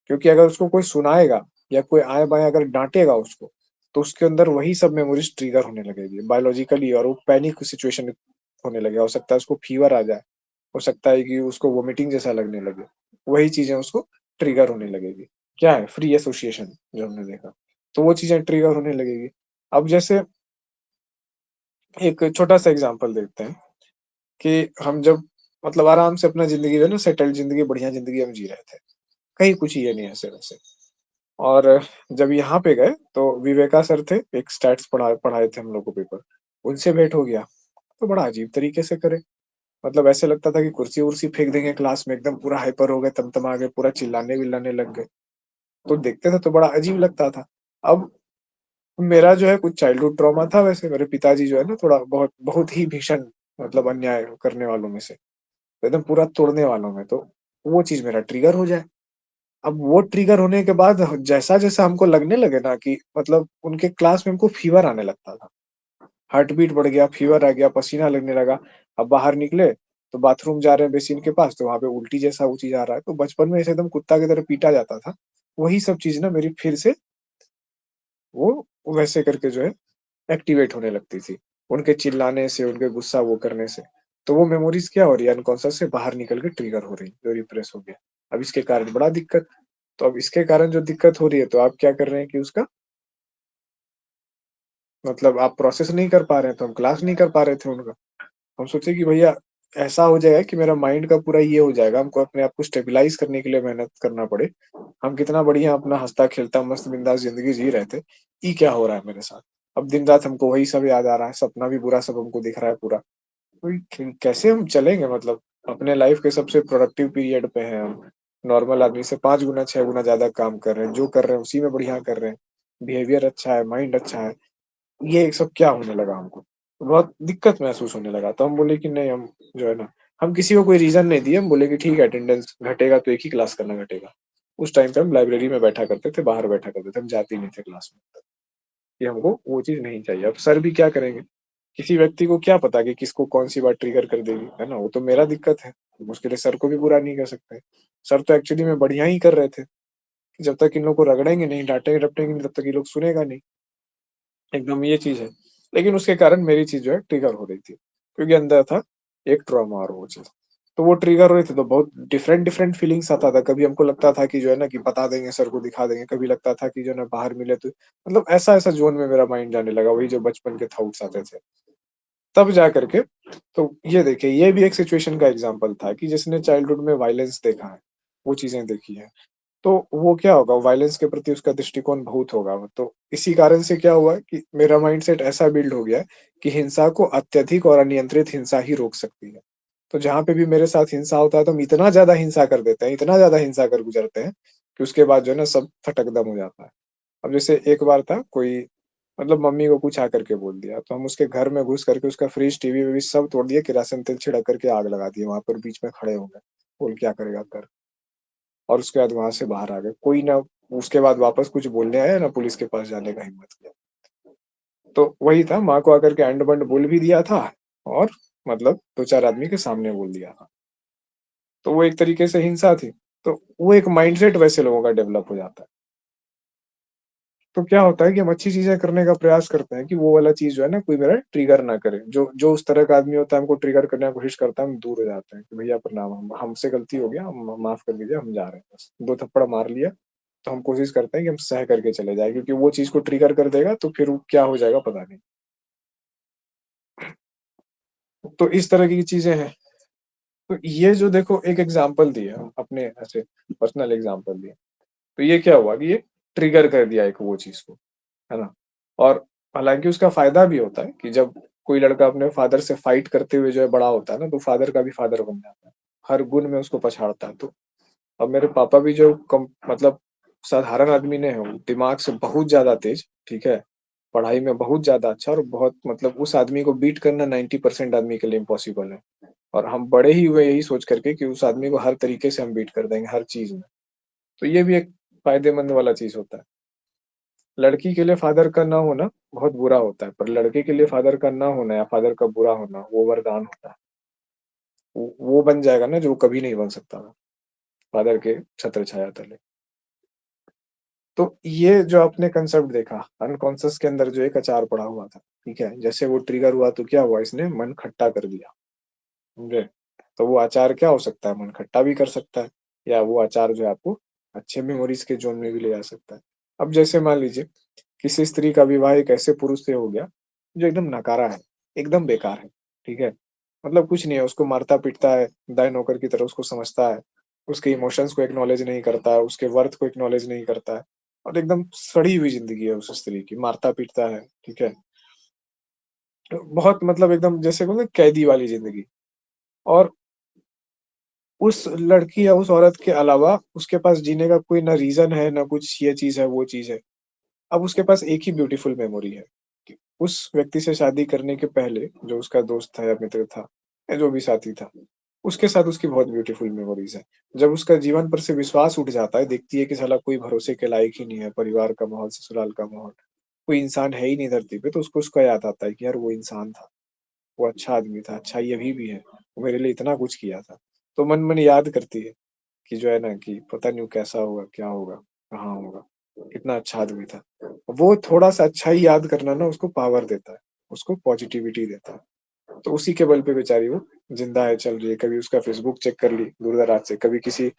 S1: क्योंकि अगर उसको कोई सुनाएगा या कोई आएँ-बाएँ अगर डाँटेगा उसको, तो उसके अंदर वही सब मेमोरीज़ ट्रिगर होने लगेगी बायोलॉजिकली और वो पैनिक सिचुएशन होने लगेगा। हो सकता है उसको फ़ीवर आ जाए, हो सकता है कि उसको वोमिटिंग जैसा लगने लगे। वही चीज़ें उसको ट्रिगर होने लगेगी। क्या है? फ्री एसोसिएशन जो हमने देखा। तो वो चीज़ें ट्रिगर होने लगेगी। अब जैसे एक छोटा-सा एग्ज़ाम्पल देखते हैं कि हम जब मतलब आराम से अपना ज़िंदगी जो है ना सेटल्ड ज़िंदगी, बढ़िया ज़िंदगी हम जी रहे थे। कहीं कुछ ये नहीं ऐसे-वैसे। और जब यहाँ पे गए तो विवेका सर थे, एक स्टैट्स पढ़ाए थे हम लोग को पेपर, उनसे भेंट हो गया, तो बड़ा अजीब तरीके से करे। मतलब ऐसे लगता था कि कुर्सी-वुर्सी फेंक देंगे क्लास में, एकदम पूरा हाइपर हो गए, तमतमा गए, पूरा चिल्लाने-विल्लाने लग गए। तो देखते थे तो बड़ा अजीब लगता था। अब मेरा जो है कुछ चाइल्डहुड ट्रॉमा था वैसे, मेरे पिताजी जो है ना थोड़ा बहुत बहुत ही भीषण मतलब अन्याय करने वालों में से, एकदम पूरा तोड़ने वालों में, तो वो चीज़ मेरा ट्रिगर हो जाए। अब वो ट्रिगर होने के बाद जैसा-जैसा हमको लगने लगे ना कि मतलब उनके क्लास में हमको फ़ीवर आने लगता था। हार्ट बीट बढ़ गया, फ़ीवर आ गया, पसीना लगने लगा। अब बाहर निकले, तो बाथरूम जा रहे हैं बेसिन के पास, तो वहाँ पे उल्टी जैसा वो चीज़ आ रहा है। तो बचपन में ऐसे एकदम कुत्ता की तरह पीटा जाता था। वही सब चीज़ ना मेरी फिर से वो वैसे करके जो है एक्टिवेट होने लगती थी। उनके चिल्लाने से, उनके गुस्सा वो करने से। तो वो मेमोरीज़ क्या हो रही है अनकॉन्शियस से बाहर निकल के ट्रिगर हो रही है, जो रिप्रेस हो गया। अब इसके कारण बड़ा दिक्कत। तो अब इसके कारण जो दिक्कत हो रही है, तो आप क्या कर रहे हैं कि उसका मतलब आप प्रोसेस नहीं कर पा रहे हैं, तो हम क्लास नहीं कर पा रहे थे उनका। हम सोचे कि भैया ऐसा हो जाएगा कि मेरा माइंड का पूरा ये हो जाएगा, हमको अपने आप को स्टेबलाइज़ करने के लिए मेहनत करना पड़े। हम कितना बढ़िया अपना हँसता-खेलता मस्त बिंदास ज़िंदगी जी रहे थे, ये क्या हो रहा है मेरे साथ? अब दिन-रात हमको वही सब याद आ रहा है, सपना भी बुरा सब हमको दिख रहा है पूरा। तो ये कैसे हम चलेंगे मतलब अपने लाइफ़ के सबसे प्रोडक्टिव पीरियड पे हैं हम। नॉर्मल आदमी से 5 गुना, 6 गुना ज़्यादा काम कर रहे हैं, जो कर रहे हैं उसी में बढ़िया कर रहे हैं। बिहेवियर अच्छा है, माइंड अच्छा है। ये सब क्या होने लगा हमको? तो बहुत दिक्कत महसूस होने लगा, तो हम बोले कि नहीं हम जो है ना हम किसी को कोई रीज़न नहीं दिए, हम बोले कि ठीक है अटेंडेंस घटेगा तो एक ही क्लास करना घटेगा। उस टाइम पे हम लाइब्रेरी में बैठा करते थे, बाहर बैठा करते थे, हम जाते ही नहीं थे क्लास में, कि हमको वो चीज़ नहीं चाहिए। अब सर भी क्या करेंगे? किसी व्यक्ति को क्या पता कि किसको कौन-सी बात ट्रिगर कर देगी, है ना? वो तो मेरा दिक्कत है, हम उसके लिए सर को भी बुरा नहीं कह सकते। सर तो एक्चुअली में बढ़िया ही कर रहे थे, कि जब तक इन लोग को रगड़ेंगे नहीं, डाँटेंगे-डपटेंगे नहीं, तब तक ये लोग सुनेगा नहीं। एकदम ये चीज़ है। लेकिन उसके कारण मेरी चीज़ जो है ट्रिगर हो रही थी, क्योंकि अंदर था एक ट्रॉमा और वो चीज़। तो वो ट्रिगर हो रहे थे तो बहुत डिफरेंट फीलिंग्स आता था। कभी हमको लगता था कि जो है ना कि बता देंगे सर को, दिखा देंगे, कभी लगता था कि जो है ना बाहर मिले तो मतलब ऐसा-ऐसा ज़ोन में मेरा माइंड जाने लगा, वही जो बचपन के थॉट्स आते थे। तब जा कर के तो ये देखिए, ये भी एक सिचुएशन का एग्ज़ाम्पल था कि जिसने चाइल्डहुड में वायलेंस देखा है, वो चीज़ें देखी हैं। तो वो क्या होगा, वायलेंस के प्रति उसका दृष्टिकोण बहुत होगा। तो इसी कारण से क्या हुआ कि मेरा माइंडसेट ऐसा बिल्ड हो गया है कि हिंसा को अत्यधिक और अनियंत्रित हिंसा ही रोक सकती है। तो जहाँ पे भी मेरे साथ हिंसा होता है तो हम इतना ज़्यादा हिंसा कर देते हैं, इतना ज़्यादा हिंसा कर गुज़रते हैं कि उसके बाद जो है ना सब फटकदम हो जाता है। अब जैसे एक बार था कोई मतलब मम्मी को कुछ आकर के बोल दिया, तो हम उसके घर में घुस करके उसका फ्रिज, टीवी-वीवी सब तोड़ दिए, केरोसिन तेल छिड़क करके आग लगा दी, वहाँ पर बीच में खड़े हो गए। बोल क्या करेगा कर? और उसके बाद वहाँ से बाहर आ गए। कोई ना उसके बाद वापस कुछ बोलने आया, ना पुलिस के पास जाने का हिम्मत किया। तो वही था, माँ को आकर के अंड-बंड बोल भी दिया था और मतलब 2-4 आदमी के सामने बोल दिया था। तो वो एक तरीके से हिंसा थी। तो वो एक माइंडसेट वैसे लोगों का डेवलप हो जाता है। तो क्या होता है कि हम अच्छी चीज़ें करने का प्रयास करते हैं कि वो वाला चीज़ जो है ना कोई मेरा ट्रिगर ना करे। जो जो उस तरह का आदमी होता है हमको ट्रिगर करने की कोशिश करता है, हम दूर हो जाते हैं कि भैया प्रणाम, हम हमसे गलती हो गया, हम माफ़ कर दीजिए, हम जा रहे हैं बस। 2 थप्पड़ मार लिया, तो हम कोशिश करते हैं कि हम सह करके चले जाएँ, क्योंकि वो चीज़ को ट्रिगर कर देगा तो फिर वो क्या हो जाएगा पता नहीं। तो इस तरह की चीज़ें हैं। तो ये जो देखो एक एग्ज़ाम्पल दिए हम अपने ऐसे पर्सनल एग्ज़ाम्पल दिए। तो ये क्या हुआ कि ये ट्रिगर कर दिया एक वो चीज़ को, है ना? और हालाँकि उसका फ़ायदा भी होता है कि जब कोई लड़का अपने फ़ादर से फ़ाइट करते हुए जो है बड़ा होता है ना, तो फ़ादर का भी फ़ादर बन जाता है। हर गुण में उसको पछाड़ता है। तो अब मेरे पापा भी जो कम मतलब साधारण आदमी नहीं है, वो दिमाग से बहुत ज़्यादा तेज़, ठीक है? पढ़ाई में बहुत ज़्यादा अच्छा और बहुत मतलब उस आदमी को बीट करना 90% आदमी के लिए इम्पॉसिबल है। और हम बड़े ही हुए यही सोच कर के कि उस आदमी को हर तरीके से हम बीट कर देंगे, हर चीज़ में। तो ये भी एक फ़ायदेमंद वाला चीज़ होता है। लड़की के लिए फ़ादर का ना होना बहुत बुरा होता है, पर लड़के के लिए फ़ादर का ना होना या फ़ादर का बुरा होना, वो वरदान होता है। वो बन जाएगा ना जो कभी नहीं बन सकता था, फ़ादर के छत्र छाया तले। तो ये जो आपने कांसेप्ट देखा, अनकॉन्शियस के अंदर जो एक अचार पड़ा हुआ था, ठीक है? जैसे वो ट्रिगर हुआ तो क्या हुआ, इसने मन खट्टा कर दिया, समझे? तो वो अचार क्या हो सकता है, मन खट्टा भी कर सकता है या वो अचार जो है आपको अच्छे मेमोरीज़ के ज़ोन में भी ले जा सकता है। अब जैसे मान लीजिए किसी स्त्री का विवाह एक ऐसे पुरुष से हो गया, जो एकदम नकारा है, एकदम बेकार है, ठीक है? मतलब कुछ नहीं है, उसको मारता-पीटता है, दाएँ नौकर की तरह उसको समझता है, उसके इमोशंस को एक्नॉलेज नहीं करता है, उसके वर्थ को एक्नॉलेज नहीं करता है और एकदम सड़ी हुई ज़िंदगी है उस स्त्री की, मारता-पीटता है, ठीक है? तो बहुत मतलब एकदम जैसे बोलते हैं कैदी वाली ज़िंदगी। और उस लड़की या उस औरत के अलावा उसके पास जीने का कोई ना रीज़न है, ना कुछ ये चीज़ है, वो चीज़ है। अब उसके पास एक ही ब्यूटीफुल मेमोरी है कि उस व्यक्ति से शादी करने के पहले जो उसका दोस्त था या मित्र था या जो भी साथी था, उसके साथ उसकी बहुत ब्यूटीफुल मेमोरीज़ हैं। जब उसका जीवन पर से विश्वास उठ जाता है, देखती है कि साला कोई भरोसे के लायक ही नहीं है, परिवार का माहौल, ससुराल का माहौल, कोई इंसान है ही नहीं धरती पे, तो उसको उसका याद आता है कि यार वो इंसान था, वो अच्छा आदमी था, अच्छा ये अभी भी है, वो मेरे लिए इतना कुछ किया था। तो मन-मन याद करती है कि जो है ना कि पता नहीं वो कैसा होगा, क्या होगा, कहाँ होगा, कितना अच्छा आदमी था। वो थोड़ा-सा अच्छा ही याद करना ना उसको पावर देता है, उसको पॉजिटिविटी देता है। तो उसी के बल पे बेचारी वो ज़िंदा है, चल रही है। कभी उसका फ़ेसबुक चेक कर ली दूर-दराज से, कभी किसी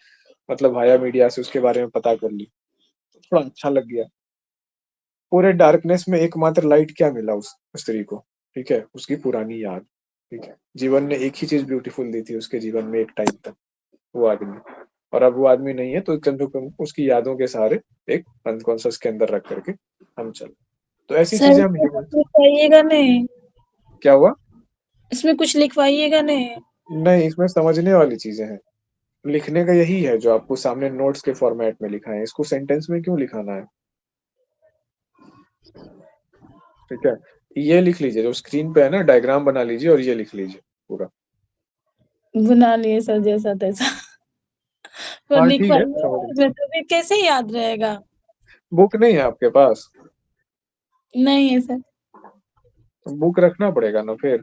S1: मतलब वाया मीडिया से उसके बारे में पता कर ली, तो थोड़ा अच्छा लग गया। पूरे डार्कनेस में एकमात्र लाइट क्या मिला उस स्त्री को, ठीक है? उसकी पुरानी याद, ठीक है? जीवन ने एक ही चीज़ ब्यूटीफुल दी थी उसके जीवन में एक टाइम तक, वो आदमी। और अब वो आदमी नहीं है तो कम से कम उसकी यादों के सहारे एक अनकॉन्शियस के अंदर रख करके हम चले। तो ऐसी
S2: सर,
S1: चीज़ें हम
S2: इसमें
S1: ह्यूमन।
S2: कुछ लिखवाइएगा नहीं?
S1: क्या हुआ?
S2: इसमें कुछ लिखवाइएगा नहीं?
S1: नहीं, इसमें समझने वाली चीज़ें हैं। लिखने का यही है जो आपको सामने नोट्स के फॉर्मेट में लिखा है, इसको सेंटेंस में क्यों लिखाना है? ठीक है? ये लिख लीजिए, जो स्क्रीन पे है ना डायग्राम बना लीजिए और ये लिख लीजिए पूरा।
S2: बना लिए सर जैसा तैसा। पर
S1: हाँ, ठीक है,
S2: लिखवाइए,
S1: समझ गए।
S2: इसमें तो फिर कैसे याद रहेगा?
S1: बुक नहीं है आपके पास?
S2: नहीं है सर।
S1: तो बुक रखना पड़ेगा ना फिर,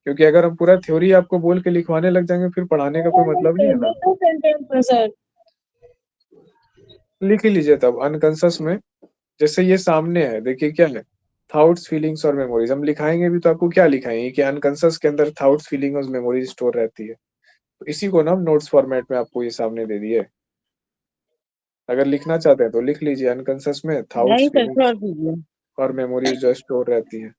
S1: क्योंकि अगर हम पूरा थ्योरी आपको बोल के लिखवाने लग जाएँगे फिर पढ़ाने का कोई मतलब नहीं है ना।
S2: दो सेंटेंस में सर।
S1: लिख ही लीजिए तब अनकॉन्शियस में, जैसे ये सामने है, देखिए क्या है? थॉट्स, फीलिंग्स और मेमोरीज़ हम लिखाएँगे भी तो आपको क्या लिखाएँगे कि अनकॉन्शियस के अंदर थॉट्स, फीलिंग और मेमोरीज़ स्टोर रहती है। तो इसी को ना हम नोट्स फॉर्मेट में आपको ये सामने दे दिए। अगर लिखना चाहते हैं तो लिख लीजिए। अनकॉन्शियस में थॉट्स,
S3: नहीं सर,
S1: फीलिंग्स
S3: छोड़ दीजिए।
S1: और मेमोरीज जो स्टोर रहती हैं।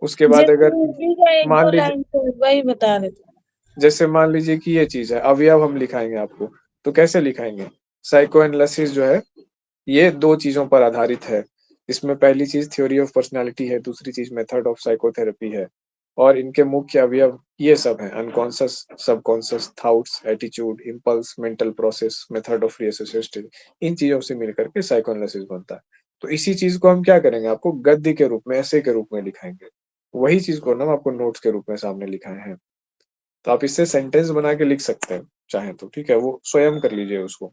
S1: उसके बाद
S2: जैसे
S1: अगर
S2: मूवी का एक
S1: मान
S2: दो
S1: लीजिए,
S2: लाइन तो वही बता रहे थे।
S1: जैसे मान लीजिए कि ये चीज है, अवयव हम लिखाएंगे आपको, तो कैसे लिखाएंगे? साइको एनालिसिस जो है ये दो चीजों पर आधारित है। इसमें पहली चीज थ्योरी ऑफ पर्सनालिटी है, दूसरी चीज मेथड ऑफ साइकोथेरेपी है। और इनके मुख्य अवयव ये सब हैं: unconscious, subconscious, thoughts, attitude, impulse, mental process, method of reassociation. इन चीजों से मिलकर के साइको एनालिसिस बनता है। तो इसी चीज को हम क्या करेंगे, आपको गद्य के रूप में, ऐसे के रूप में लिखाएंगे। वही चीज को ना हम आपको नोट्स के रूप में सामने लिखाए हैं। तो आप इससे सेंटेंस बना के लिख सकते हैं चाहें तो, ठीक है, वो स्वयं कर लीजिए उसको।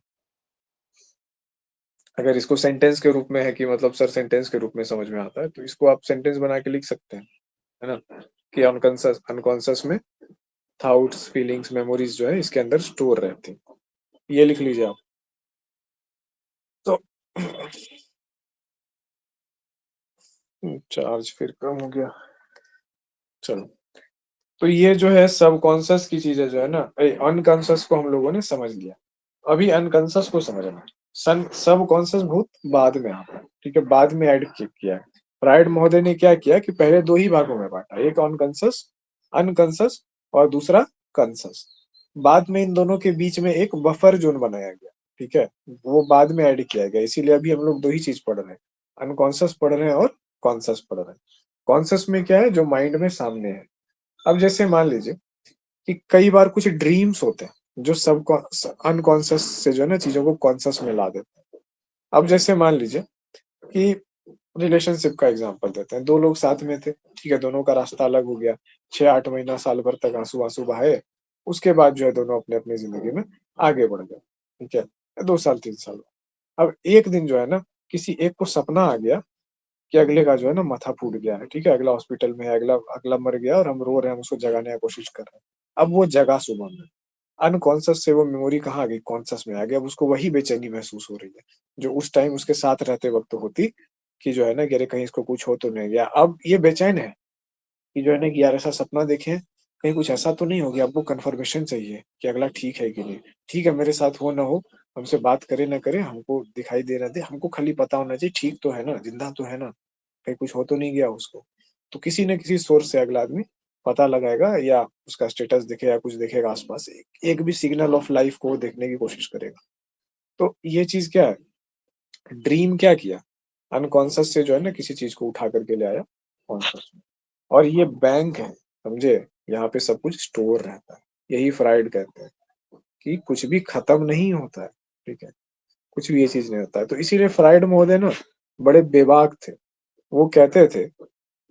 S1: अगर इसको सेंटेंस के रूप में है कि मतलब सर सेंटेंस के रूप में समझ में आता है, तो इसको आप सेंटेंस बना के लिख सकते हैं, है ना, कि अनकॉन्शियस अनकॉन्शियस में थॉट्स, फीलिंग्स, मेमोरीज जो है इसके अंदर स्टोर रहती हैं। ये लिख लीजिए आप। तो चार्ज फिर कम हो गया। चलो, तो ये जो है सबकॉन्शियस की चीजें जो है ना, अनकॉन्शियस को हम लोगों ने समझ लिया। अभी अनकॉन्शियस को समझना है। सन सबकॉन्शियस बहुत बाद में आता है, ठीक है, बाद में ऐड किया है। फ्राइड महोदय ने क्या किया कि पहले दो ही भागों में बांटा, एक अनकॉन्शियस अनकॉन्शियस और दूसरा कॉन्शियस। बाद में इन दोनों के बीच में एक बफर जोन बनाया गया, ठीक है, वो बाद में ऐड किया गया। इसीलिए अभी हम लोग दो ही चीज पढ़ रहे हैं, अनकॉन्शियस पढ़ रहे हैं और कॉन्शियस पढ़ रहे हैं। कॉन्शियस में क्या है, जो माइंड में सामने है। अब जैसे मान लीजिए कि कई बार कुछ ड्रीम्स होते हैं जो सब अनकॉन्शियस से जो है ना चीजों को कॉन्शियस में ला देते हैं। अब जैसे मान लीजिए कि रिलेशनशिप का एग्जांपल देते हैं, दो लोग साथ में थे, ठीक है, दोनों का रास्ता अलग हो गया, 6-8 महीना साल भर तक आंसू आंसू बहाए। उसके बाद जो है दोनों अपने अपनी जिंदगी में आगे बढ़ गए, ठीक है, 2 साल 3 साल। अब एक दिन जो है ना किसी एक को सपना आ गया कि अगले का जो है ना माथा फूट गया है, ठीक है, अगला हॉस्पिटल में है, अगला अगला मर गया और हम रो रहे हैं, हम उसको जगाने की कोशिश कर रहे हैं। अब वो जगा सुबह में, अनकॉन्शियस से वो मेमोरी कहाँ आ गई, कॉन्शियस में आ गई। अब उसको वही बेचैनी महसूस हो रही है जो उस टाइम उसके साथ रहते वक्त होती, कि जो है ना कि अरे कहीं इसको कुछ हो तो नहीं गया। अब ये बेचैन है कि जो है ना कि यार ऐसा सपना देखें, कहीं कुछ ऐसा तो नहीं हो गया। अब वो कंफर्मेशन चाहिए कि अगला ठीक है कि नहीं, ठीक है, मेरे साथ हो ना हो, हमसे बात करे ना करे, हमको दिखाई दे ना दे, हमको खाली पता होना चाहिए ठीक तो है ना, जिंदा तो है ना, कहीं कुछ हो तो नहीं गया उसको। तो किसी न किसी सोर्स से अगला आदमी पता लगाएगा, या उसका स्टेटस दिखे या कुछ दिखेगा आसपास, एक भी सिग्नल ऑफ लाइफ को देखने की कोशिश करेगा। तो ये चीज क्या है, ड्रीम क्या किया, अनकॉन्शियस से जो है ना किसी चीज को उठा करके ले आया कॉन्शियस में। और ये बैंक है, समझे, यहाँ पे सब कुछ स्टोर रहता है। यही फ्राइड कहते हैं कि कुछ भी खत्म नहीं होता है, ठीक है, कुछ भी ये चीज नहीं होता है। तो इसीलिए फ्राइड महोदय ना बड़े बेबाक थे। वो कहते थे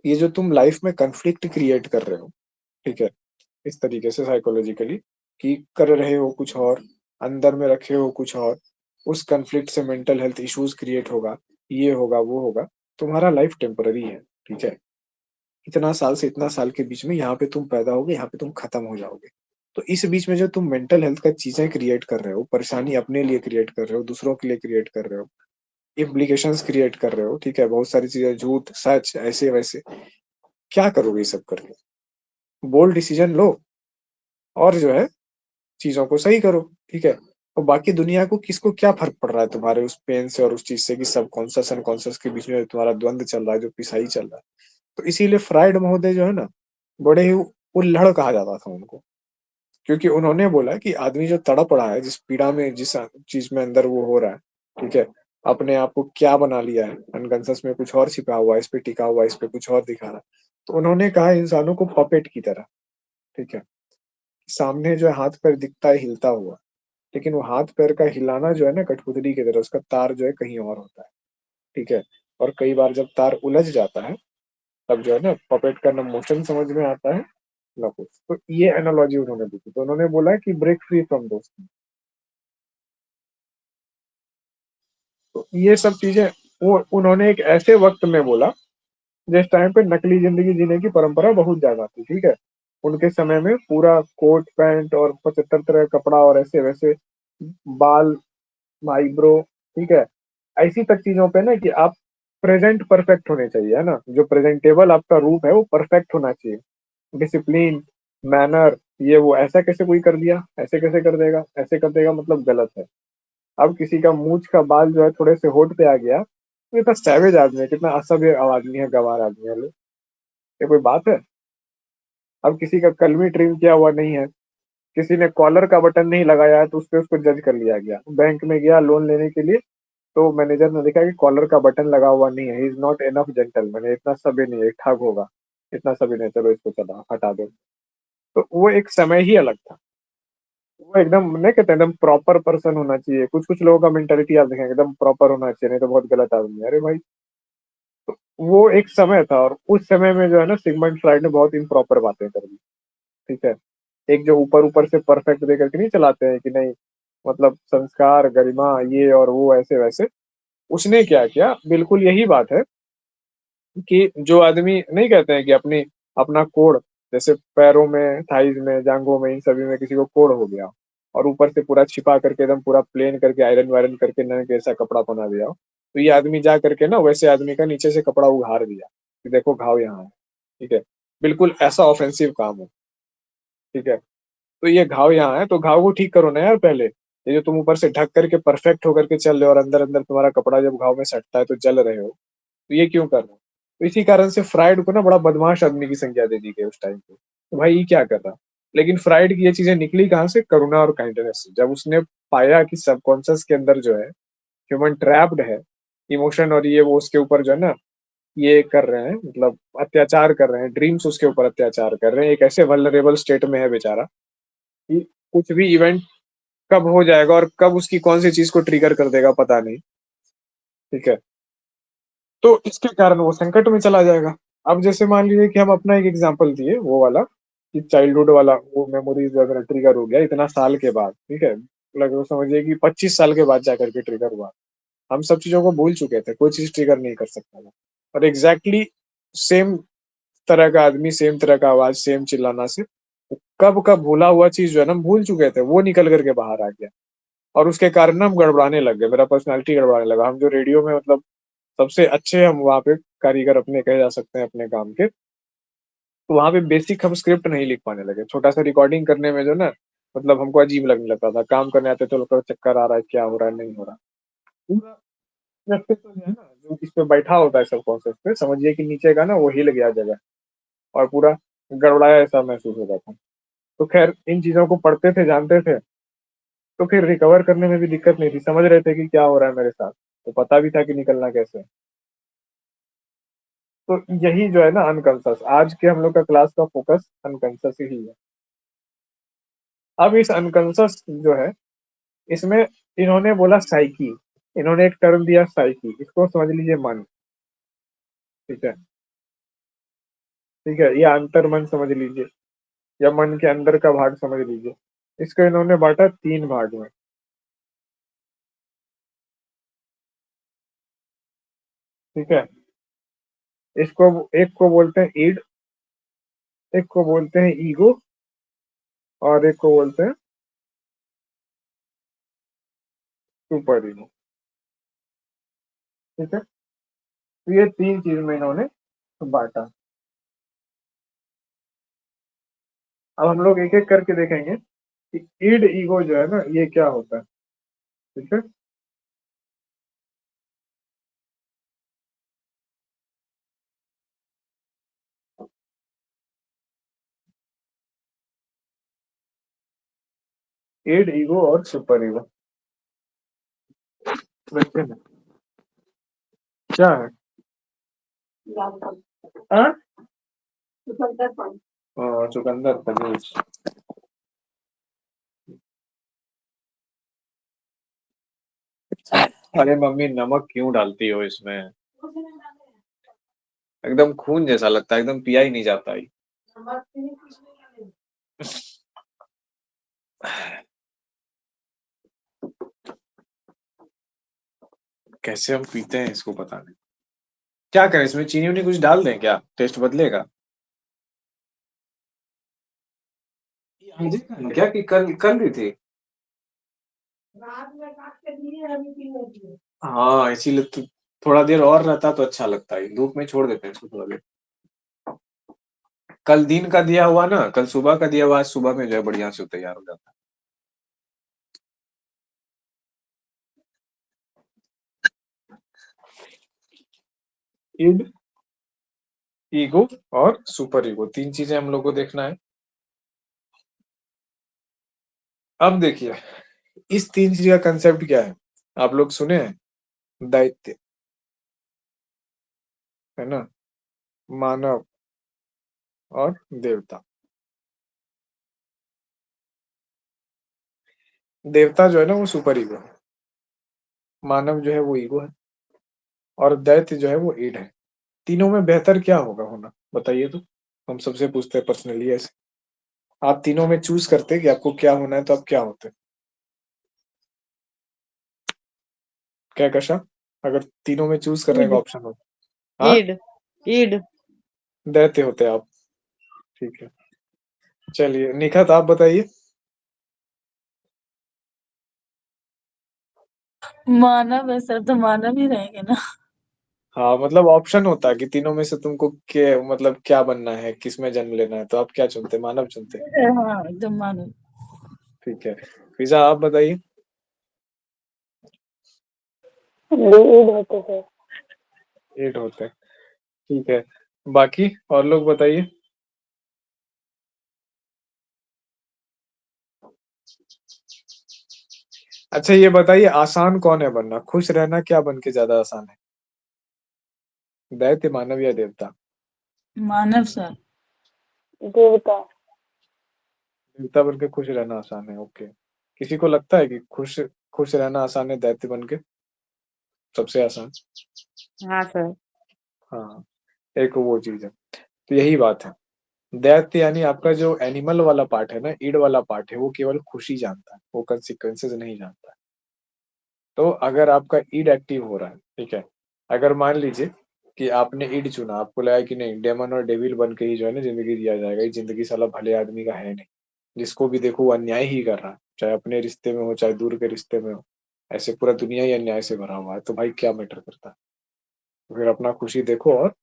S1: ये जो तुम लाइफ में कंफ्लिक्ट क्रिएट कर रहे हो, ठीक है, इस तरीके से साइकोलॉजिकली, कि कर रहे हो कुछ और, अंदर में रखे हो कुछ और, उस कंफ्लिक्ट से मेंटल हेल्थ इश्यूज क्रिएट होगा, ये होगा वो होगा। तुम्हारा लाइफ टेम्पररी है, ठीक है, इतना साल से इतना साल के बीच में यहाँ पे तुम पैदा होगे, यहाँ पे तुम खत्म हो जाओगे। तो इस बीच में जो तुम मेंटल हेल्थ का चीजें क्रिएट कर रहे हो, परेशानी अपने लिए क्रिएट कर रहे हो, दूसरों के लिए क्रिएट कर रहे हो, इम्प्लीकेशंस क्रिएट कर रहे हो, ठीक है, बहुत सारी चीजें, झूठ सच ऐसे वैसे, क्या करोगे ये सब करके? बोल्ड डिसीजन लो और जो है चीजों को सही करो, ठीक है। और बाकी दुनिया को किसको क्या फर्क पड़ रहा है तुम्हारे उस पेन से और उस चीज से, कि सब कॉन्सियस अनकॉन्सियस के बीच में तुम्हारा द्वंद चल रहा है, जो पिसाई चल रहा है। तो इसीलिए फ्राइड महोदय जो है ना बड़े ही उल्लड़ कहा जाता था उनको, क्योंकि उन्होंने बोला कि आदमी जो तड़प रहा है, जिस पीड़ा में, जिस चीज में अंदर वो हो रहा है, ठीक है, अपने आप को क्या बना लिया है, अनकॉन्शियस में कुछ और छिपा हुआ है, इस पे टिका हुआ है, इस पे कुछ और दिखा रहा है। तो उन्होंने कहा इंसानों को पपेट की तरह, ठीक है, सामने जो है हाथ पैर दिखता है हिलता हुआ, लेकिन वो हाथ पैर का हिलाना जो है ना कठपुतली की तरह, उसका तार जो है कहीं और होता है, ठीक है। और कई बार जब तार उलझ जाता है, तब जो है ना पपेट का ना मोशन समझ में आता है ना कुछ। तो ये एनालॉजी उन्होंने दी थी। तो उन्होंने बोला कि ब्रेक फ्री फ्रॉम दोस्त। तो ये सब चीजें वो उन्होंने एक ऐसे वक्त में बोला जिस टाइम पे नकली जिंदगी जीने की परंपरा बहुत ज्यादा थी, ठीक है। उनके समय में पूरा कोट पैंट और 75 तरह का कपड़ा और ऐसे वैसे, बाल, आईब्रो, ठीक है, ऐसी तक चीजों पे ना कि आप प्रेजेंट परफेक्ट होने चाहिए, है ना, जो प्रेजेंटेबल आपका रूप है वो परफेक्ट होना चाहिए, डिसिप्लिन, मैनर, ये वो, ऐसा कैसे कोई कर दिया, ऐसे कैसे कर देगा, ऐसे कर देगा, मतलब गलत है। अब किसी का मूंछ का बाल जो है थोड़े से होठ पे आ गया, तो इतना सैवेज आदमी है, कितना असभ्य आदमी है, गंवार आदमी है लोग, ये कोई बात है? अब किसी का कलमी ट्रिम किया हुआ नहीं है, किसी ने कॉलर का बटन नहीं लगाया है, तो उस पे उसको जज कर लिया गया। बैंक में गया लोन लेने के लिए, तो मैनेजर ने देखा कि कॉलर का बटन लगा हुआ नहीं है, he is not enough gentleman, इतना सभ्य नहीं है, ठग होगा, इतना सभ्य नहीं, चलो इसको चला हटा दो। तो वो एक समय ही अलग था। वो एकदम नहीं कहते एकदम प्रॉपर पर्सन होना चाहिए, कुछ कुछ लोगों का मेंटेलिटी आप देखेंगे एकदम प्रॉपर होना चाहिए, नहीं तो बहुत गलत आदमी है। अरे भाई, वो एक समय था, और उस समय में जो है ना सिगमंड फ्राइड ने बहुत इम्प्रॉपर बातें कर दी। ठीक है, एक जो ऊपर ऊपर से परफेक्ट दे करके नहीं चलाते हैं कि नहीं, मतलब संस्कार, गरिमा, ये और वो, ऐसे वैसे। उसने क्या किया, बिल्कुल यही बात है कि जो आदमी नहीं कहते हैं कि अपनी अपना कोड, जैसे पैरों में, थाइज में, जांघों में, इन सभी में किसी को कोड हो गया, और ऊपर से पूरा छिपा करके एकदम पूरा प्लेन करके आयरन वायरन करके नए कैसा कपड़ा पहना दिया हो, तो ये आदमी जा करके ना वैसे आदमी का नीचे से कपड़ा उघाड़ दिया कि देखो घाव यहाँ है। ठीक है, बिल्कुल ऐसा ऑफेंसिव काम है। ठीक है, तो ये घाव यहाँ है, तो घाव को ठीक करो ना यार पहले। ये जो तुम ऊपर से ढक करके परफेक्ट होकर के चल रहे हो, और अंदर अंदर तुम्हारा कपड़ा जब घाव में सटता है तो जल रहे हो, तो ये क्यों कर रहे हो? तो इसी कारण से फ्राइड को ना बड़ा बदमाश आदमी की संज्ञा दे दी गई उस टाइम पे, तो भाई ये क्या कर रहा? लेकिन फ्राइड की ये चीजें निकली कहाँ से? करुणा और काइंडनेस से। जब उसने पाया कि सबकॉन्शियस के अंदर जो है ह्यूमन ट्रैप्ड है, इमोशन और ये वो उसके ऊपर जो है ना ये कर रहे हैं, मतलब अत्याचार कर रहे हैं, ड्रीम्स उसके ऊपर अत्याचार कर रहे हैं, एक ऐसे वल्नरेबल स्टेट में है बेचारा कि कुछ भी इवेंट कब हो जाएगा और कब उसकी कौन सी चीज को ट्रिगर कर देगा पता नहीं। ठीक है, तो इसके कारण वो संकट में चला जाएगा। अब जैसे मान लीजिए कि हम अपना एक एग्जांपल दिए वो वाला, कि चाइल्डहुड वाला वो मेमोरीज वगैरह ट्रिगर हो गया इतना साल के बाद। ठीक है, लगभग समझिए कि 25 साल के बाद जाकर के ट्रिगर हुआ। हम सब चीजों को भूल चुके थे, कोई चीज ट्रिगर नहीं कर सकता था। और एग्जैक्टली सेम तरह का आदमी, सेम तरह का आवाज, सेम चिल्लाना से कब कब भूला हुआ चीज जो है ना हम भूल चुके थे, वो निकल करके बाहर आ गया। और उसके कारण ना हम गड़बड़ाने लग गए, मेरा पर्सनालिटी गड़बड़ाने लगा। हम जो रेडियो में मतलब सबसे अच्छे हम वहाँ पे कारीगर अपने कहे जा सकते हैं अपने काम के, तो वहाँ पे बेसिक हम स्क्रिप्ट नहीं लिख पाने लगे। छोटा सा रिकॉर्डिंग करने में जो ना मतलब हमको अजीब लगने लगता था, काम करने आते तो लगता था चक्कर आ रहा है, क्या हो रहा है, नहीं हो रहा। पूरा व्यक्तित्व जो है ना जो इस पे बैठा होता है सबकॉन्शियस पे, समझिए कि नीचे का ना वो हिल गया जगह, और पूरा गड़बड़ाया ऐसा महसूस होता था। तो खैर इन चीजों को पढ़ते थे, जानते थे, तो फिर रिकवर करने में भी दिक्कत नहीं थी, समझ रहे थे कि क्या हो रहा है मेरे साथ, तो पता भी था कि निकलना कैसे है। तो यही जो है ना अनकॉन्शियस, आज के हम लोग का क्लास का फोकस अनकॉन्शियस ही है। अब इस अनकॉन्शियस जो है, इसमें इन्होंने बोला साइकी, इन्होंने एक टर्म दिया साइकी, इसको समझ लीजिए मन। ठीक है, ठीक है, या अंतर मन समझ लीजिए, या मन के अंदर का भाग समझ लीजिए। इसको इन्होंने बांटा 3 भाग में। ठीक है, इसको एक को बोलते हैं ईड, एक को बोलते हैं ईगो, और एक को बोलते हैं सुपर ईगो। ठीक है, तो ये 3 चीज में इन्होंने बांटा। अब हम लोग एक एक करके देखेंगे कि ईड ईगो जो है ना ये क्या होता है। ठीक है, ईड ईगो और सुपर ईगो देखते हैं क्या है। हाँ? चुकंदर पनीर। अरे मम्मी नमक क्यों डालती हो इसमें? एकदम खून जैसा लगता है, एकदम पिया ही नहीं जाता है। कैसे हम पीते हैं इसको पता नहीं। क्या करें इसमें, चीनी उनी कुछ डाल दें क्या, टेस्ट बदलेगा? ये अंडे का है क्या कि कल कल भी थी? हाँ इसीलिए तो थोड़ा देर और रहता तो अच्छा लगता है, धूप में छोड़ देते हैं इसको थोड़ा देर। कल दिन का दिया हुआ ना, कल सुबह का दिया हुआ, आज सुबह में जो है बढ़िया से तैयार हो जाता है। इड, ईगो और सुपर ईगो, 3 चीजें हम लोग को देखना है। अब देखिए इस 3 चीज का कंसेप्ट क्या है, आप लोग सुने हैं? दैत्य, है ना, मानव और देवता। देवता जो है ना वो सुपर ईगो है, मानव जो है वो ईगो है, और दैत्य जो है वो ईड है। तीनों में बेहतर क्या होगा होना, बताइए तो। हम सबसे पूछते हैं पर्सनली ऐसे, आप तीनों में चूज करते कि आपको क्या होना है तो आप क्या होते? क्या कशा, अगर तीनों में चूज करने का
S3: ईड
S1: ऑप्शन हो? हाँ,
S3: ईड ईड
S1: दैत्य होते आप, ठीक है। चलिए निखत आप बताइए।
S2: मानव है सर, तो मानव ही रहेंगे ना।
S1: हाँ मतलब ऑप्शन होता है कि तीनों में से तुमको के मतलब क्या बनना है, किसमें जन्म लेना है, तो आप क्या चुनते, मानव चुनते?
S2: हाँ एकदम मानव।
S1: ठीक है, फिजा आप बताइए।
S3: ईड होते थे।
S1: 8 होते हैं, ठीक है। बाकी और लोग बताइए। अच्छा ये बताइए आसान कौन है बनना, खुश रहना क्या बन के ज्यादा आसान है, दैत्य, मानव या देवता?
S2: मानव सर।
S3: देवता।
S1: देवता बन के खुश रहना आसान है, ओके। किसी को लगता है कि खुश खुश रहना आसान है दैत्य बन के सबसे आसान?
S3: हाँ सर।
S1: हाँ, एक वो चीज है, तो यही बात है। दैत्य यानी आपका जो एनिमल वाला पार्ट है ना, ईड वाला पार्ट है, वो केवल खुशी जानता है, वो कंसिक्वेंसेज नहीं जानता है। तो अगर आपका ईड एक्टिव हो रहा है, ठीक है, अगर मान लीजिए कि आपने ईड चुना, आपको लगा कि नहीं डेमन और डेविल बन के ही जो है ना जिंदगी जिया जाएगा, ये जिंदगी साला भले आदमी का है नहीं, जिसको भी देखो वो अन्याय ही कर रहा है, चाहे अपने रिश्ते में हो चाहे दूर के रिश्ते में हो, ऐसे पूरा दुनिया ही अन्याय से भरा हुआ है, तो भाई क्या मैटर करता है? तो फिर अपना खुशी देखो और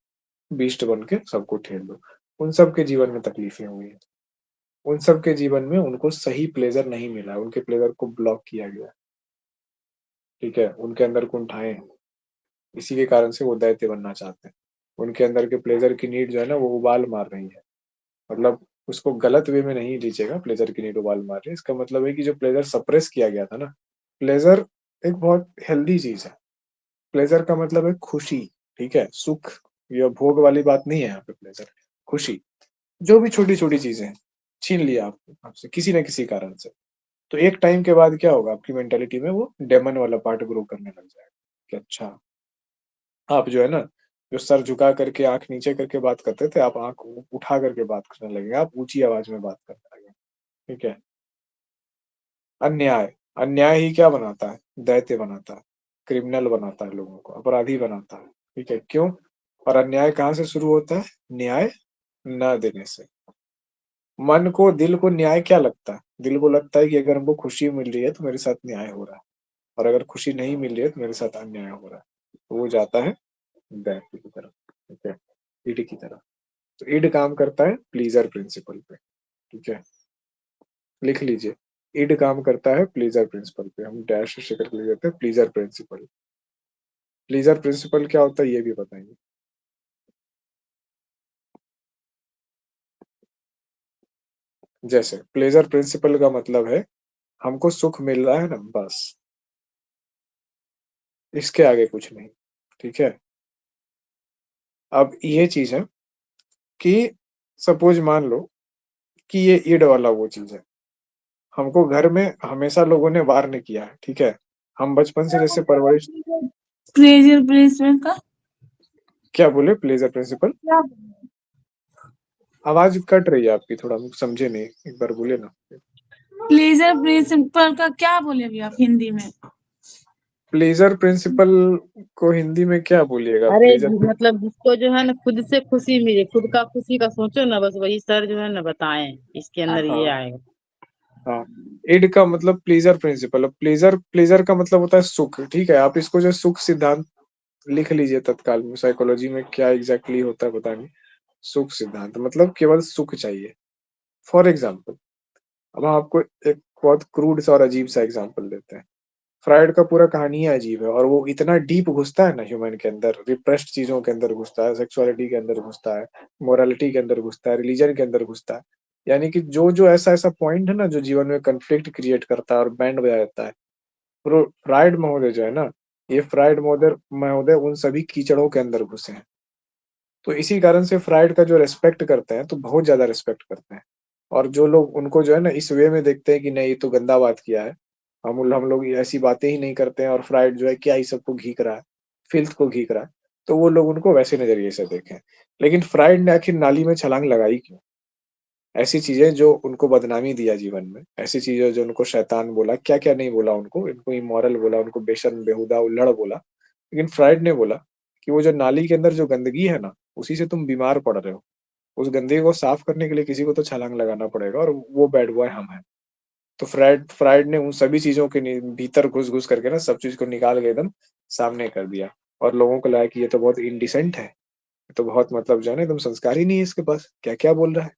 S1: बीस्ट बन के सबको ठेल दो। उन सब के जीवन में तकलीफें हुई है, उन सब के जीवन में उनको सही प्लेजर नहीं मिला है, उनके प्लेजर को ब्लॉक किया गया है, ठीक है, उनके अंदर कुंठाएं हैं, इसी के कारण से वो दैत्य बनना चाहते हैं। उनके अंदर के प्लेजर की नीड जो है ना वो उबाल मार रही है, मतलब उसको गलत वे में नहीं लीजिएगा, प्लेजर की नीड उबाल मार रही है, इसका मतलब है कि जो प्लेजर सप्रेस किया गया था ना, प्लेजर एक बहुत हेल्दी चीज है। प्लेजर का मतलब है खुशी, ठीक है, सुख या भोग वाली बात नहीं है यहाँ पे, प्लेजर खुशी, जो भी छोटी छोटी चीजें हैं छीन लिया आप आपसे किसी न किसी कारण से, तो एक टाइम के बाद क्या होगा, आपकी मेंटेलिटी में वो डेमन वाला पार्ट ग्रो करने लग जाएगा कि अच्छा, आप जो है ना, जो सर झुका करके आंख नीचे करके बात करते थे, आप आंख उठा करके बात करने लगेंगे, आप ऊंची आवाज में बात करने लगेंगे, ठीक है। अन्याय, अन्याय ही क्या बनाता है, दैत्य बनाता है, क्रिमिनल बनाता है, लोगों को अपराधी बनाता है, ठीक है, क्यों? और अन्याय कहाँ से शुरू होता है, न्याय न देने से। मन को, दिल को न्याय क्या लगता है, दिल को लगता है कि अगर हमको खुशी मिल रही है तो मेरे साथ न्याय हो रहा है, और अगर खुशी नहीं मिल रही है तो मेरे साथ अन्याय हो रहा है, तो वो जाता है दैत्य की तरफ, ठीक है, ईड की तरफ। तो ईड काम करता है प्लीजर प्रिंसिपल पे, ठीक है, लिख लीजिए। ईड काम करता है प्लीजर प्रिंसिपल पे, हम डैश से करके लिख देते हैं प्लीजर प्रिंसिपल। प्लीजर प्रिंसिपल क्या होता है ये भी बताएंगे। जैसे प्लेजर प्रिंसिपल का मतलब है हमको सुख मिल रहा है ना बस, इसके आगे कुछ नहीं, ठीक है। अब ये चीज है कि सपोज मान लो कि ये ईड वाला वो चीज है, हमको घर में हमेशा लोगों ने वार नहीं किया है, ठीक है, हम बचपन से जैसे परवरिश।
S2: प्लेजर प्लेसमेंट का
S1: क्या बोले, प्लेजर प्रिंसिपल?
S2: क्या?
S1: आवाज कट रही है आपकी, थोड़ा हम समझे नहीं, एक बार बोले ना।
S2: प्लेजर प्रिंसिपल का क्या बोले अभी आप हिंदी में?
S1: प्लेजर प्रिंसिपल को हिंदी में क्या बोलिएगा,
S3: अरे
S1: प्लेजर?
S3: मतलब जिसको जो है ना खुद से खुशी मिले, खुद का खुशी का सोचो ना, बस वही सर जो है ना बताएं, इसके अंदर ये
S1: हाँ
S3: आएगा।
S1: हाँ, एड का मतलब प्लेजर प्रिंसिपल, प्लेजर, प्लेजर का मतलब होता है सुख, ठीक है, आप इसको जो सुख सिद्धांत लिख लीजिए तत्काल में, साइकोलॉजी में क्या एग्जैक्टली होता है पता नहीं, सुख सिद्धांत मतलब केवल सुख चाहिए। फॉर एग्ज़ाम्पल अब हम आपको एक बहुत क्रूड सा और अजीब सा एग्ज़ाम्पल देते हैं। फ्रॉइड का पूरा कहानी ही अजीब है और वो इतना डीप घुसता है ना ह्यूमन के अंदर, रिप्रेस्ड चीज़ों के अंदर घुसता है, सेक्सुअलिटी के अंदर घुसता है, मोरालिटी के अंदर घुसता है, रिलिजन के अंदर घुसता है। यानी कि जो-जो ऐसा-ऐसा पॉइंट है ना जो जीवन में कॉन्फ्लिक्ट क्रिएट करता है और बैंड बजा देता है। फ्रॉइड महोदय जो है ना, ये फ्रॉइड महोदय महोदय उन सभी कीचड़ों के अंदर घुसे हैं। तो इसी कारण से फ्रॉइड का जो रिस्पेक्ट करते हैं, तो बहुत ज़्यादा रिस्पेक्ट करते हैं। और जो लोग उनको जो है ना इस वे में देखते हैं कि नहीं ये तो गंदा बात किया है, हम लोग ऐसी बातें ही नहीं करते हैं और फ्रॉइड जो है क्या ही सबको घीक रहा है, फ़िल्थ को घीक रहा है, तो वो लोग उनको वैसे नज़रिए से देखें। लेकिन फ्रॉइड ने आखिर नाली में छलांग लगाई क्यों? ऐसी चीज़ें जो उनको बदनामी दिया जीवन में, ऐसी चीज़ें जो उनको शैतान बोला, क्या-क्या नहीं बोला उनको, इनको इमोरल बोला, उनको बेशर्म, बेहुदा, उल्लड़ बोला। लेकिन फ्रॉइड ने बोला कि वो जो नाली के अंदर जो गंदगी है ना, उसी से तुम बीमार पड़ रहे हो। उस गंदगी को साफ करने के लिए किसी को तो छलांग लगाना पड़ेगा और वो बैड बॉय हम हैं। तो फ्रॉइड ने उन सभी चीज़ों के भीतर घुस-घुस करके ना सब चीज़ को निकाल के एकदम सामने कर दिया और लोगों को लगा कि ये तो बहुत इंडिसेंट है, ये तो बहुत मतलब जो है ना एकदम संस्कार ही नहीं है इसके पास, क्या-क्या बोल रहा है,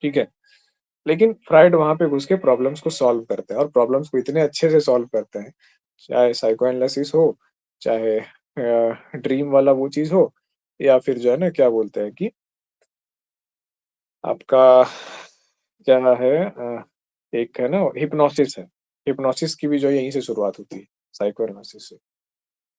S1: ठीक है? लेकिन फ्रॉइड वहाँ पे घुस के प्रॉब्लम्स को सॉल्व करते हैं और प्रॉब्लम्स को इतने अच्छे से सॉल्व करते हैं, चाहे साइकोएनालिसिस हो, चाहे ड्रीम वाला वो चीज़ हो या फिर जो है ना क्या बोलते हैं कि आपका क्या है एक है ना हिप्नोसिस है। हिप्नोसिस की भी जो है यहीं से शुरुआत होती है, साइकोएनालिसिस से।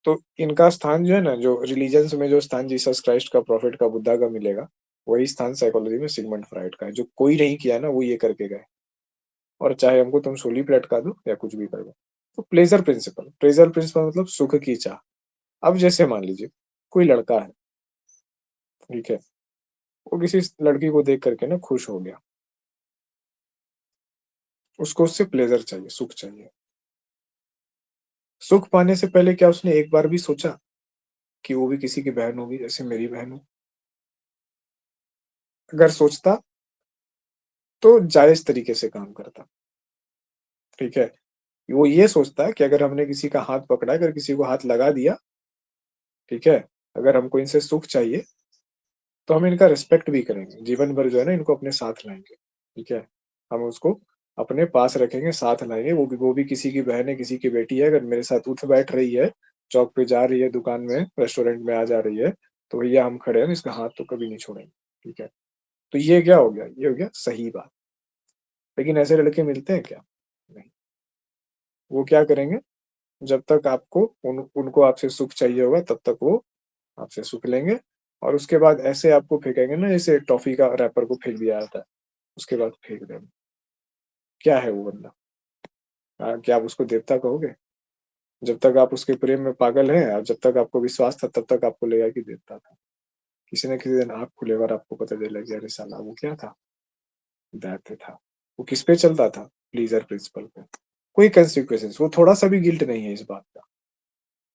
S1: तो इनका स्थान जो है ना, जो रिलिजन्स में जो स्थान जीसस क्राइस्ट का, प्रोफेट का, बुद्धा का मिलेगा, वही स्थान साइकोलॉजी में सिगमंड फ्रॉइड का है। जो कोई नहीं किया ना, वो ये करके गए और चाहे हमको तुम सूली पे लटका दो या कुछ भी कर दो। तो प्लेज़र प्रिंसिपल मतलब सुख की चाह। अब जैसे मान लीजिए, कोई लड़का है, ठीक है? वो किसी लड़की को देख कर के ना खुश हो गया। उसको उससे प्लेज़र चाहिए, सुख चाहिए। सुख पाने से पहले क्या उसने एक बार भी सोचा कि वो भी किसी की बहन होगी जैसे मेरी बहन हो? अगर सोचता तो जायज़ तरीके से काम करता, ठीक है? वो ये सोचता है कि अगर हमने किसी का हाथ पकड़ा है, अगर किसी को हाथ लगा दिया, ठीक है? अगर हमको इनसे सुख चाहिए, तो हम इनका रिस्पेक्ट भी करेंगे। जीवन भर जो है ना इनको अपने साथ लाएँगे, ठीक है? हम उसको अपने पास रखेंगे, साथ लाएँगे, वो भी किसी की बहन है, किसी की बेटी है, अगर मेरे साथ उठ बैठ रही है, चौक पे जा रही है, दुकान में, रेस्टोरेंट में आ जा रही है, तो भैया हम खड़े हैं, इसका हाथ तो कभी नहीं छोड़ेंगे, ठीक है? तो ये क्या हो गया? ये हो गया सही बात। लेकिन ऐसे लड़के मिलते हैं क्या? नहीं। वो क्या करेंगे, जब तक आपको उनको आपसे सुख चाहिए होगा, तब तक वो आपसे सुख लेंगे और उसके बाद ऐसे आपको फेंकेंगे ना जैसे टॉफ़ी का रैपर को फेंक दिया जाता है, उसके बाद फेंक देंगे। क्या है वो बंदा? क्या आप उसको देवता कहोगे? जब तक आप उसके प्रेम में पागल हैं और जब तक आपको विश्वास था, तब तक आपको लगेगा कि देवता था। किसी न किसी दिन आँख खुलेगा और आपको पता चलेगा कि अरे साला वो क्या था? दैत्य था। वो किस पे चलता था? प्लीज़र प्रिंसिपल पे। कोई कॉन्सिक्वेंसेस वो थोड़ा-सा भी गिल्ट नहीं है इस बात का,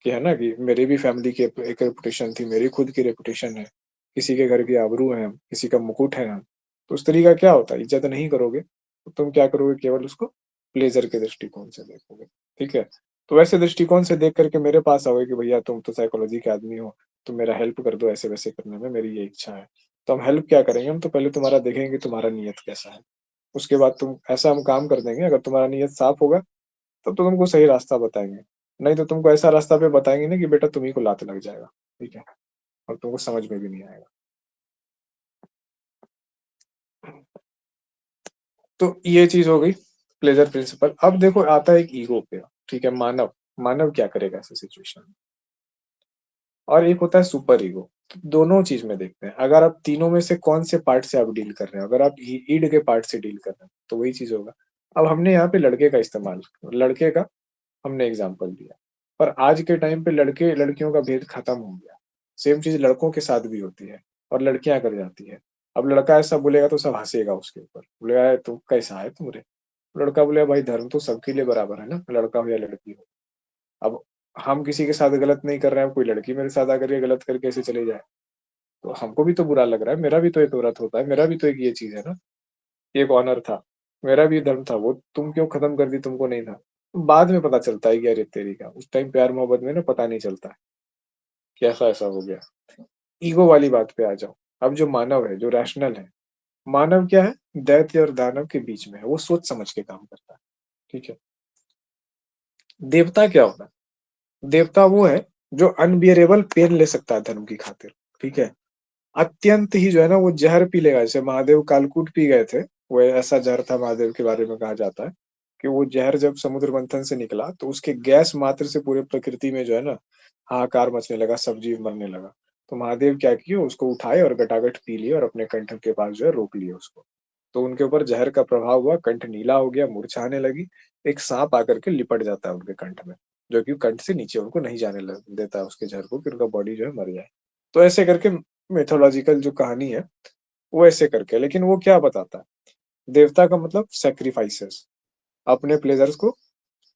S1: कि है ना कि मेरी भी फैमिली की एक रेपुटेशन थी, मेरी खुद की रेपुटेशन है, किसी के घर की आबरू है हम, किसी का मुकुट है हम। तो उस तरीका क्या होता है, इज़्ज़त नहीं करोगे, तो तुम क्या करोगे केवल उसको प्लेज़र के दृष्टिकोण से देखोगे, ठीक है? तो वैसे दृष्टिकोण से देख कर के मेरे पास आओगे कि भैया तुम तो साइकोलॉजी के आदमी हो, तुम मेरा हेल्प कर दो ऐसे-वैसे करने में, मेरी ये इच्छा है। तो हम हेल्प क्या करेंगे, हम तो पहले तुम्हारा देखेंगे कि तुम्हारा नियत कैसा है। उसके बाद तुम ऐसा हम काम कर देंगे, अगर तुम्हारा नियत साफ होगा, तब तो तुमको सही रास्ता बताएँगे। नहीं तो तुमको ऐसा रास्ता पे बताएँगे ना कि बेटा तुम्हीं को लात लग जाएगा, ठीक है? और तुमको समझ में भी नहीं आएगा। तो ये चीज़ हो गई प्लेज़र प्रिंसिपल। अब देखो आता है एक ईगो पे, ठीक है? मानव, मानव क्या करेगा ऐसी सिचुएशन में? और एक होता है सुपर ईगो। तो दोनों चीज़ में देखते हैं। अगर आप तीनों में से कौन से पार्ट से आप डील कर रहे हो, अगर आप इ ईड के पार्ट से डील कर रहे हैं, तो वही चीज़ होगा। अब हमने यहाँ पे लड़के का हमने एग्ज़ाम्पल दिया। पर आज के टाइम पे लड़के-लड़कियों का भेद खत्म हो गया। सेम चीज़ लड़कों के साथ भी होती है और लड़कियाँ कर जाती है। अब लड़का ऐसा बोलेगा तो सब हँसेगा उसके ऊपर। बोलेगा यार तू कैसा है तू रे? लड़का बोलेगा भाई धर्म तो सबके लिए बराबर है ना, लड़का हो या लड़की हो। अब हम किसी के साथ गलत नहीं कर रहे हैं, कोई लड़की मेरे साथ आकर के गलत करके ऐसे चली जाए, तो हमको भी तो बुरा लग रहा है, मेरा भी तो एक व्रत होता है, मेरा भी तो एक ये चीज़ है ना, एक ऑनर था, मेरा भी धर्म था, वो तुम क्यों खत्म कर दी तुमको नहीं था? बाद में पता चलता है कि अरे तेरी का, उस टाइम प्यार-मोहब्बत में ना पता नहीं चलता है, कि ऐसा-ऐसा हो गया। ईगो वाली बात पे आ जाओ, अब जो मानव है, जो रैशनल है, मानव क्या है? दैत्य और दानव के बीच में है, वो सोच समझ के काम करता है, ठीक है? देवता क्या होता है? देवता वो है जो अनबियरेबल पेन ले सकता है धर्म की खातिर, ठीक है? अत्यंत ही जो है ना वो ज़हर पी लेगा, जैसे महादेव कालकूट पी गए थे, वो ऐसा ज़हर था महादेव के बारे में कहा जाता है, कि वो ज़हर जब समुद्र मंथन से निकला, तो उसके गैस मात्र से पूरे प्रकृति में जो है ना, हाहाकार मचने लगा, सब जीव मरने लगा। तो महादेव क्या किए, उसको उठाए और गटागट पी लिए और अपने कंठ के पास जो है रोक लिए उसको। तो उनके ऊपर ज़हर का प्रभाव हुआ, कंठ नीला हो गया, मूर्छा आने लगी, एक साँप आकर के लिपट जाता है उनके कंठ में, जो कि कंठ से नीचे उनको नहीं जाने ल देता है उसके ज़हर को कि उनका बॉडी जो है मर जाए। तो ऐसे करके मिथोलॉजिकल जो कहानी है, वो ऐसे करके है, लेकिन वो क्या बताता है? देवता का मतलब सैक्रिफाइसेस, अपने प्लेज़र्स को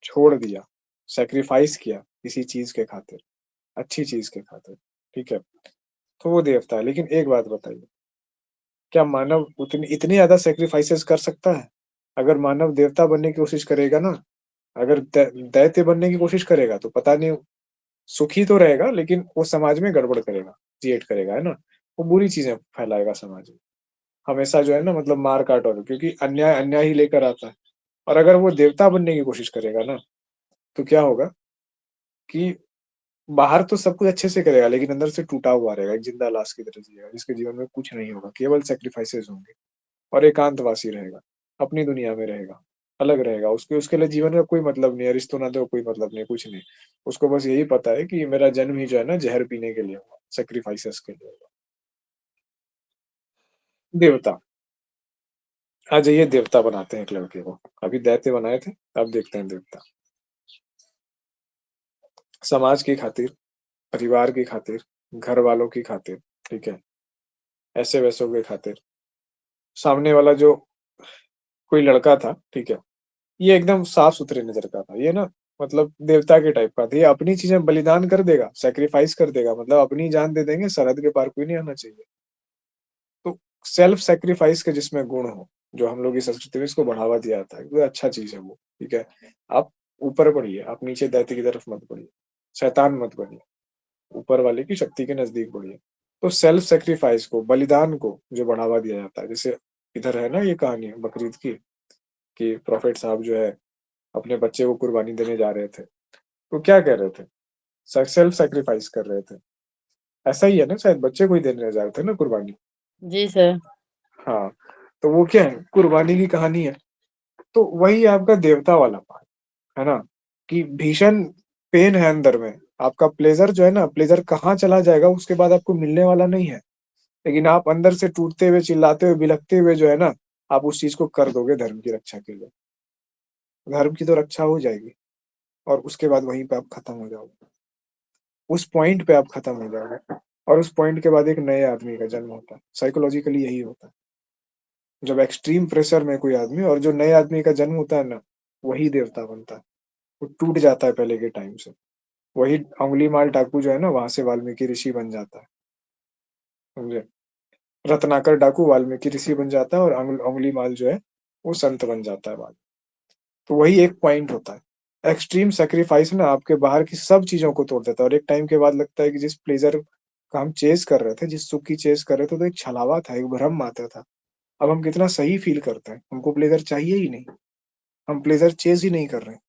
S1: छोड़ दिया, सैक्रिफाइस किया किसी चीज़ के खातिर, अच्छी चीज़ के खातिर, ठीक है? तो वो देवता है, लेकिन एक बात बताइए, क्या मानव उतनी इतनी ज़्यादा सैक्रिफाइसेस कर सकता है? अगर मानव देवता बनने की कोशिश करेगा ना, अगर दैत्य बनने की कोशिश करेगा, तो पता नहीं सुखी तो रहेगा, लेकिन वो समाज में गड़बड़ करेगा, क्रिएट करेगा, है ना? वो बुरी चीज़ें फैलाएगा समाज में। हमेशा जो है ना मतलब मार-काट और क्योंकि अन्याय अन्याय ही लेकर आता है। और अगर वो देवता बनने की कोशिश करेगा ना, तो क्या होगा कि बाहर तो सब कुछ अच्छे से करेगा, लेकिन अंदर से टूटा हुआ रहेगा, एक ज़िंदा लाश की तरह जिएगा, जिसके जीवन में कुछ नहीं होगा, केवल सैक्रिफाइसेज़ होंगे और एकांतवासी रहेगा, अपनी दुनिया में रहेगा, अलग रहेगा। उसके उसके लिए जीवन का कोई मतलब नहीं है, रिश्तों-नातों का कोई मतलब नहीं, कुछ नहीं। उसको बस यही पता है कि मेरा जन्म ही जो है ना ज़हर पीने के लिए हुआ, सैक्रिफाइसेज़ के लिए हुआ। देवता, आ जाइए देवता बनाते हैं एक लड़के को। अभी दैत्य बनाए थे, अब देखते हैं देवता। समाज की खातिर, परिवार की खातिर, घर वालों की खातिर, ठीक है? ऐसे-वैसों के खातिर, सामने वाला जो कोई लड़का था, ठीक है? ये एकदम साफ-सुथरे नेचर का था। ये ना मतलब देवता के टाइप का था। ये अपनी चीज़ें बलिदान कर देगा, सैक्रिफाइस कर देगा, मतलब अपनी जान दे देंगे, सरहद के पार कोई नहीं आना चाहिए। तो सेल्फ सैक्रिफाइस के जिसमें गुण हो, जो हम लोग की संस्कृति में इसको बढ़ावा दिया जाता है, वो अच्छा चीज़ है वो, ठीक है? आप ऊपर बढ़िए, आप नीचे दैत्य की तरफ मत बढ़िए, शैतान मत बनिए, ऊपर वाले की शक्ति के नज़दीक बढ़िए। तो सेल्फ सैक्रिफाइस को, बलिदान को जो बढ़ावा दिया जाता है, जैसे इधर है ना ये कहानी बकरीद की, कि प्रॉफेट साहब जो है अपने बच्चे को कुर्बानी देने जा रहे थे। तो क्या कह रहे थे? सेल्फ सैक्रिफाइस कर रहे थे। ऐसा ही है ना शायद बच्चे को ही देने जा रहे थे ना कुर्बानी?
S3: जी सर।
S1: हाँ, तो वो क्या है कुर्बानी की कहानी है। तो वही आपका देवता वाला पार्ट, है ना? कि भीषण पेन है अंदर में। आपका प्लेज़र जो है ना, प्लेज़र कहाँ चला जाएगा उसके बाद आपको मिलने वाला नहीं है। लेकिन आप अंदर से टूटते हुए, चिल्लाते हुए, बिलखते हुए जो है ना, आप उस चीज़ को कर दोगे धर्म की रक्षा के लिए। धर्म की तो रक्षा हो जाएगी और उसके बाद वहीं पे आप खत्म हो जाओगे। उस पॉइंट पे आप खत्म हो जाओगे और उस पॉइंट के बाद एक नए आदमी का जन्म होता है। साइकोलॉजिकली यही होता है। जब एक्सट्रीम प्रेशर में कोई आदमी और जो नए आदमी का जन्म होता है ना, वही देवता बनता है। वो टूट जाता है पहले के टाइम से। वही अंगुलीमाल डाकू जो है ना, वहाँ से वाल्मीकि ऋषि बन जाता है, समझे? रत्नाकर डाकू वाल्मीकि ऋषि बन जाता है और अंगुलीमाल जो है, वो संत बन जाता है बाद में। तो वही एक पॉइंट होता है। एक्सट्रीम सैक्रिफाइस ना आपके बाहर की सब चीज़ों को तोड़ देता है और एक टाइम के बाद लगता है कि जिस प्लेज़र का हम चेज़ कर रहे थे, जिस सुख की चेज़ कर रहे थे, तो एक छलावा था, एक भ्रम मात्र था। अब हम कितना सही फ़ील करते हैं, हमको प्लेज़र चाहिए ही नहीं, हम प्लेज़र चेज़ ही नहीं कर रहे हैं।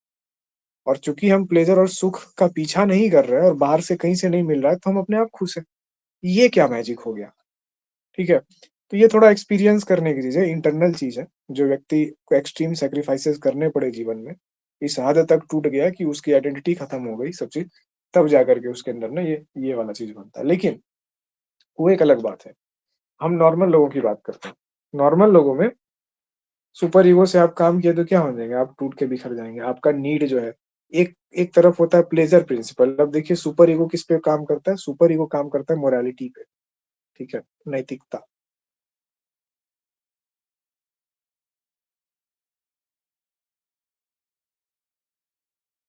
S1: और चूँकि हम प्लेज़र और सुख का पीछा नहीं कर रहे हैं और बाहर से कहीं से नहीं मिल रहा है, तो हम अपने आप खुश हैं। ये क्या मैजिक हो गया, ठीक है? तो ये थोड़ा एक्सपीरियंस करने की चीज़ है, इंटरनल चीज़ है, जो व्यक्ति को एक्सट्रीम सैक्रिफाइसेस करने पड़े जीवन में, इस हद तक टूट गया कि उसकी आइडेंटिटी खत्म हो गई सब चीज़, तब जाकर के उसके अंदर ना ये वाला चीज़ बनता है। लेकिन वो एक अलग बात है, हम नॉर्मल लोगों की बात करते हैं। नॉर्मल लोगों में सुपर ईगो से आप काम किए तो क्या हो जाएँगे, आप टूट के बिखर जाएँगे। आपका नीड जो है एक एक तरफ होता है प्लेज़र प्रिंसिपल, अब देखिए सुपर ईगो किस पे काम करता है? सुपर ईगो काम करता है मोरालिटी पे, ठीक है? नैतिकता।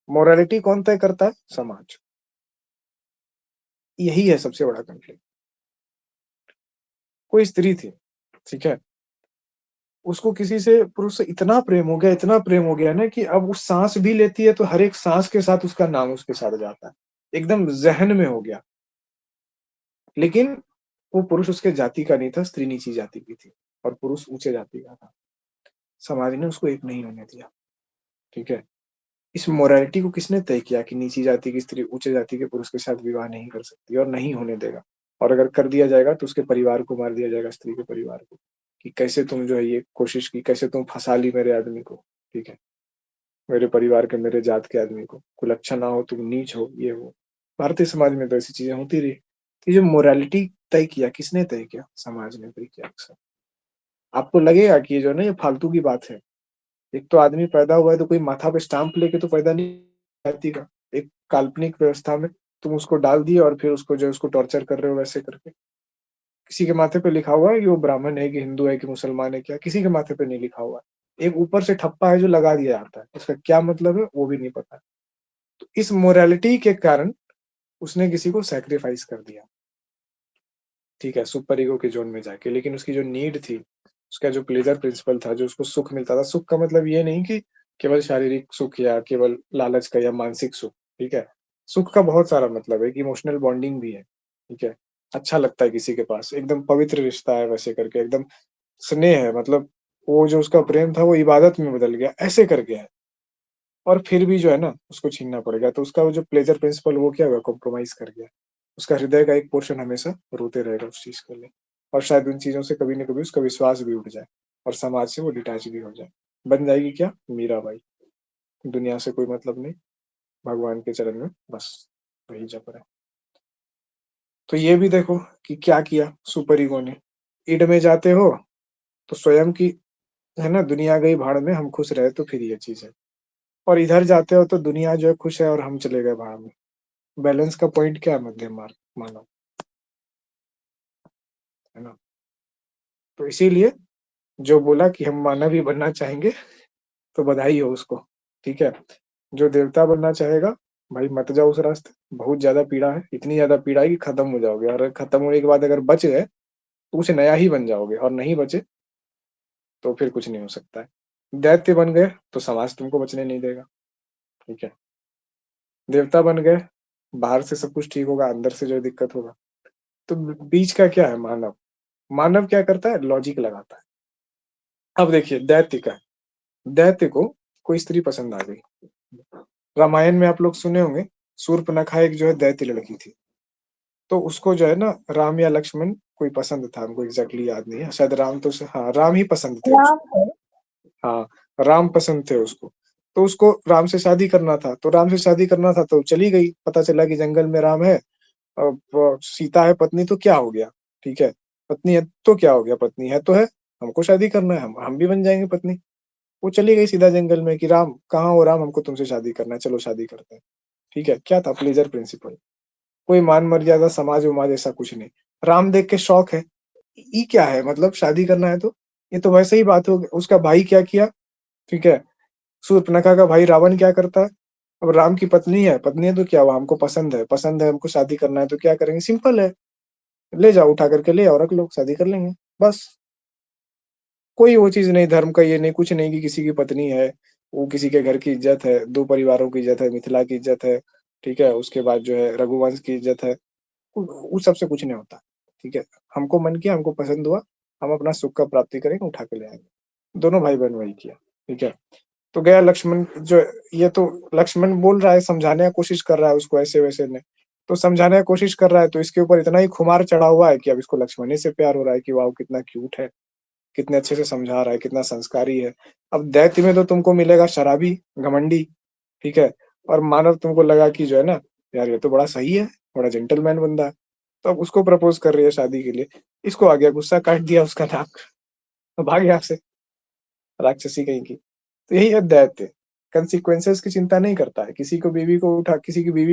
S1: मोरालिटी कौन तय करता है? समाज। यही है सबसे बड़ा कॉन्फ्लिक्ट। कोई स्त्री थी, ठीक है? उसको किसी से पुरुष से इतना प्रेम हो गया ना कि अब वो साँस भी लेती है तो हर एक साँस के साथ उसका नाम उसके साथ जाता है। एकदम ज़हन में हो गया। लेकिन वो पुरुष उसके जाति का नहीं था, स्त्री नीची जाति की थी और पुरुष ऊंचे जाति का था। समाज ने उसको एक नहीं होने दिया। ठीक है, इस मोरालिटी को किसने तय किया कि नीची जाति की स्त्री ऊंचे जाति के पुरुष के साथ विवाह नहीं कर सकती और नहीं होने देगा, और अगर कर दिया जाएगा तो उसके परिवार को मार दिया जाएगा, स्त्री के परिवार को, कि कैसे तुम जो है ये कोशिश की, कैसे तुम फंसा ली मेरे आदमी को। ठीक है, मेरे परिवार के, मेरे जात के आदमी को, कुलच्छा ना हो, तुम नीच हो, ये हो। भारतीय समाज में तो ऐसी चीजें होती रही। तो ये जो मोरालिटी तय किया, किसने तय किया? समाज ने तय किया। अक्सर आपको लगेगा कि ये जो है ना, ये फालतू की बात है। एक तो आदमी पैदा हुआ है तो कोई माथा पे स्टाम्प लेके तो पैदा नहीं जाति का, एक काल्पनिक व्यवस्था में तुम उसको डाल दिए और फिर उसको जो है उसको टॉर्चर कर रहे हो वैसे करके। किसी के माथे पे लिखा हुआ है कि वो ब्राह्मण है कि हिंदू है कि मुसलमान है, क्या किसी के माथे पे नहीं लिखा हुआ है। एक ऊपर से ठप्पा है जो लगा दिया जाता है, उसका क्या मतलब है वो भी नहीं पता। तो इस मोरालिटी के कारण उसने किसी को सैक्रिफाइस कर दिया। ठीक है, सुपर ईगो के जोन में जाके। लेकिन उसकी जो नीड थी, उसका जो प्लेजर प्रिंसिपल था, जो उसको सुख मिलता था, सुख का मतलब ये नहीं कि केवल शारीरिक सुख या केवल लालच का या मानसिक सुख। ठीक है, सुख का बहुत सारा मतलब है कि इमोशनल बॉन्डिंग भी है। ठीक है, अच्छा लगता है किसी के पास, एकदम पवित्र रिश्ता है वैसे करके, एकदम स्नेह है, मतलब वो जो उसका प्रेम था वो इबादत में बदल गया, ऐसे करके है। और फिर भी जो है ना उसको छीनना पड़ेगा, तो उसका वो जो प्लेजर प्रिंसिपल वो क्या हुआ, कॉम्प्रोमाइज कर गया। उसका हृदय का एक पोर्शन हमेशा रोते रहेगा उस चीज के लिए, और शायद उन चीजों से कभी न कभी उसका विश्वास भी उठ जाए और समाज से वो डिटैच भी हो जाए। बन जाएगी क्या, मीराबाई। दुनिया से कोई मतलब नहीं, भगवान के चरण में बस वही जप रहे। तो ये भी देखो कि क्या किया सुपर ईगो ने। इड में जाते हो तो स्वयं की, है ना, दुनिया गई भाड़ में, हम खुश रहे, तो फिर ये चीज है। और इधर जाते हो तो दुनिया जो है खुश है और हम चले गए भाड़ में। बैलेंस का पॉइंट क्या है? मध्यम मार्ग मानव, है ना। तो इसीलिए जो बोला कि हम मानव ही बनना चाहेंगे, तो बधाई हो उसको। ठीक है, जो देवता बनना चाहेगा, भाई मत जाओ उस रास्ते, बहुत ज्यादा पीड़ा है, इतनी ज्यादा पीड़ा है कि खत्म हो जाओगे, और खत्म होने के बाद अगर बच गए तो कुछ नया ही बन जाओगे, और नहीं बचे तो फिर कुछ नहीं हो सकता है। दैत्य बन गए तो समाज तुमको बचने नहीं देगा। ठीक है, देवता बन गए, बाहर से सब कुछ ठीक होगा, अंदर से जो दिक्कत होगा। तो बीच का क्या है? मानव। मानव क्या करता है? लॉजिक लगाता है। अब देखिए दैत्य का, दैत्य को कोई स्त्री पसंद आ गई। रामायण में आप लोग सुने होंगे, शूर्पणखा एक जो है दैत्य लड़की थी। तो उसको जो है ना राम या लक्ष्मण कोई पसंद था, हमको एग्जैक्टली याद नहीं है, शायद राम, तो हाँ राम ही पसंद थे उसको। हाँ, राम पसंद थे उसको। तो उसको राम से शादी करना था, तो राम से शादी करना था तो चली गई। पता चला कि जंगल में राम है, अब सीता है पत्नी, तो क्या हो गया? ठीक है, पत्नी है तो क्या हो गया, पत्नी है तो है, हमको शादी करना है, हम भी बन जाएंगे पत्नी। वो चली गई सीधा जंगल में कि राम कहाँ हो, राम हमको तुमसे शादी करना है, चलो शादी करते हैं। ठीक है, क्या था? Pleasure principal. कोई मान मर्यादा समाज उमाज ऐसा कुछ नहीं। राम देख के शौक है, ये क्या है, मतलब शादी करना है तो ये तो वैसे ही बात हो गई। उसका भाई क्या किया? ठीक है, शूर्पणखा का भाई रावण क्या करता है? अब राम की पत्नी है तो क्या हुआ, हमको पसंद है हमको शादी करना है, तो क्या करेंगे? सिंपल है, ले जाओ उठा करके ले आओ, रख लो, शादी कर लेंगे बस। कोई वो चीज नहीं, धर्म का ये नहीं, कुछ नहीं कि किसी की पत्नी है, वो किसी के घर की इज्जत है, दो परिवारों की इज्जत है, मिथिला की इज्जत है। ठीक है, उसके बाद जो है रघुवंश की इज्जत है। उस सबसे कुछ नहीं होता। ठीक है, हमको मन किया, हमको पसंद हुआ, हम अपना सुख का प्राप्ति करेंगे, उठा के ले आएंगे। दोनों भाई बहन वही किया। ठीक है, तो गया लक्ष्मण जो, ये तो लक्ष्मण बोल रहा है, समझाने का कोशिश कर रहा है उसको, ऐसे वैसे ने तो समझाने की कोशिश कर रहा है, तो इसके ऊपर इतना ही खुमार चढ़ा हुआ है कि अब इसको लक्ष्मण ही से प्यार हो रहा है कि वाह कितना क्यूट है, कितने अच्छे से समझा रहा है, कितना संस्कारी है। अब दैत्य में तो तुमको मिलेगा शराबी, घमंडी। ठीक है, और मानव तुमको लगा कि जो है ना, यार ये तो बड़ा सही है, बड़ा जेंटलमैन बंदा है, तो अब उसको प्रपोज कर रही है शादी के लिए। इसको आ गया गुस्सा, काट दिया उसका नाक, तो भाग यहाँ से, राक्षसी कहीं की। तो यही है दैत्य, कंसिक्वेंसेस की चिंता नहीं करता है। किसी की बीवी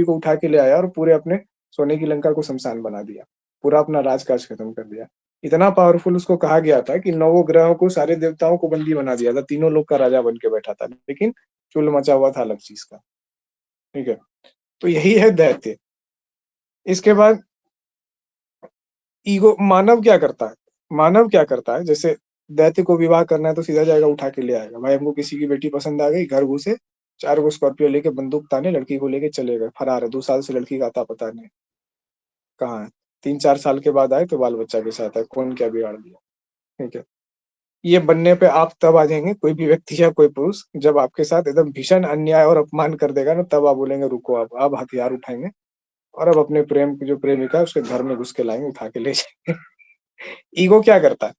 S1: को उठा के ले आया और पूरे अपने सोने की लंका को शमशान बना दिया, पूरा अपना राजकाज खत्म कर दिया। इतना पावरफुल उसको कहा गया था कि नवों ग्रहों को, सारे देवताओं को बंदी बना दिया था, तीनों लोग का राजा बन के बैठा था, लेकिन चुल मचा हुआ था अलग चीज का। ठीक है, तो यही है दैत्य। इसके बाद ईगो। मानव क्या करता है, जैसे दैत्य को विवाह करना है तो सीधा जाएगा उठा के ले आएगा, भाई हमको किसी की बेटी पसंद आ गई, घर घुसे, 4 गो स्कॉर्पियो लेके बंदूक ताने लड़की को लेके चले गए, फरार है, 2 साल से लड़की का अता पता नहीं कहाँ है। 3-4 साल के बाद आए तो बाल बच्चा के साथ आए, कौन क्या बिगाड़ दिया, ठीक है। ये बनने पे आप तब आ जाएंगे, कोई भी व्यक्ति या कोई पुरुष, जब आपके साथ एकदम भीषण अन्याय और अपमान कर देगा ना, तब आप बोलेंगे रुको, अब हथियार उठाएंगे और अब अपने प्रेम की जो प्रेमिका है उसके घर में घुस के लाएंगे, उठा के ले जाएंगे। ईगो क्या करता है?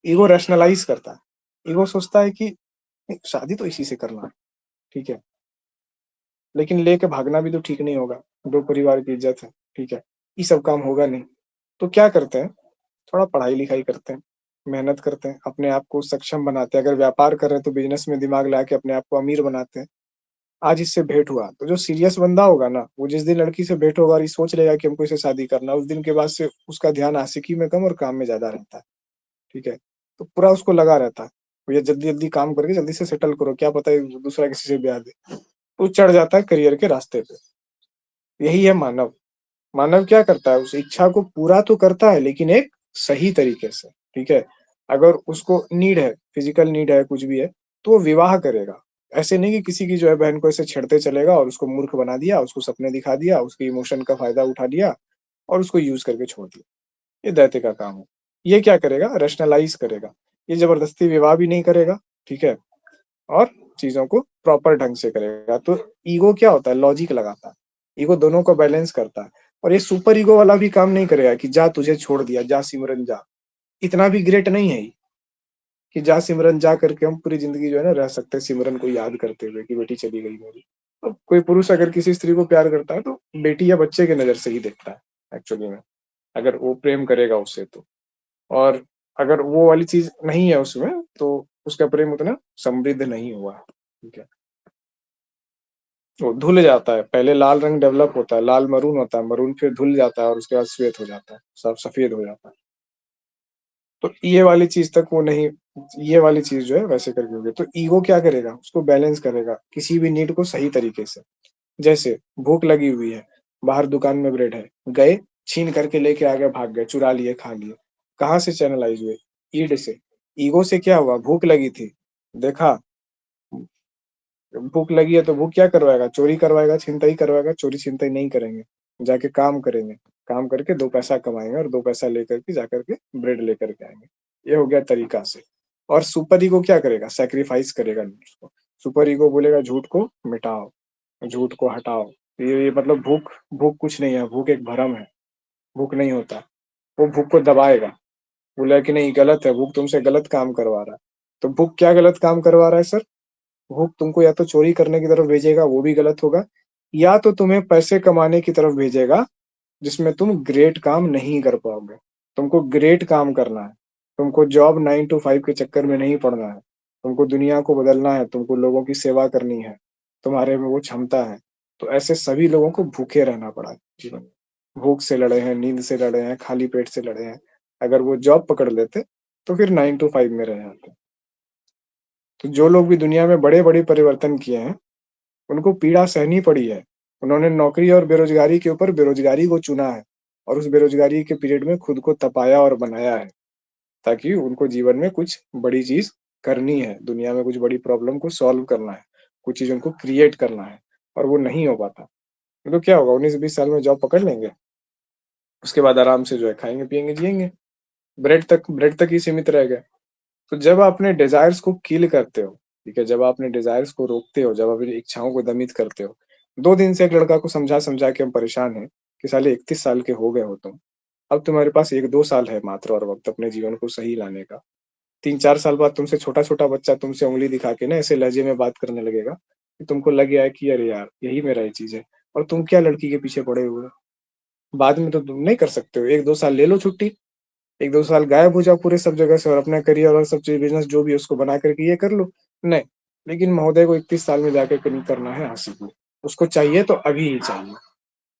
S1: ईगो रैशनलाइज करता है। ईगो सोचता है कि नहीं, शादी तो इसी से करना है, ठीक है, लेकिन लेके भागना भी तो ठीक नहीं होगा, दो परिवार की इज्जत है, ठीक है, ये सब काम होगा नहीं। तो क्या करते हैं, थोड़ा पढ़ाई लिखाई करते हैं, मेहनत करते हैं, अपने आप को सक्षम बनाते हैं। अगर व्यापार कर रहे हैं तो बिजनेस में दिमाग लगा के अपने आप को अमीर बनाते हैं। आज इससे भेंट हुआ तो जो सीरियस बंदा होगा ना, वो जिस दिन लड़की से भेंट होगा और ये सोच लेगा कि हमको इससे शादी करना है, उस दिन के बाद से उसका ध्यान आशिकी में कम और काम में ज्यादा रहता है, ठीक है। तो पूरा उसको लगा रहता है, भैया जल्दी जल्दी काम करके जल्दी से सेटल करो, क्या पता है दूसरा किसी से ब्याह दे। तो चढ़ जाता है करियर के रास्ते पे। यही है मानव। मानव क्या करता है, उस इच्छा को पूरा तो करता है लेकिन एक सही तरीके से, ठीक है। अगर उसको नीड है, फिजिकल नीड है, कुछ भी है, तो वो विवाह करेगा। ऐसे नहीं कि किसी की जो है बहन को ऐसे छेड़ते चलेगा और उसको मूर्ख बना दिया, उसको सपने दिखा दिया, उसके इमोशन का फायदा उठा लिया और उसको यूज करके छोड़ दिया। ये दैत्य का काम है। ये क्या करेगा, रैशनलाइज करेगा। ये जबरदस्ती विवाह भी नहीं करेगा, ठीक है, और चीजों को प्रॉपर ढंग से करेगा। तो ईगो क्या होता है, लॉजिक लगाता है। ईगो दोनों को बैलेंस करता है। और ये सुपर ईगो वाला भी काम नहीं करेगा कि जा तुझे छोड़ दिया, जा सिमरन जा। इतना भी ग्रेट नहीं है ये, कि जा सिमरन जा करके हम पूरी जिंदगी जो है ना रह सकते हैं सिमरन को याद करते हुए कि बेटी चली गई मेरी। तो कोई पुरुष अगर किसी स्त्री को प्यार करता है तो बेटी या बच्चे के नजर से ही देखता है एक्चुअली में, अगर वो प्रेम करेगा उससे तो। और अगर वो वाली चीज नहीं है उसमें तो उसका प्रेम उतना समृद्ध नहीं हुआ है, ठीक है। वो धुल जाता है, पहले लाल रंग डेवलप होता है, लाल मरून होता है, मरून फिर धुल जाता है और उसके बाद श्वेत हो जाता है, सब सफेद हो जाता है। तो ये वाली चीज तक वो नहीं, ये वाली चीज जो है वैसे करके होगी। तो ईगो क्या करेगा, उसको बैलेंस करेगा किसी भी नीड को सही तरीके से। जैसे भूख लगी हुई है, बाहर दुकान में ब्रेड है, गए छीन करके लेके आ गए, भाग गए, चुरा लिए, खा लिए। कहाँ से चैनलाइज हुए, ईड से। ईगो से क्या हुआ, भूख लगी थी, देखा, भूख लगी है तो भूख क्या करवाएगा, चोरी करवाएगा, छिनतई करवाएगा। चोरी छिनतई नहीं करेंगे, जाके काम करेंगे, काम करके 2 पैसा कमाएंगे और 2 पैसा लेकर के जाकर के ब्रेड लेकर के आएंगे। ये हो गया तरीका से। और सुपर ईगो क्या करेगा, सेक्रीफाइस करेगा उसको। सुपर ईगो बोलेगा झूठ को मिटाओ, झूठ को हटाओ। ये मतलब भूख, भूख कुछ नहीं है, भूख एक भ्रम है, भूख नहीं होता। वो भूख को दबाएगा, बोलेगा कि नहीं गलत है, भूख तुमसे गलत काम करवा रहा है। तो भूख क्या गलत काम करवा रहा है सर, भूख तुमको या तो चोरी करने की तरफ भेजेगा, वो भी गलत होगा, या तो तुम्हें पैसे कमाने की तरफ भेजेगा, जिसमें तुम ग्रेट काम नहीं कर पाओगे। तुमको ग्रेट काम करना है, तुमको जॉब 9 to 5 के चक्कर में नहीं पड़ना है, तुमको दुनिया को बदलना है, तुमको लोगों की सेवा करनी है, तुम्हारे में वो क्षमता है। तो ऐसे सभी लोगों को भूखे रहना पड़ा है जीवन में। भूख से लड़े हैं, नींद से लड़े हैं, खाली पेट से लड़े हैं। अगर वो जॉब पकड़ लेते तो फिर 9 to 5 में रह जाते। तो जो लोग भी दुनिया में बड़े-बड़े परिवर्तन किए हैं, उनको पीड़ा सहनी पड़ी है। उन्होंने नौकरी और बेरोज़गारी के ऊपर बेरोज़गारी को चुना है और उस बेरोज़गारी के पीरियड में खुद को तपाया और बनाया है, ताकि उनको जीवन में कुछ बड़ी चीज़ करनी है, दुनिया में कुछ बड़ी प्रॉब्लम को सॉल्व करना है, कुछ चीज़ उनको क्रिएट करना है और वो नहीं हो पाता। तो क्या होगा, 19-20 साल में जॉब पकड़ लेंगे, उसके बाद आराम से जो है खाएँगे, पिएँगे, जिएँगे, ब्रेड तक ही सीमित रह गए। तो जब आप अपने डिज़ायर्स को किल करते हो, ठीक है? जब आप अपने डिज़ायर्स को रोकते हो, जब अपनी इच्छाओं को दमित करते हो। 2 दिन से एक लड़का को समझा-समझा के हम परेशान हैं कि साले 31 साल के हो गए हो तुम। अब तुम्हारे पास 1-2 साल है मात्र और वक़्त अपने जीवन को सही लाने का। 3-4 साल बाद तुमसे छोटा-छोटा बच्चा तुमसे उँगली दिखा के ना ऐसे लहजे में बात करने लगेगा कि तुमको लग गया है कि अरे यार! यही मेरा ये चीज़ है और तुम क्या लड़की के पीछे पड़े हुए हो। बाद में तो तुम नहीं कर सकते हो, 1-2 साल ले लो छुट्टी। 1-2 साल गायब हो जाओ पूरे सब जगह से और अपना करियर और सब चीज़ बिज़नेस जो भी है उसको बना करके ये कर लो। नहीं, लेकिन महोदय को 31 साल में जाके करना है हासिल। उसको चाहिए तो अभी ही चाहिए।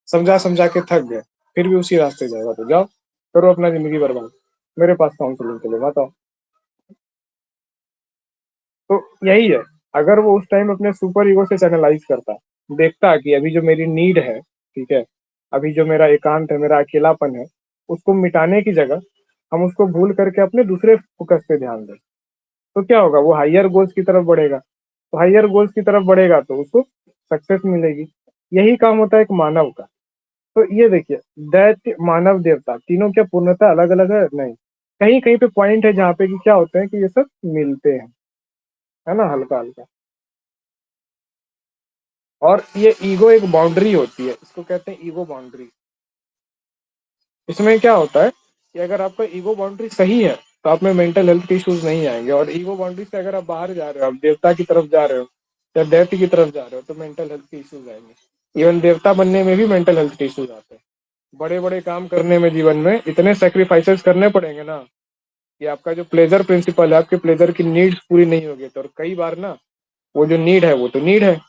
S1: समझा-समझा के थक गए, फिर भी उसी रास्ते जाएगा तो जाओ, करो अपना ज़िंदगी बर्बाद। मेरे पास काउंसलिंग के लिए मत आओ। तो यही है, अगर वो उस टाइम अपने सुपर ईगो से चैनलाइज़ करता, देखता कि अभी जो मेरी नीड है, ठीक है? अभी जो मेरा एकांत है, मेरा अकेलापन है, उसको मिटाने की जगह हम उसको भूल करके अपने दूसरे फ़ोकस पे ध्यान दें। तो क्या होगा, वो हायर गोल्स की तरफ बढ़ेगा। तो हायर गोल्स की तरफ बढ़ेगा तो उसको सक्सेस मिलेगी। यही काम होता है एक मानव का। तो ये देखिए, दैत्य, मानव, देवता, तीनों क्या पूर्णतः अलग अलग है? नहीं, कहीं कहीं पे पॉइंट है जहाँ पे कि क्या होते हैं कि ये सब मिलते हैं, है ना, हल्का हल्का। और ये ईगो एक बाउंड्री होती है, इसको कहते हैं ईगो बाउंड्री। इसमें क्या होता है कि अगर आपका ईगो बाउंड्री सही है तो आप में मेंटल हेल्थ के इश्यूज नहीं आएंगे, और ईगो बाउंड्री से अगर आप बाहर जा रहे हो, आप देवता की तरफ जा रहे हो या दैत्य की तरफ जा रहे हो, तो मेंटल हेल्थ के इश्यूज आएंगे। इवन देवता बनने में भी मेंटल हेल्थ के इश्यूज आते हैं। बड़े बड़े काम करने में जीवन में इतने सेक्रीफाइसेस करने पड़ेंगे ना कि आपका जो प्लेजर प्रिंसिपल है, आपके प्लेजर की नीड्स पूरी नहीं होगी। तो और कई बार ना वो जो नीड है वो तो नीड है,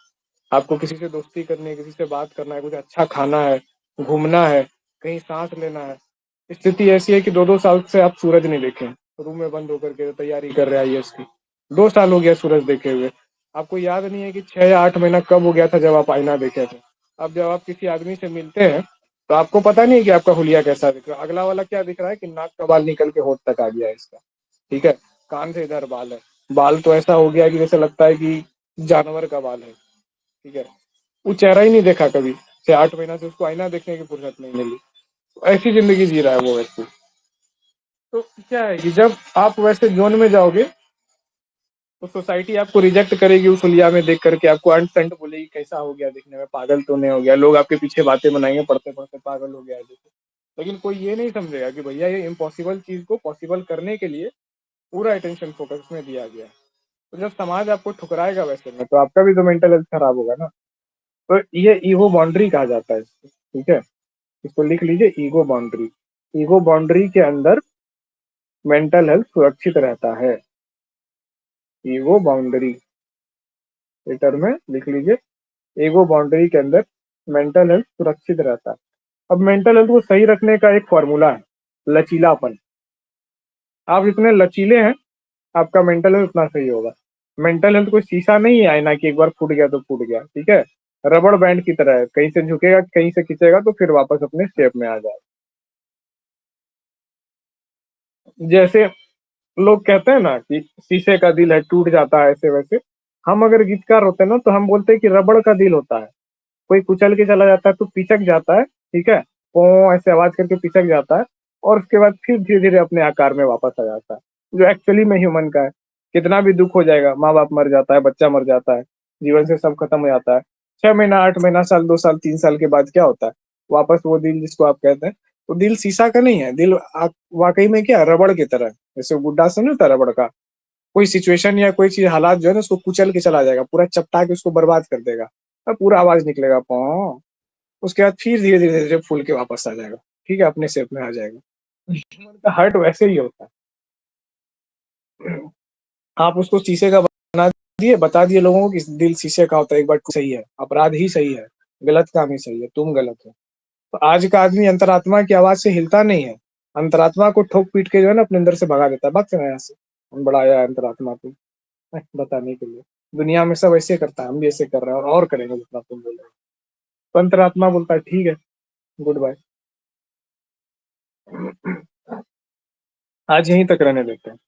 S1: आपको किसी से दोस्ती करनी है, किसी से बात करना है, कुछ अच्छा खाना है, घूमना है, कहीं सांस लेना है। स्थिति ऐसी है कि 2-2 साल से आप सूरज नहीं देखे, रूम में बंद होकर के तैयारी कर रहे हैं आईएएस की। 2 साल हो गया सूरज देखे हुए, आपको याद नहीं है कि 6 या 8 महीना कब हो गया था जब आप आईना देखे थे। अब जब आप किसी आदमी से मिलते हैं तो आपको पता नहीं है कि आपका हुलिया कैसा दिख रहा है। अगला वाला क्या दिख रहा है कि नाक का बाल निकल के होठ तक आ गया है इसका, ठीक है, कान से इधर बाल है, बाल तो ऐसा हो गया कि जैसे लगता है कि जानवर का बाल है, ठीक है। वो चेहरा ही नहीं देखा कभी, 6-8 महीना से उसको आईना देखने की फुर्सत नहीं मिली। तो ऐसी जिंदगी जी रहा है वो व्यक्ति। तो क्या है कि जब आप वैसे जोन में जाओगे तो सोसाइटी आपको रिजेक्ट करेगी, उस हुलिया में देख करके आपको अंट संट बोलेगी कैसा हो गया दिखने में, पागल तो नहीं हो गया। लोग आपके पीछे बातें बनाएंगे, पढ़ते पढ़ते पागल हो गया है देखो। लेकिन कोई ये नहीं समझेगा कि भैया ये इम्पॉसिबल चीज को पॉसिबल करने के लिए पूरा अटेंशन फोकस में दिया गया है। तो जब समाज आपको ठुकराएगा वैसे में, तो आपका भी तो मेंटल हेल्थ खराब होगा ना। तो ये ईगो बाउंड्री कहा जाता है इसको, ठीक है, इसको लिख लीजिए, ईगो बाउंड्री। ईगो बाउंड्री के अंदर मेंटल हेल्थ सुरक्षित रहता है। ईगो बाउंड्री टर्म में लिख लीजिए, ईगो बाउंड्री के अंदर मेंटल हेल्थ सुरक्षित रहता है। अब मेंटल हेल्थ को सही रखने का एक फॉर्मूला है, लचीलापन। आप जितने लचीले हैं आपका मेंटल हेल्थ उतना सही होगा। मेंटल हेल्थ कोई शीशा नहीं है आईना की एक बार फूट गया तो फूट गया, ठीक है, रबड़ बैंड की तरह है, कहीं से झुकेगा कहीं से खींचेगा तो फिर वापस अपने शेप में आ जाए। जैसे लोग कहते हैं ना कि शीशे का दिल है टूट जाता है, ऐसे वैसे हम अगर गीतकार होते हैं ना तो हम बोलते हैं कि रबड़ का दिल होता है। कोई कुचल के चला जाता है तो पिचक जाता है, ठीक है, पो ऐसे आवाज करके पिचक जाता है, और उसके बाद फिर धीरे धीरे अपने आकार में वापस आ जाता है, जो एक्चुअली में ह्यूमन का है। कितना भी दुख हो जाएगा, माँ बाप मर जाता है, बच्चा मर जाता है, जीवन से सब खत्म हो जाता है, 6 महीना 8 महीना साल 2 साल 3 साल के बाद क्या होता है, वापस वो दिल जिसको आप कहते हैं, तो दिल शीशा का नहीं है, दिल वाकई में क्या रबड़ की तरह है। जैसे गुड्डा समझ होता है रबड़ का, कोई सिचुएशन या कोई चीज हालात जो है ना उसको कुचल के चला जाएगा, पूरा चपटा के उसको बर्बाद कर देगा, तब पूरा आवाज निकलेगा पौ, उसके बाद फिर धीरे धीरे धीरे फूल के वापस आ जाएगा, ठीक है, अपने शेप में आ जाएगा। ह्यूमन का हार्ट वैसे ही होता है। आप उसको शीशे का बना दिए, बता दिए लोगों को कि दिल शीशे का होता है, एक बार सही है, अपराध ही सही है, गलत काम ही सही है, तुम गलत हो। तो आज का आदमी अंतरात्मा की आवाज से हिलता नहीं है, अंतरात्मा को ठोक पीट के जो है ना अपने अंदर से भगा देता है, भाग से यहाँ से, हम बड़ा आया है अंतरात्मा को बताने के लिए। दुनिया में सब ऐसे करता है, हम भी ऐसे कर रहे हैं और करेंगे जितना तुम बोल रहे हो। तो अंतरात्मा बोलता है ठीक है, गुड बाय, आज यहीं तक रहने देते हैं।